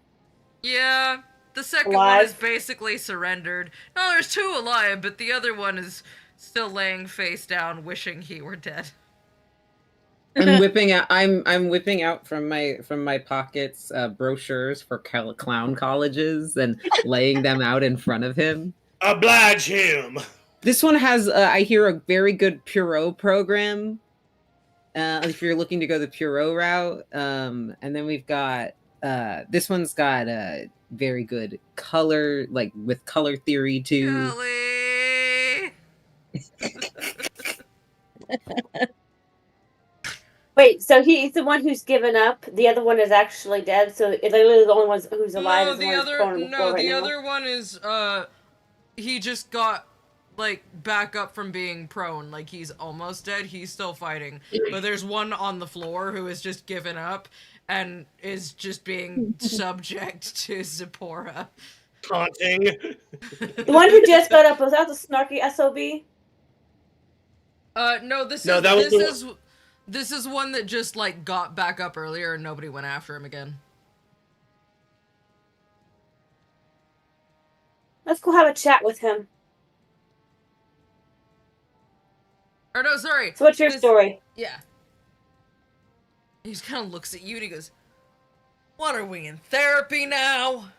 Yeah, the second Alive? one is basically surrendered. No, there's two alive, but the other one is still laying face down, wishing he were dead. I'm whipping out. I'm whipping out from my pockets brochures for clown colleges and laying them out in front of him. Oblige him. This one has, I hear, a very good Puro program. If you're looking to go the Puro route, and then we've got this one's got a very good color, like with color theory too. Ellie! Wait, so he's the one who's given up. The other one is actually dead. So it's literally the only one who's alive. No, is the the one who's other prone on the floor right now. other one is he just got like back up from being prone, like he's almost dead. He's still fighting. But there's one on the floor who has just given up and is just being subject to Zipporah. Taunting. The one who just got up, was that the snarky SOB? No, this No, is that was this the is this is one that just like got back up earlier and nobody went after him again. Let's go have a chat with him. Or no, sorry. So what's your this- story? Yeah. He just kind of looks at you and he goes, "What, are we in therapy now?"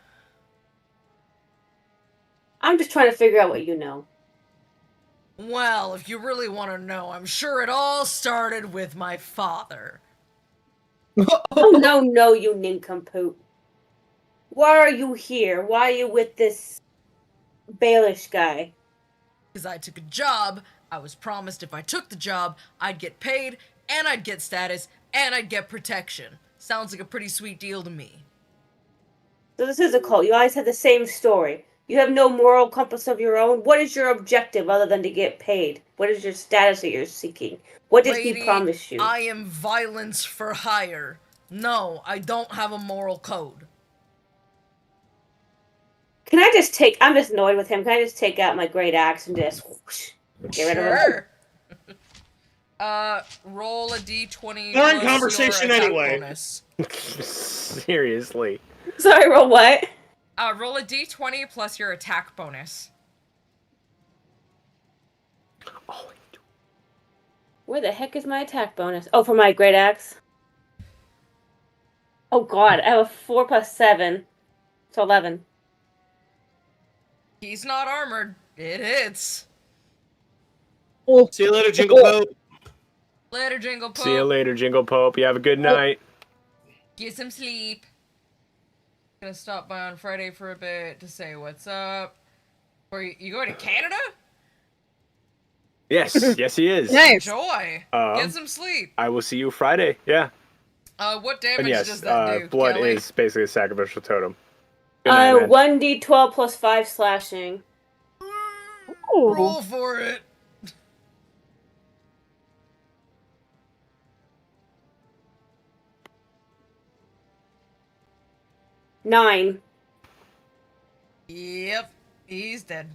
I'm just trying to figure out what you know. Well, if you really want to know, I'm sure it all started with my father. Oh no, you nincompoop. Why are you here? Why are you with this Baelish guy? Because I took a job. I was promised if I took the job, I'd get paid, and I'd get status, and I'd get protection. Sounds like a pretty sweet deal to me. So this is a cult. You always have the same story. You have no moral compass of your own. What is your objective other than to get paid? What is your status that you're seeking? What did he Lady, promise you? I am violence for hire. No, I don't have a moral code. Can I just take... I'm just annoyed with him. Can I just take out my great axe and just... whoosh, get rid of him? Sure. Roll a d20 We're in plus conversation your attack anyway. bonus. Seriously. Sorry, roll what? Roll a d20 plus your attack bonus. Oh, Where the heck is my attack bonus? Oh, for my great axe? Oh god, I have a 4 plus 7. So 11. He's not armored. It hits. See you later, Jingle Pope. Later, Jingle Pope. see you later, Jingle Pope. You have a good night. Get some sleep. Gonna stop by on Friday for a bit to say what's up. Or you going to Canada? Yes, yes, he is. Nice. Enjoy. Um, Get some sleep. I will see you Friday. Yeah. What damage And yes, does that do, blood Kelly? is basically a sacrificial totem. Good night, man. 1d12 plus 5 slashing. Roll for it. Nine. Yep, he's dead.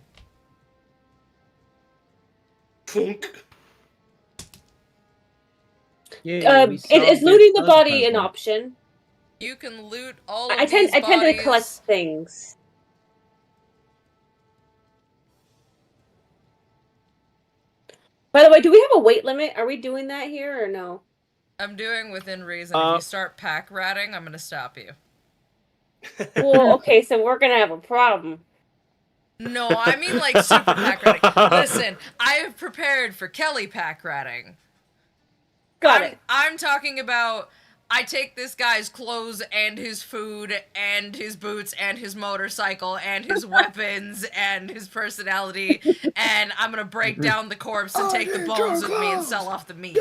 Funk. Yeah, Is looting the body an option? You can loot all of I tend these to bodies. collect things. By the way, do we have a weight limit? Are we doing that here or no? I'm doing within reason. If you start pack ratting, I'm gonna stop you. Well, okay, so we're gonna have a problem. No, I mean like super pack ratting. Listen, I have prepared for Kelly pack ratting. Got it. I'm talking about I take this guy's clothes and his food and his boots and his motorcycle and his weapons and his personality, and I'm gonna break down the corpse and take the bones with me and sell off the meat.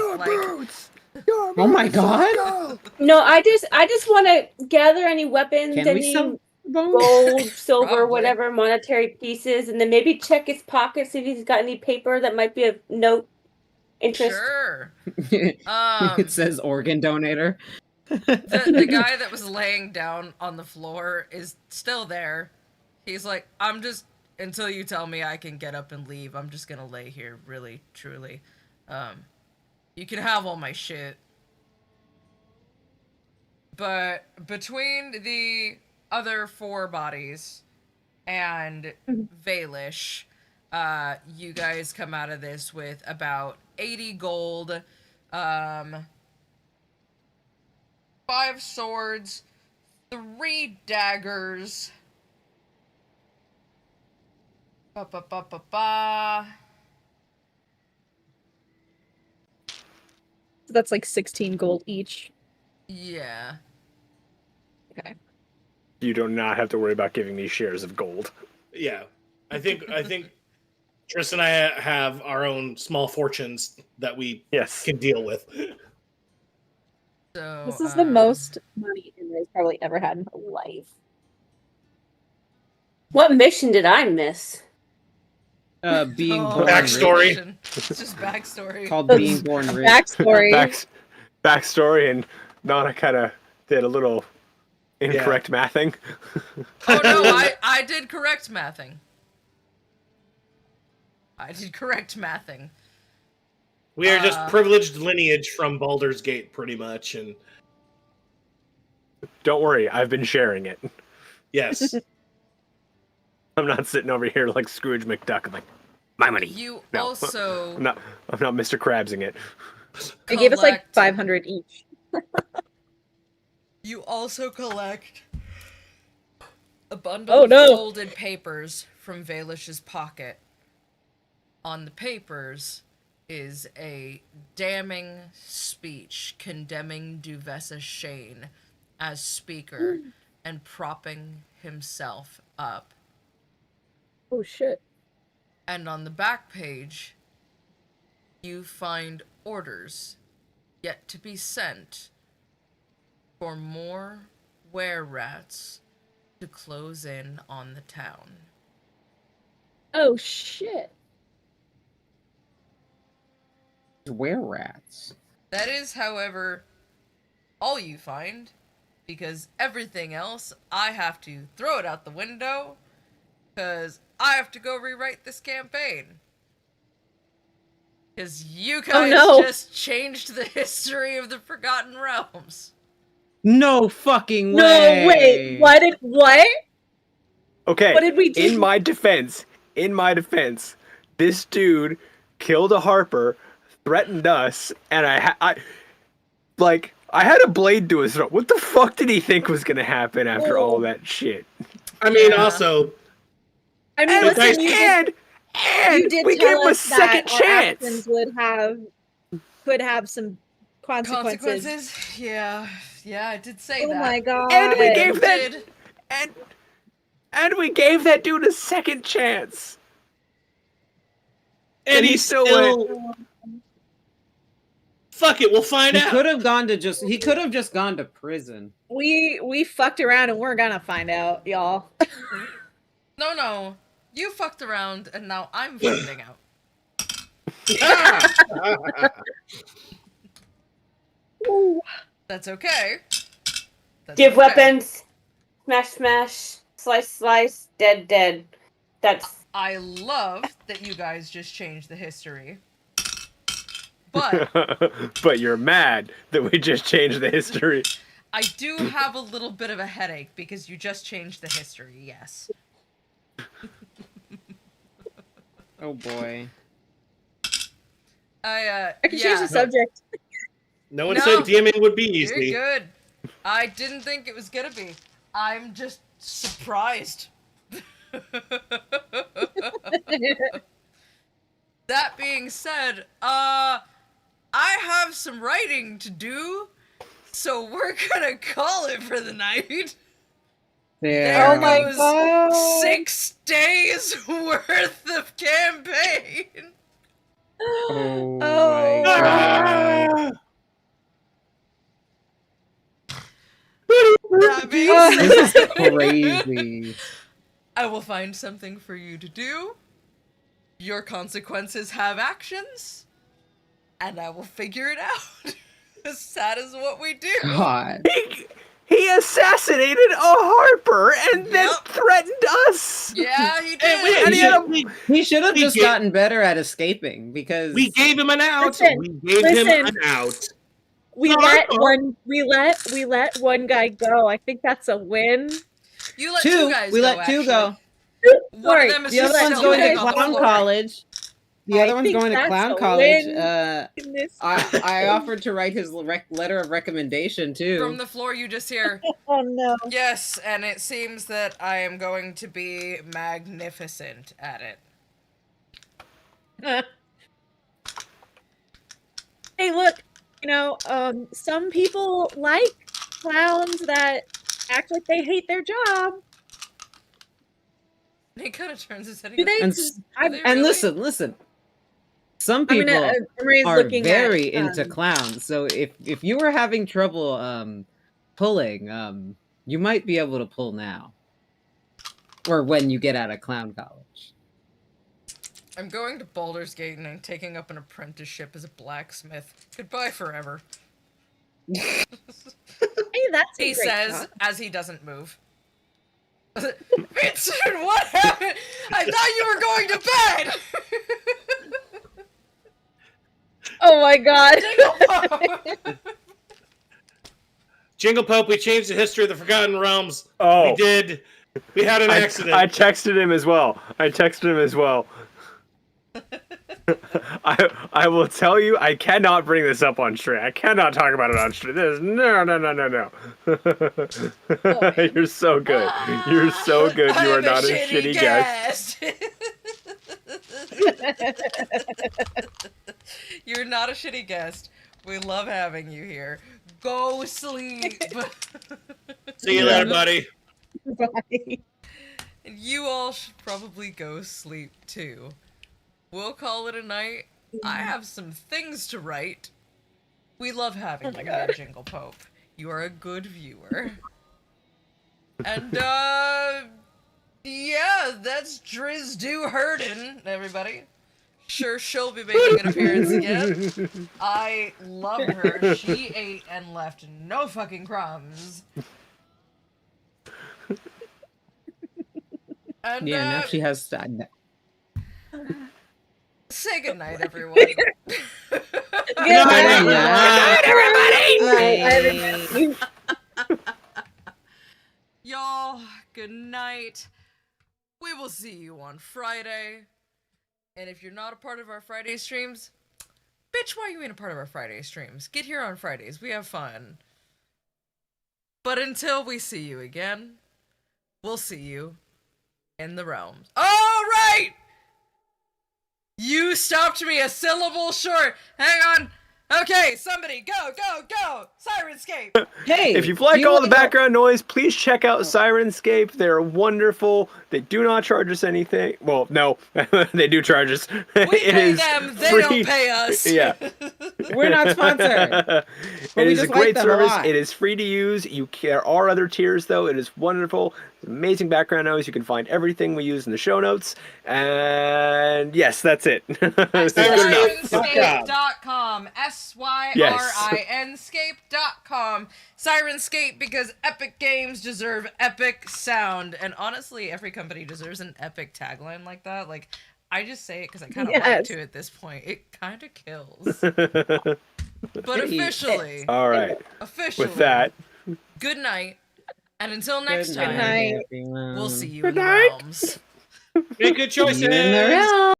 Oh my god! No, I just want to gather any weapons, Can we any sell bones? gold, silver, Probably. whatever monetary pieces, and then maybe check his pockets, see if he's got any paper that might be of note interest. Sure. It says organ donator. The guy that was laying down on the floor is still there. He's like, I'm just, until you tell me I can get up and leave, I'm just gonna lay here, really, truly. You can have all my shit. But between the other 4 bodies and Baelish, you guys come out of this with about 80 gold, 5 swords, 3 daggers. So that's like 16 gold each. Yeah. Okay. You do not have to worry about giving me shares of gold. Yeah, I think Tris and I have our own small fortunes that we Yes. can deal with. So This is the most money Imre's probably ever had in her life. What mission did I miss? Being Oh, born Backstory. rich. It's just backstory. Called being born rich. Backstory. Backstory, and Nana kind of did a little incorrect mathing. Oh no, I did correct mathing. We are just privileged lineage from Baldur's Gate, pretty much, and Don't worry, I've been sharing it. yes, I'm not sitting over here like Scrooge McDuck. I'm like, my money. You No. also I'm not Mr. Krabsing it. They gave us like collect- 500 each. You also collect a bundle of folded papers from Valish's pocket. On the papers is a damning speech condemning Duvessa Shane as speaker and propping himself up. Oh shit. And on the back page, you find orders yet to be sent for more were-rats to close in on the town. Oh shit. Were rats. That is, however, all you find, because everything else, I have to throw it out the window, because I have to go rewrite this campaign. Because you guys just changed the history of the Forgotten Realms. No fucking way. No, wait. What? Okay. What did we do? In my defense, this dude killed a harper, threatened us, and I had a blade to his throat. What the fuck did he think was gonna happen after all that shit? I mean, Yeah. also, I mean, And- listen, you did we tell gave him a us that second our chance. actions could have some consequences. Yeah, I did say Oh that. my god. And we You gave that did. and we gave that dude a second chance. and he he still still. Fuck it, we'll find He out. could have just gone to prison. We fucked around and we're gonna find out, y'all. No. You fucked around, and now I'm finding out. That's okay. That's Give okay. weapons. Smash, smash. Slice, slice. Dead, dead. That's. I love that you guys just changed the history. But But you're mad that we just changed the history. I do have a little bit of a headache because you just changed the history, yes. Oh boy. I can change the subject. No one No. said DMing would be You're easy. good. I didn't think it was gonna be. I'm just surprised. That being said, I have some writing to do, so we're gonna call it for the night. There Oh my goes God. 6 days worth of campaign. Oh Oh. my god. That being This said, is crazy. I will find something for you to do. Your consequences have actions, and I will figure it out. That is what we do. God. He assassinated a harper and then Yep. threatened us. Yeah, he Hey, did. wait, And he had a- He should have We just gave- gotten better at escaping because We gave him an out. Listen, we gave him listen. an out. We No, let no. one guy go. I think that's a win. You let two guys we go, let two actually. go. One Sorry, of them is The just other one's still going to laying on the clown floor. college. The I other one's think going to that's clown a college. win. In this. I offered to write his letter of recommendation too. From the floor, you just hear, Oh no. yes, and it seems that I am going to be magnificent at it. Hey, look. Some people like clowns that act like they hate their job. And he kind of turns his head. Do they? And Do they And really? listen. Some I mean, people Ray's are looking very at, into clowns. So if you were having trouble pulling, you might be able to pull now. Or when you get out of clown college. I'm going to Baldur's Gate and I'm taking up an apprenticeship as a blacksmith. Goodbye forever. Hey, that's a He great says thought. as he doesn't move. Vincent, what happened? I thought you were going to bed! Oh my god. Jingle Pope, we changed the history of the Forgotten Realms. Oh. We did. We had an accident. I texted him as well. I will tell you, I cannot bring this up on stream. I cannot talk about it on stream. There's no. You're so good. You're so good. You are not a shitty guest. You're not a shitty guest. We love having you here. Go sleep. See you later, buddy. Bye. you all should probably go sleep too. We'll call it a night. I have some things to write. We love having you here, Jingle Pope. You are a good viewer. And, yeah, that's Driz Do Hurden, everybody. Sure, she'll be making an appearance again. I love her. She ate and left no fucking crumbs. And, Yeah, now she has to. say goodnight, everyone. Good night, everybody. Y'all, good night. We will see you on Friday. And if you're not a part of our Friday streams, bitch, why you ain't a part of our Friday streams? Get here on Fridays. We have fun. But until we see you again, we'll see you in the realms. All right! You stopped me a syllable short. Hang on. Okay, somebody, go, go, go! Syrinscape! Hey, If you've liked you all the wanna- background noise, please check out Syrinscape. They're wonderful. They do not charge us anything. Well, no, they do charge us. We pay them, they don't pay us. Yeah. We're not sponsored. It we is a just like great them a service. lot. It is free to use. There are other tiers, though. It is wonderful. Amazing background noise. You can find everything we use in the show notes. And yes, that's it. That's good enough. Syrinscape.com. Syrinscape.com. Syrinscape, because epic games deserve epic sound. And honestly, every company deserves an epic tagline like that. Like, I just say it because I kind of like Yes. to at this point. It kind of kills. But officially, All right. officially, With that, good night. And until next Good time, night. we'll see you Good in the night. realms. Make good choices. You in the realm.